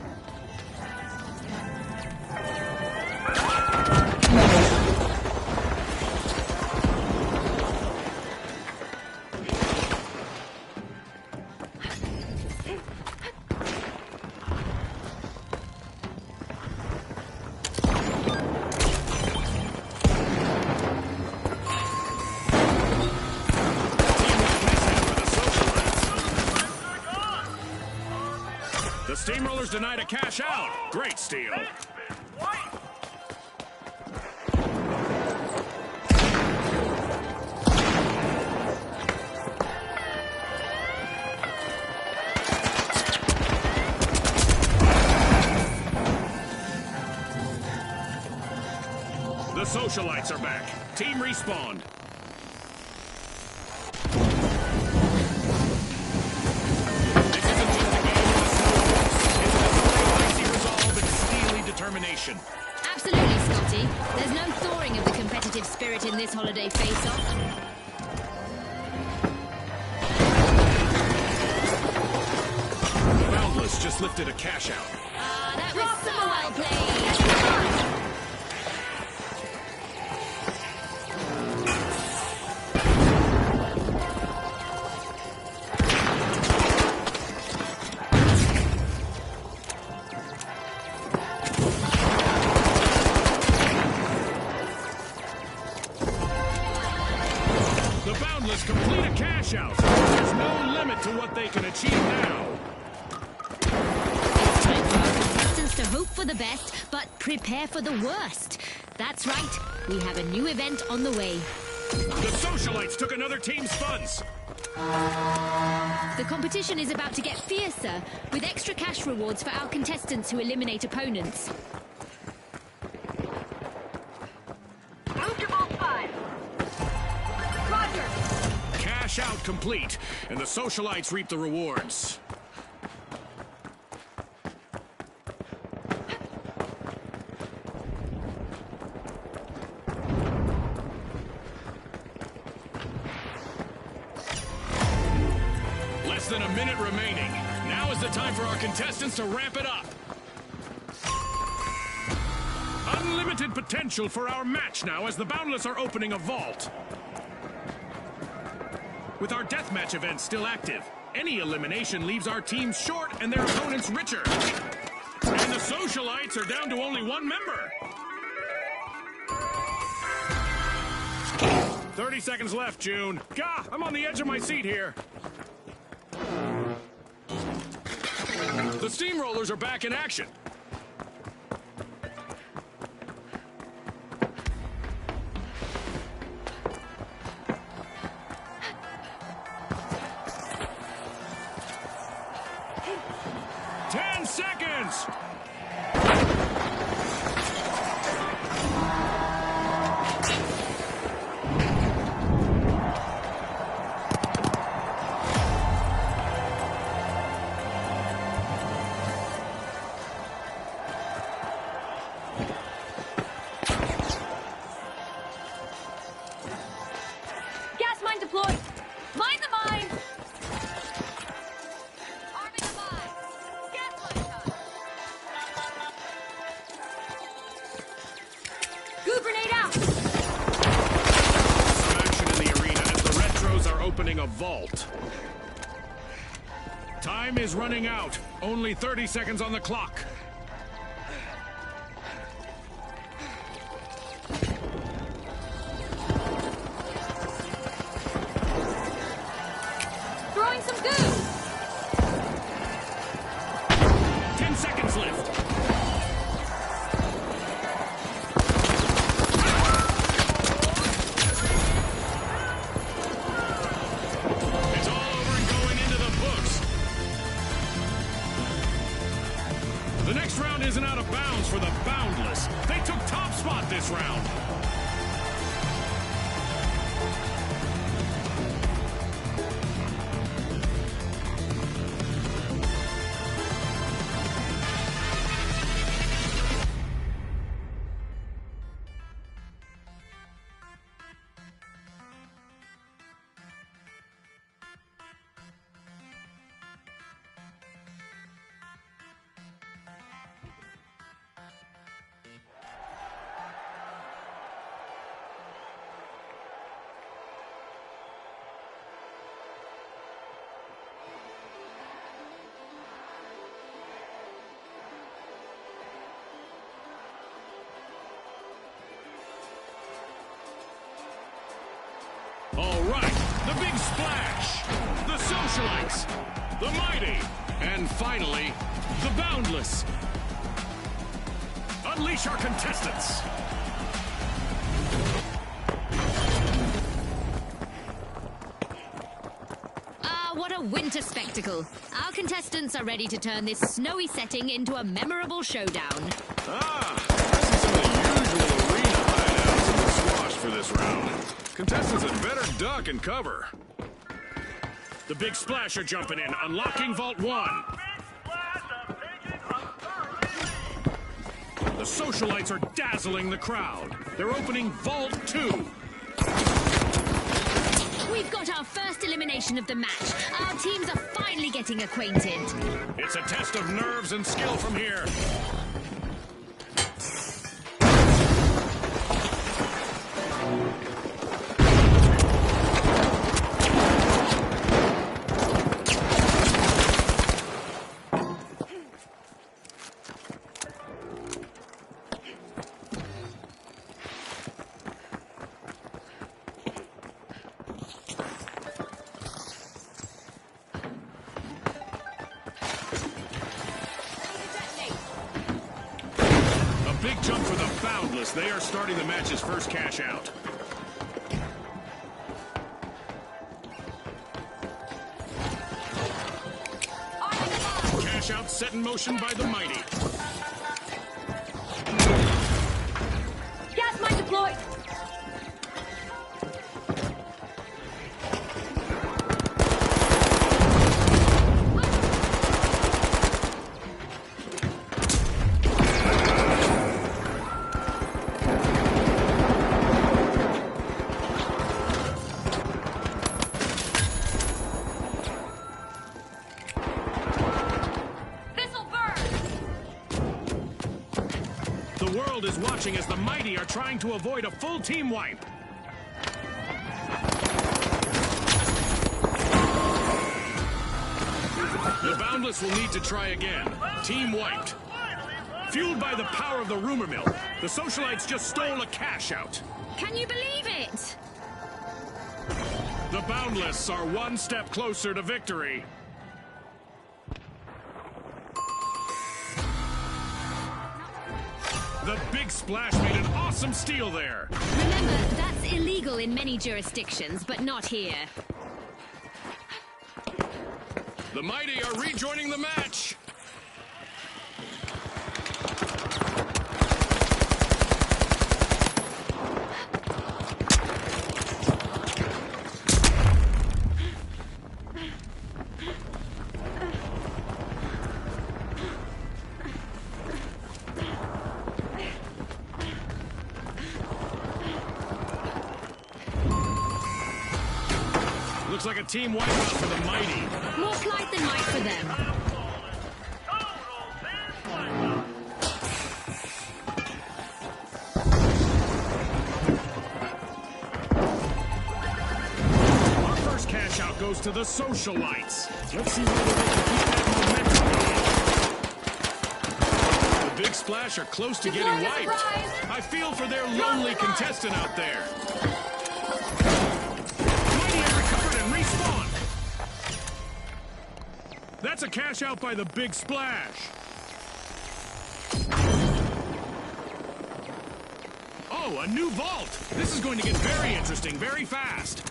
[SPEAKER 1] The Steamrollers denied a cash out. Great steal.
[SPEAKER 4] White!
[SPEAKER 1] The Socialites are back. Team respawned. This isn't just a game in the snow. It's a display of icy resolve and steely determination.
[SPEAKER 2] Absolutely, Scotty. There's no thawing of the competitive spirit in this holiday face-off.
[SPEAKER 1] Boundless just lifted a cash out.
[SPEAKER 2] Ah, that was so well played.
[SPEAKER 1] The Boundless complete a cash out. There's no limit to what they can achieve now.
[SPEAKER 2] It's time for our contestants to hope for the best, but prepare for the worst. That's right. We have a new event on the way.
[SPEAKER 1] The Socialites took another team's funds.
[SPEAKER 2] The competition is about to get fiercer, with extra cash rewards for our contestants who eliminate opponents.
[SPEAKER 3] Move to Vault 5. Roger.
[SPEAKER 1] Cash out complete, and the Socialites reap the rewards. Less than a minute remaining. Now is the time for our contestants to ramp it up. Unlimited potential for our match now as the Boundless are opening a vault. With our deathmatch event still active, any elimination leaves our teams short and their opponents richer. And the Socialites are down to only one member. 30 seconds left, June. Gah, I'm on the edge of my seat here. The Steamrollers are back in action. Seconds!
[SPEAKER 3] Gas mine deployed. Mine the mine. Arming the mine. Gas mine time. Goo grenade out.
[SPEAKER 1] Some action in the arena as the Retros are opening a vault. Time is running out. Only 30 seconds on the clock.
[SPEAKER 3] Throwing some goo!
[SPEAKER 1] 10 seconds left. It's all over and going into the books. The next round isn't out of bounds for the Boundless. They took top spot this round. All right, the big splash, the Socialites, the Mighty, and finally, the Boundless. Unleash our contestants.
[SPEAKER 2] What a winter spectacle. Our contestants are ready to turn this snowy setting into a memorable showdown.
[SPEAKER 1] This isn't the usual arena hideouts in the squash for this round. Contestants had better duck and cover. The big splash are jumping in, unlocking Vault 1. The Socialites are dazzling the crowd. They're opening Vault 2.
[SPEAKER 2] We've got our first elimination of the match. Our teams are finally getting acquainted.
[SPEAKER 1] It's a test of nerves and skill from here. Big jump for the Boundless. They are starting the match's first cash out. Cash out set in motion by the Mighty.
[SPEAKER 3] Gas mine deployed!
[SPEAKER 1] The world is watching as the Mighty are trying to avoid a full team wipe. The Boundless will need to try again. Team wiped. Fueled by the power of the rumor mill, the Socialites just stole a cash out.
[SPEAKER 2] Can you believe it?
[SPEAKER 1] The Boundless are one step closer to victory. The big splash made an awesome steal there.
[SPEAKER 2] Remember, that's illegal in many jurisdictions, but not here.
[SPEAKER 1] The Mighty are rejoining the match. Looks like a team wipeout for the Mighty.
[SPEAKER 2] More flight than might for them.
[SPEAKER 1] Our first cash out goes to the Socialites. Let's see whether they can keep that momentum going. Big Splash are close to
[SPEAKER 3] Deploying
[SPEAKER 1] getting
[SPEAKER 3] a
[SPEAKER 1] wiped.
[SPEAKER 3] surprise.
[SPEAKER 1] I feel for their
[SPEAKER 3] Drop
[SPEAKER 1] lonely
[SPEAKER 3] the mine.
[SPEAKER 1] contestant out there. Mighty have recovered and respawned. That's a cash out by the Big Splash. Oh, a new vault. This is going to get very interesting very fast.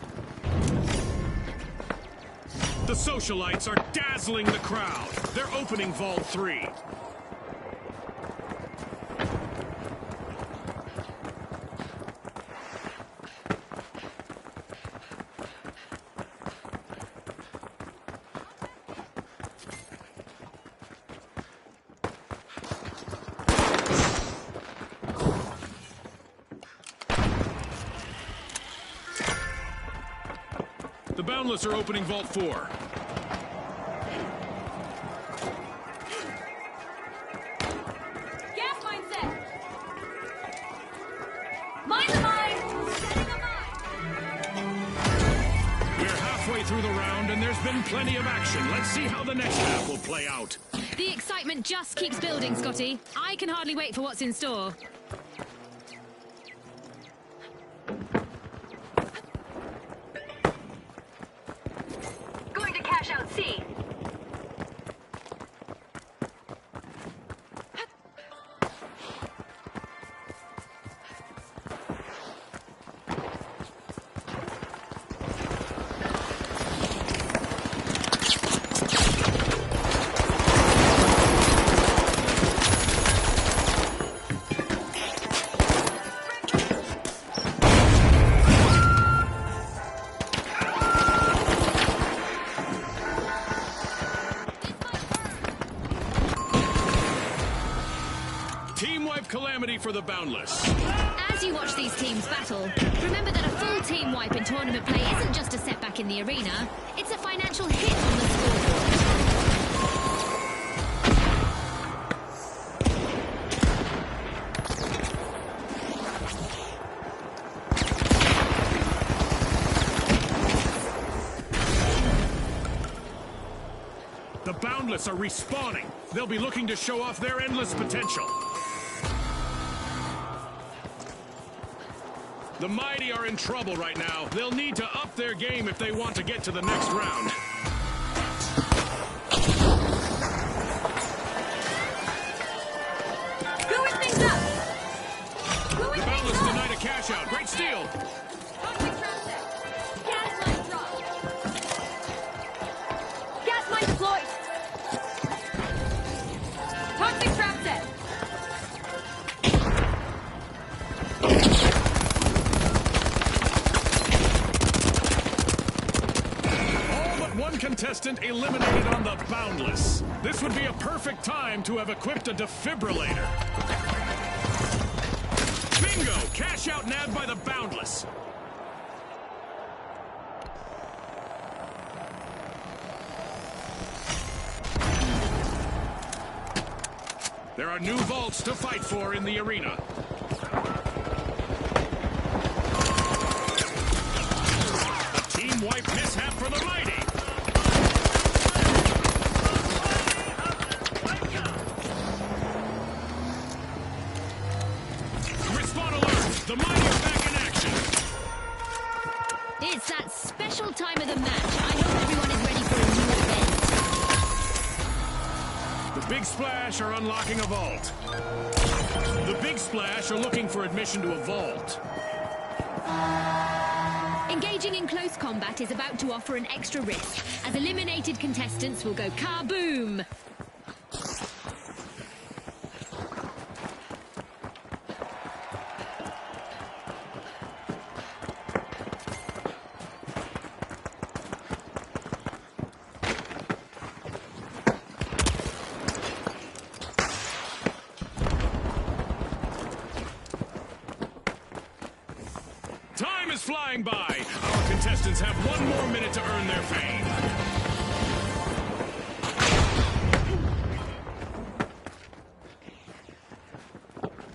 [SPEAKER 1] The socialites are dazzling the crowd. They're opening Vault 3. The Boundless are opening Vault 4.
[SPEAKER 3] Gas mine set. Mine the mine. Setting a mine.
[SPEAKER 1] We're halfway through the round, and there's been plenty of action. Let's see how the next half will play out.
[SPEAKER 2] The excitement just keeps building, Scotty. I can hardly wait for what's in store.
[SPEAKER 3] Going to cash out C.
[SPEAKER 1] Team wipe calamity for the Boundless.
[SPEAKER 2] As you watch these teams battle, remember that a full team wipe in tournament play isn't just a setback in the arena, it's a financial hit on the scoreboard.
[SPEAKER 1] The Boundless are respawning. They'll be looking to show off their endless potential. The Mighty are in trouble right now. They'll need to up their game if they want to get to the next round.
[SPEAKER 3] Screwing things up.
[SPEAKER 1] The
[SPEAKER 3] Screwing things
[SPEAKER 1] Boundless
[SPEAKER 3] up.
[SPEAKER 1] denied a cash out. Great steal.
[SPEAKER 3] Toxic trap set. Gas mine dropped. Gas mine deployed. Toxic trap set.
[SPEAKER 1] All but one contestant eliminated on the Boundless. This would be a perfect time to have equipped a defibrillator. Bingo! Cash out nabbed by the Boundless. There are new vaults to fight for in the arena. A team wipe mishap for the Mighty. Respawn alert! The Mighty are back in action.
[SPEAKER 2] It's that special time of the match. I hope everyone is ready for a new event.
[SPEAKER 1] The Big Splash are unlocking a vault. The Big Splash are looking for admission to a vault.
[SPEAKER 2] Engaging in close combat is about to offer an extra risk, as eliminated contestants will go kaboom!
[SPEAKER 1] Time is flying by. Our contestants have one more minute to earn their fame.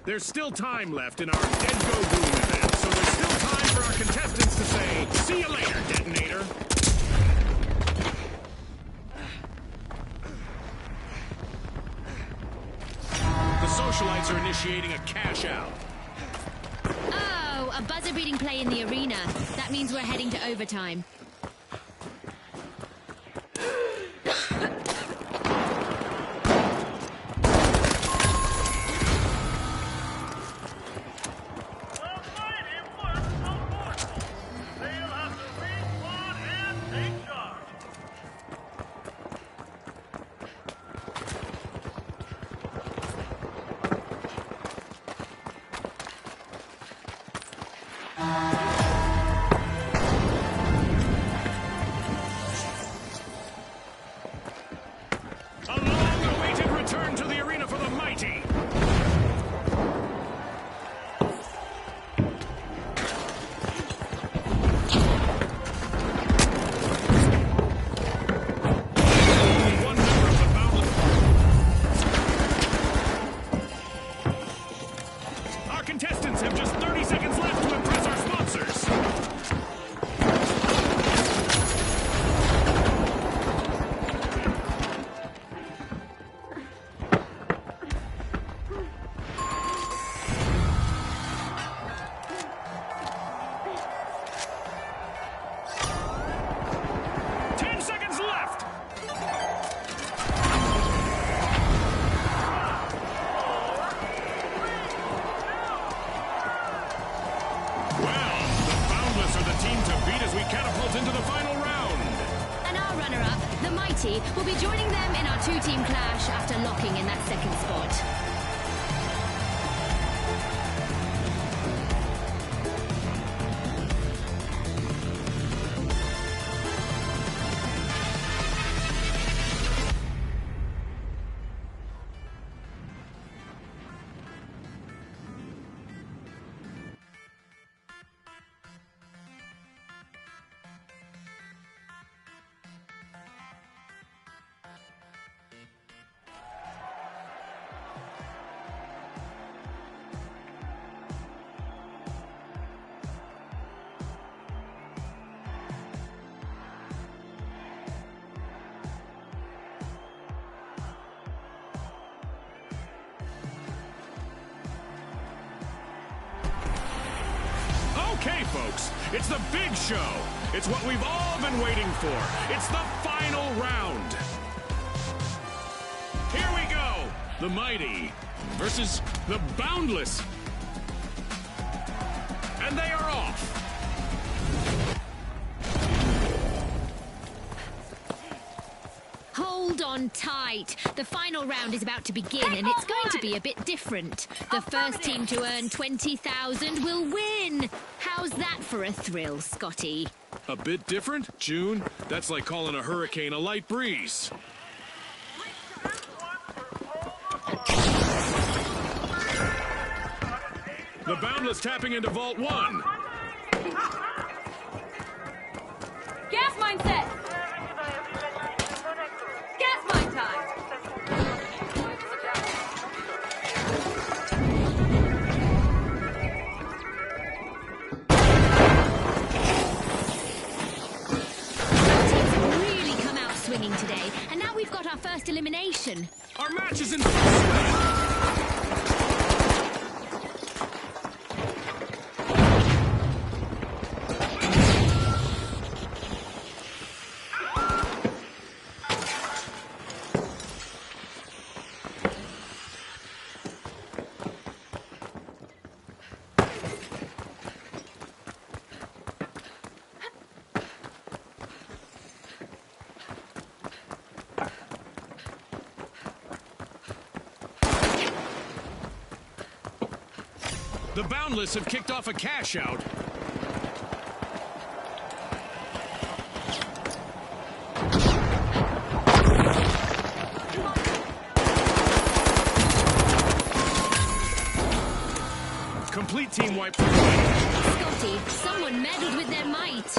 [SPEAKER 1] There's still time left in our Dead Go Boom event, so there's still time for our contestants to say, "See you later, Detonator." The Allies are initiating a cash out.
[SPEAKER 2] Oh, a buzzer-beating play in the arena. That means we're heading to overtime.
[SPEAKER 4] The mighty work of forces. They'll have to respawn and take charge.
[SPEAKER 1] A long-awaited return to the arena for the mighty. Only one member of the Boundless. Our contestants have just 30 seconds left to impress our sponsors.
[SPEAKER 2] Will be joining them in our two-team clash after locking in that second spot.
[SPEAKER 1] Okay, folks, it's the big show. It's what we've all been waiting for. It's the final round. Here we go. The mighty versus the boundless. And they are off.
[SPEAKER 2] Hold on tight. The final round is about to begin, and it's going to be a bit different. The first team to earn 20,000 will win. How's that for a thrill, Scotty?
[SPEAKER 1] A bit different, June? That's like calling a hurricane a light breeze. The boundless tapping into Vault 1.
[SPEAKER 3] Gas mine set! Gas mine time!
[SPEAKER 2] Really come out swinging today, and now we've got our first elimination.
[SPEAKER 1] Our match is in full swing. The Boundless have kicked off a cash out. Complete team wipe for the Mighty.
[SPEAKER 2] Scotty, someone meddled with their might.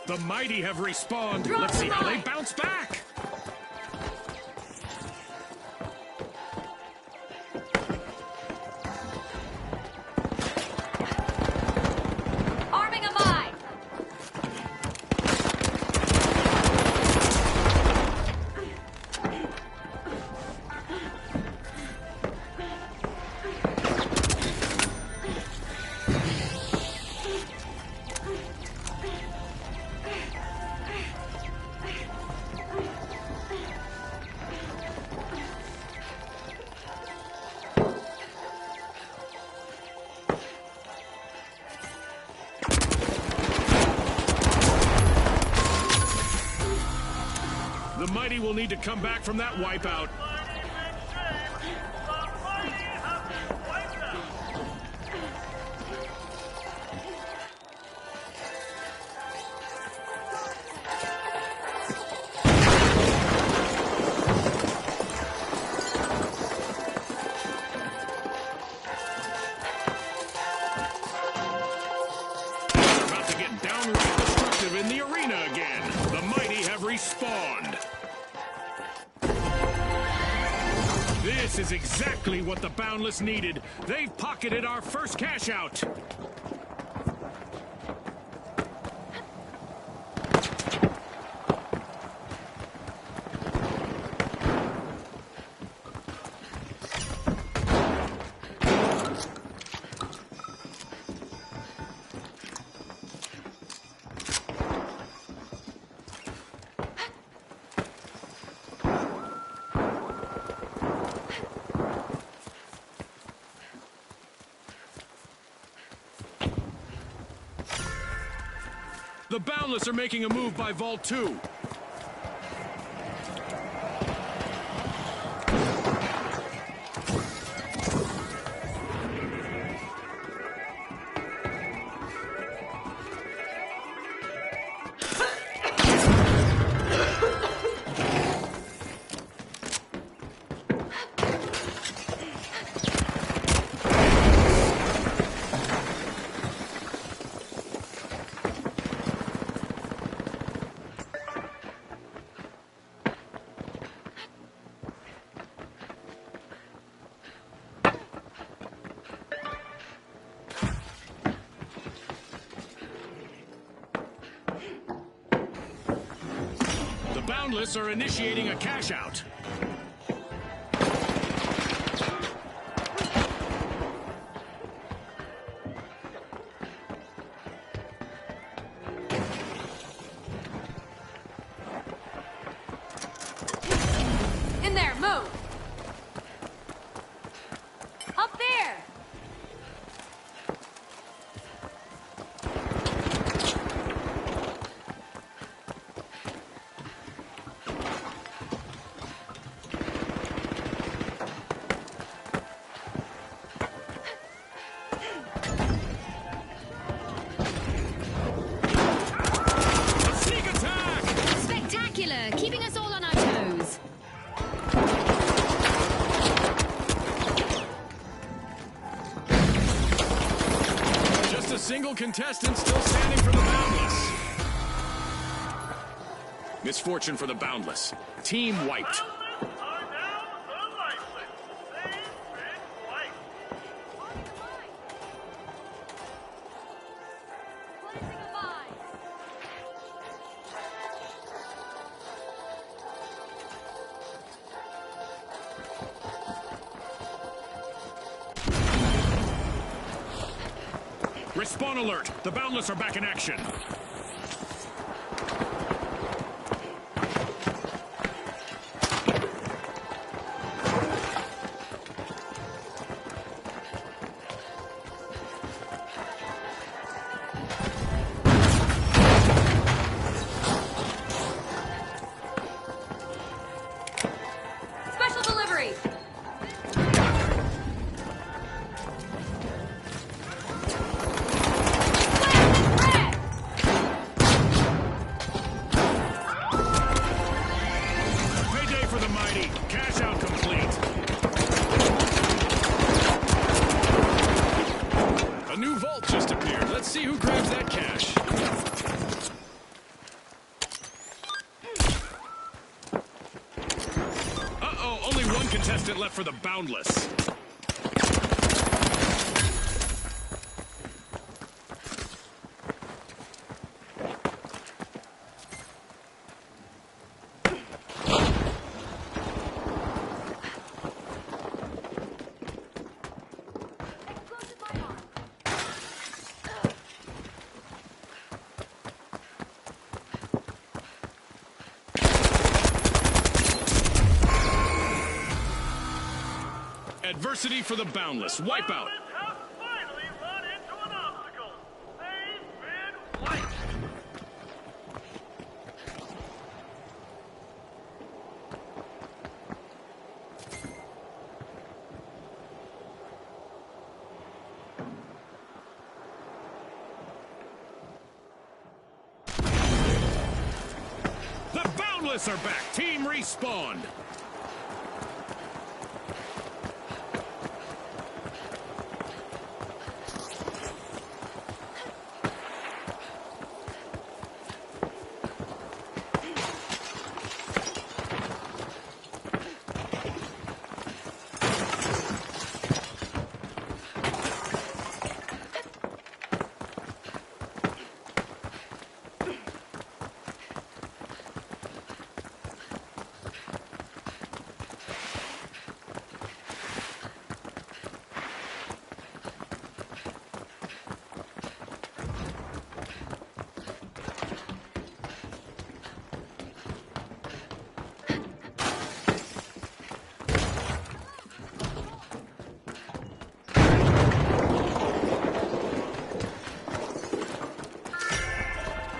[SPEAKER 1] The Mighty have respawned. Let's see how they bounce back. need to come back from that wipeout.
[SPEAKER 4] Mighty big shame. The mighty have been wiped out.
[SPEAKER 1] They're about to get downright destructive in the arena again. The mighty have respawned. This is exactly what the Boundless needed. They've pocketed our first cash out. The Boundless are making a move by Vault 2. The Boundless are initiating a cash out.
[SPEAKER 3] In there, move! Up there!
[SPEAKER 1] A sneak attack!
[SPEAKER 2] Spectacular, keeping us all on our toes.
[SPEAKER 1] Just a single contestant still standing for the Boundless. Misfortune for the Boundless. Team wiped.
[SPEAKER 4] Boundless are now the lifeless. They've been wiped.
[SPEAKER 3] Placing a mine.
[SPEAKER 1] Respawn alert. The Boundless are back in action.
[SPEAKER 3] Special delivery! Red!
[SPEAKER 1] Payday for the mighty. Cash out complete. A new vault just appeared. Let's see who grabs that cash. Uh-oh, only one contestant left for the Boundless.
[SPEAKER 3] Explosive mine on.
[SPEAKER 1] Adversity for the Boundless. Wipeout.
[SPEAKER 4] Boundless have finally run into an obstacle. They've been wiped.
[SPEAKER 1] Boundless are back. Team respawned.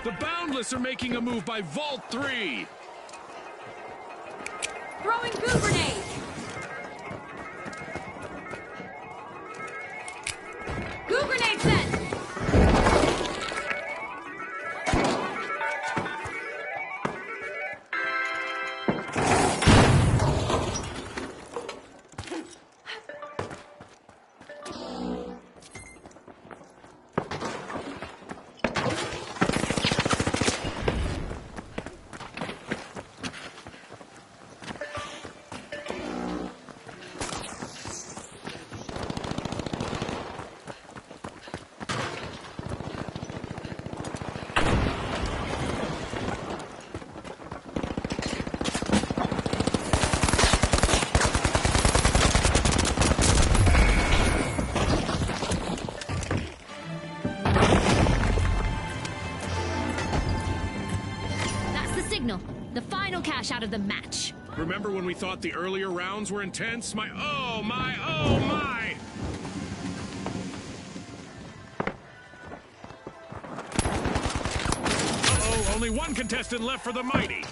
[SPEAKER 1] The Boundless are making a move by Vault 3.
[SPEAKER 3] Throwing goo grenade! Goo grenade set!
[SPEAKER 2] The final cash out of the match.
[SPEAKER 1] Remember when we thought the earlier rounds were intense? Oh my! Uh-oh, only one contestant left for the Mighty.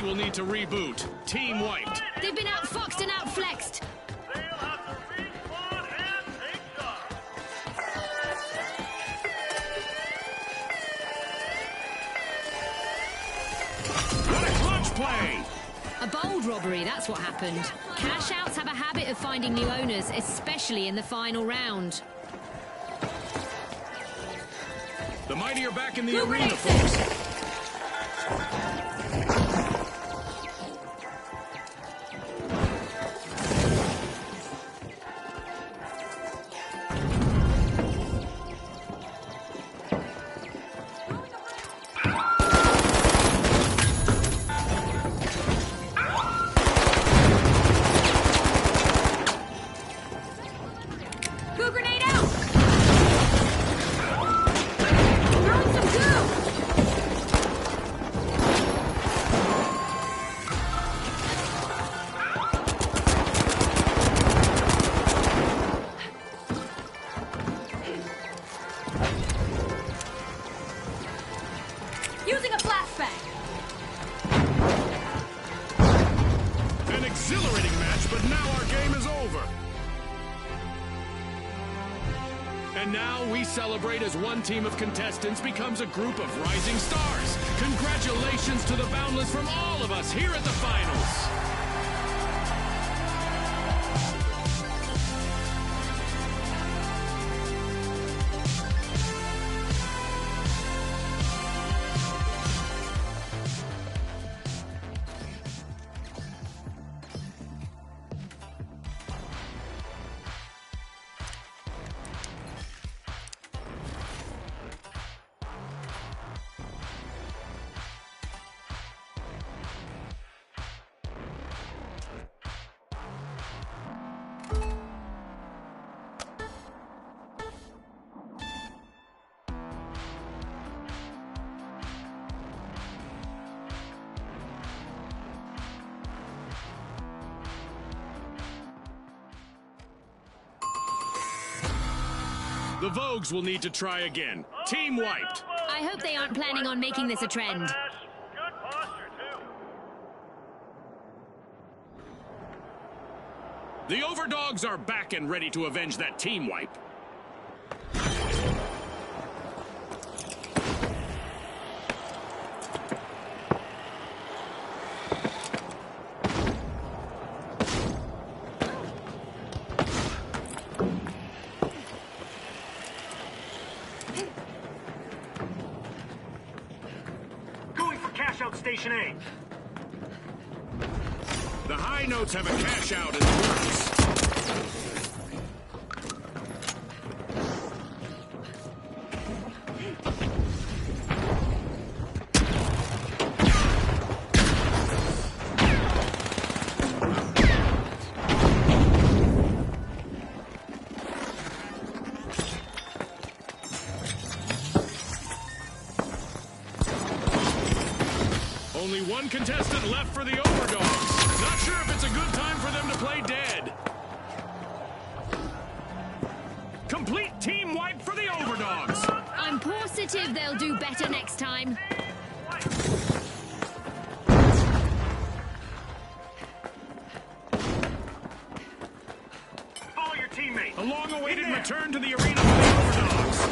[SPEAKER 1] Will need to reboot. Team wiped.
[SPEAKER 2] They've been outfoxed and outflexed.
[SPEAKER 4] They'll have to respawn and take shots.
[SPEAKER 1] What a clutch play!
[SPEAKER 2] A bold robbery, that's what happened. Cash outs have a habit of finding new owners, especially in the final round.
[SPEAKER 1] The Mighty are back in the arena, folks.
[SPEAKER 3] Using a flashbang.
[SPEAKER 1] An exhilarating match, but now our game is over. And now we celebrate as one team of contestants becomes a group of rising stars. Congratulations to the Boundless from all of us here at the finals. The Vogues will need to try again. Team wiped.
[SPEAKER 2] I hope they aren't planning on making this a trend.
[SPEAKER 4] Good posture, too.
[SPEAKER 1] The Overdogs are back and ready to avenge that team wipe.
[SPEAKER 5] Going for cash out Station A.
[SPEAKER 1] The High Notes have a cash out in the works. Only one contestant left for the Overdogs. Not sure if it's a good time for them to play dead. Complete team wipe for the Overdogs.
[SPEAKER 2] I'm positive they'll do better next time.
[SPEAKER 5] Follow your teammate.
[SPEAKER 1] A long-awaited return to the arena for the Overdogs.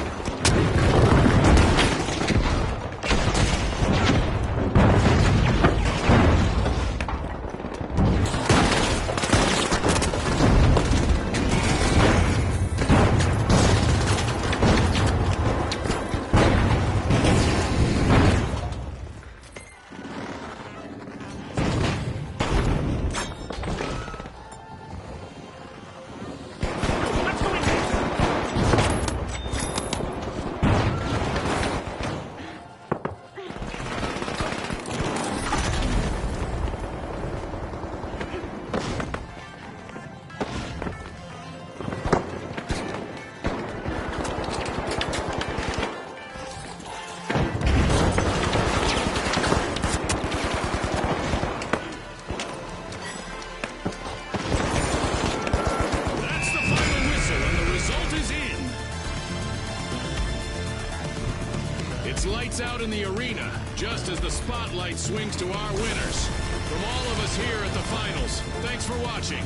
[SPEAKER 1] It's lights out in the arena, just as the spotlight swings to our winners. From all of us here at the finals, thanks for watching.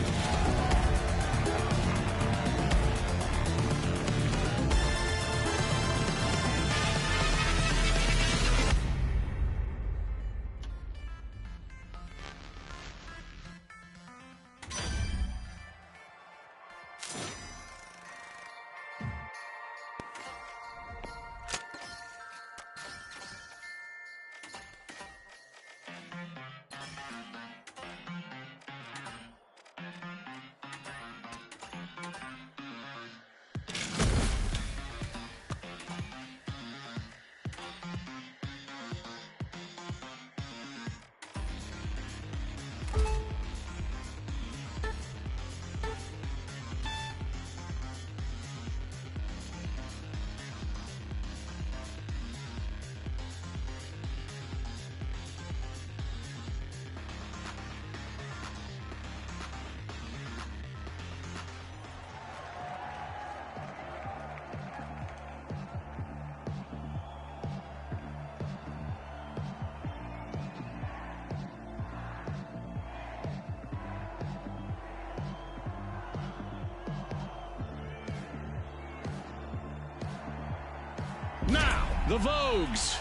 [SPEAKER 1] Now, the Vogues,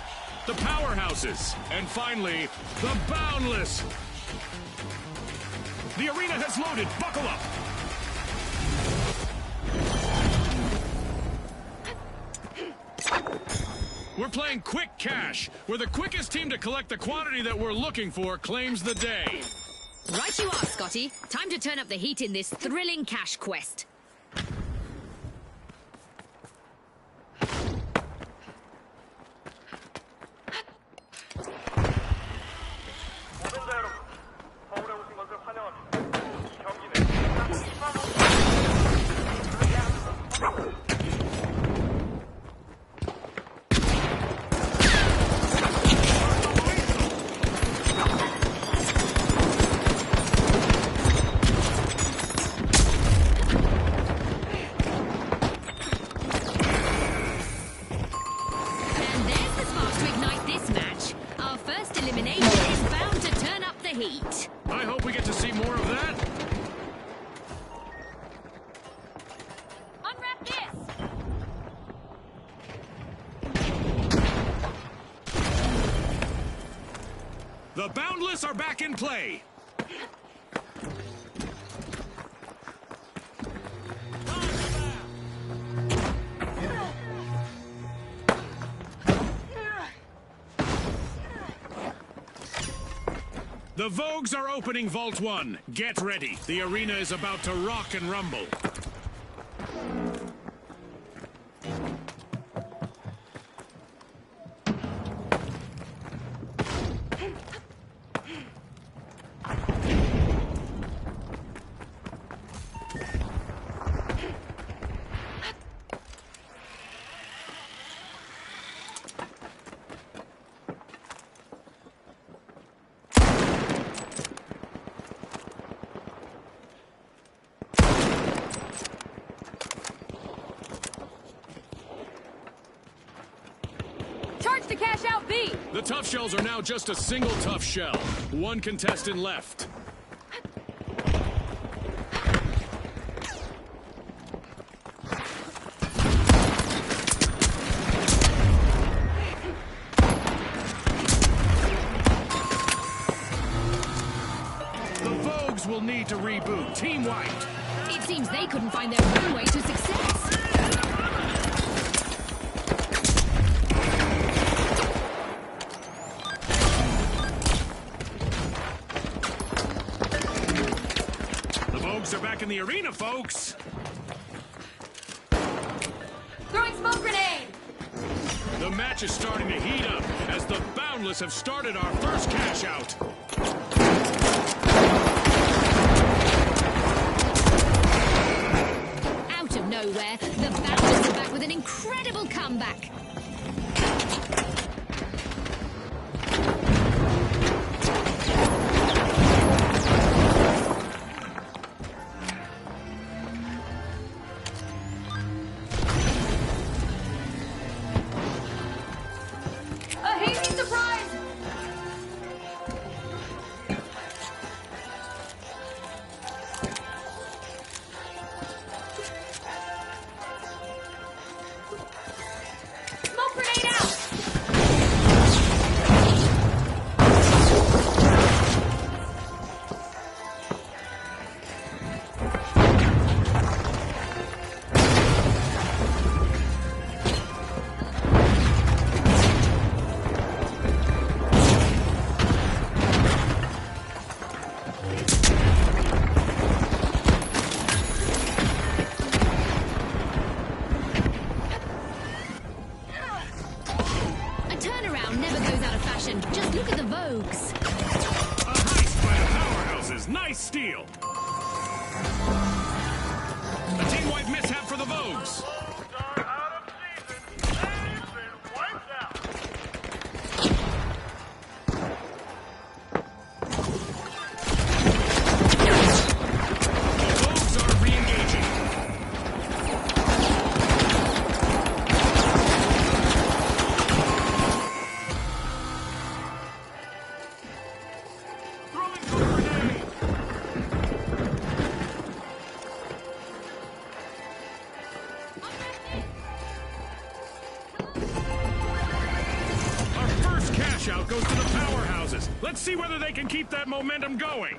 [SPEAKER 1] the Powerhouses, and finally, the Boundless. The arena has loaded. Buckle up. We're playing Quick Cash, where the quickest team to collect the quantity that we're looking for claims the day.
[SPEAKER 2] Right you are, Scotty. Time to turn up the heat in this thrilling cash quest.
[SPEAKER 4] 모든 여러분, 서울에 오신 것을 환영합니다. 이 경기는
[SPEAKER 1] The Boundless are back in play. The Vogues are opening Vault 1. Get ready. The arena is about to rock and rumble.
[SPEAKER 3] Charge to cash out B!
[SPEAKER 1] The tough shells are now just a single tough shell. One contestant left. The Vogues will need to reboot. Team White.
[SPEAKER 2] It seems they couldn't find their own way to success.
[SPEAKER 1] Are back in the arena, folks.
[SPEAKER 3] Throwing smoke grenade!
[SPEAKER 1] The match is starting to heat up as the Boundless have started our first cash out.
[SPEAKER 2] Out of nowhere, the Boundless are back with an incredible comeback. Just look at the Vogues.
[SPEAKER 1] A heist by the powerhouses. Nice steal. A team-wide mishap for the Vogues.
[SPEAKER 4] Are out of season. They've been wiped out.
[SPEAKER 1] The Vogues are re-engaging. Out goes to the powerhouses. Let's see whether they can keep that momentum going.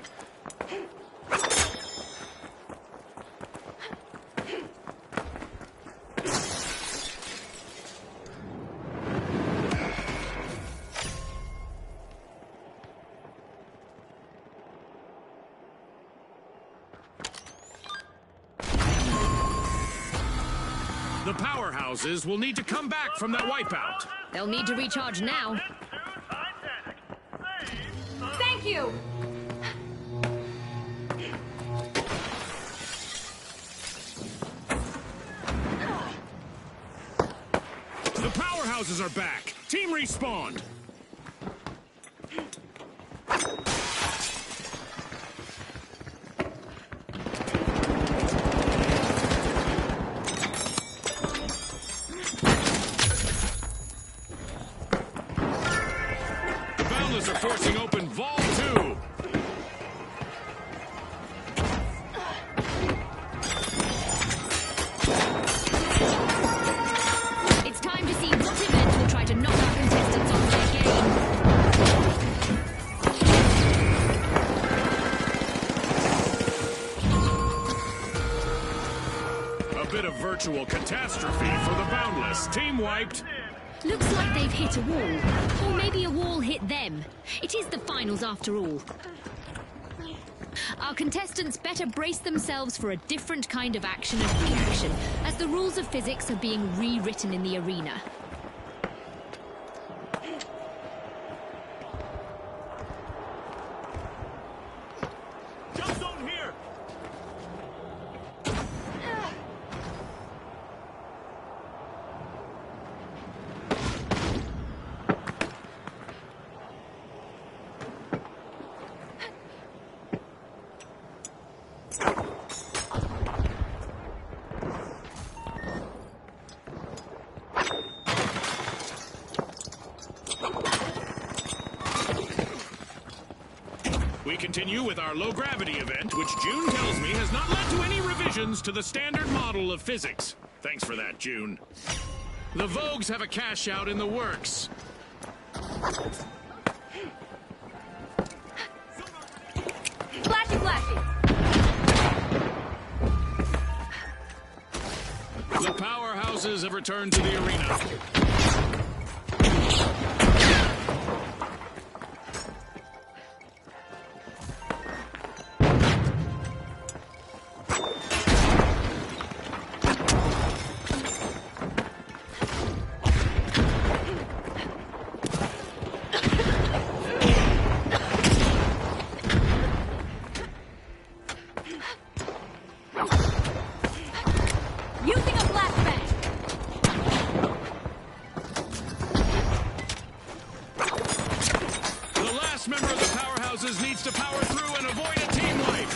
[SPEAKER 1] The powerhouses will need to come back from that wipeout.
[SPEAKER 2] They'll need to recharge now.
[SPEAKER 3] Thank you!
[SPEAKER 1] The powerhouses are back. Team respawned. The Boundless are forcing open Vault 2.
[SPEAKER 2] It's time to see what event will try to knock our contestants off their game.
[SPEAKER 1] virtual catastrophe for the Boundless. Team wiped.
[SPEAKER 2] Looks like they've hit a wall. Or maybe a wall hit them. It is the finals after all. Our contestants better brace themselves for a different kind of action and reaction, as the rules of physics are being rewritten in the arena.
[SPEAKER 1] Jump zone here! We continue with our low-gravity event, which June tells me has not led to any revisions to the standard model of physics. Thanks for that, June. The Vogues have a cash-out in the works.
[SPEAKER 3] Flashy, flashy!
[SPEAKER 1] The powerhouses have returned to the arena.
[SPEAKER 3] Using a flashbang!
[SPEAKER 1] The last member of the powerhouses needs to power through and avoid a team wipe.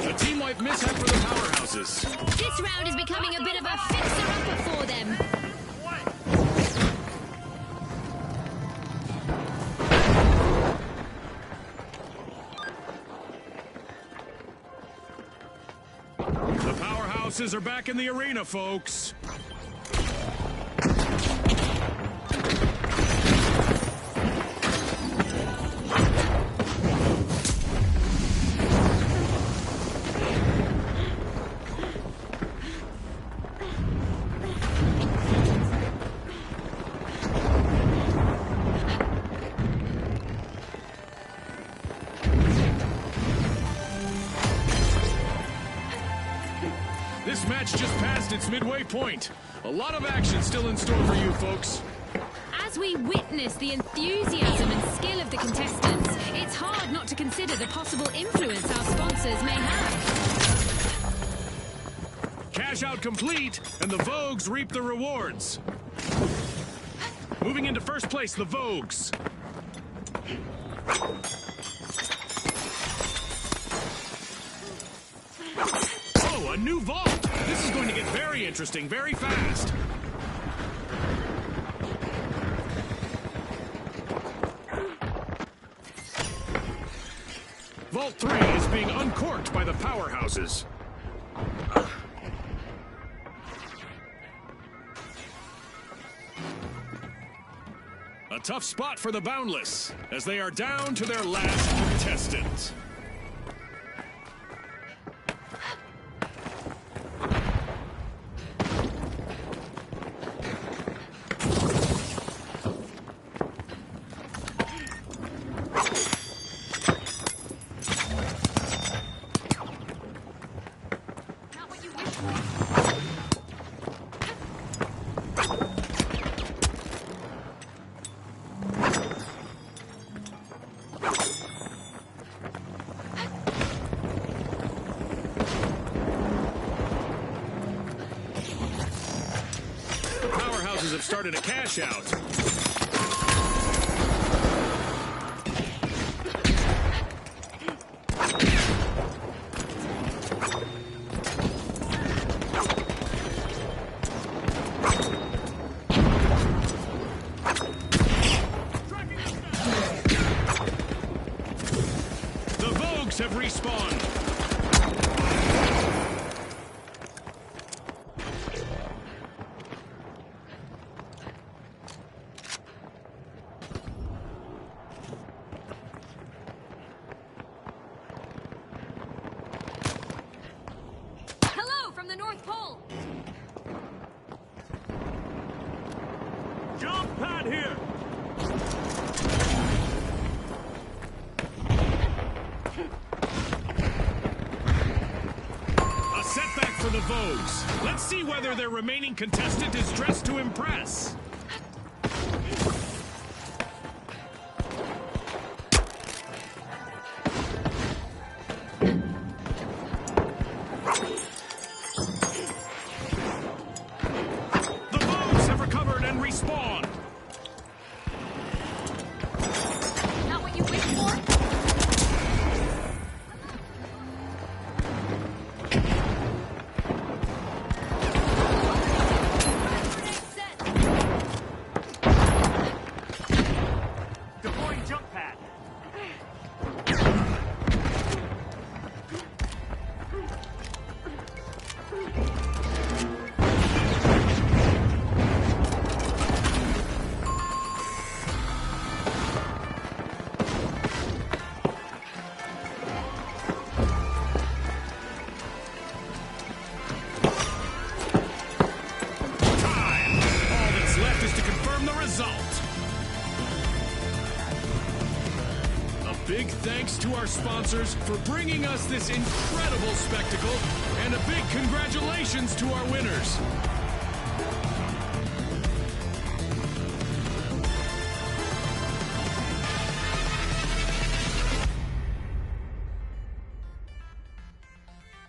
[SPEAKER 1] A team wipe mishap for the powerhouses.
[SPEAKER 2] This round is becoming a bit of a fixer-upper for them.
[SPEAKER 1] The powerhouses are back in the arena, folks. This match just passed its midway point. A lot of action still in store for you, folks.
[SPEAKER 2] As we witness the enthusiasm and skill of the contestants, it's hard not to consider the possible influence our sponsors may have.
[SPEAKER 1] Cash out complete, and the Vogues reap the rewards. Moving into first place, the Vogues. Oh, a new vault! This is going to get very interesting very fast. Vault 3 is being uncorked by the powerhouses. A tough spot for the Boundless, as they are down to their last contestant.
[SPEAKER 3] Not what you wish for.
[SPEAKER 1] The powerhouses have started a cash out. The Vogues have respawned.
[SPEAKER 3] from the North Pole!
[SPEAKER 1] Jump pad here! A setback for the Vogues. Let's see whether their remaining contestant is dressed to impress. The Vogues have recovered and respawned.
[SPEAKER 3] Not what you wished for?
[SPEAKER 5] Deploying jump pad.
[SPEAKER 1] Time! All that's left is to confirm the result. A big thanks to our sponsors for bringing us this incredible spectacle, and a big congratulations to our winners.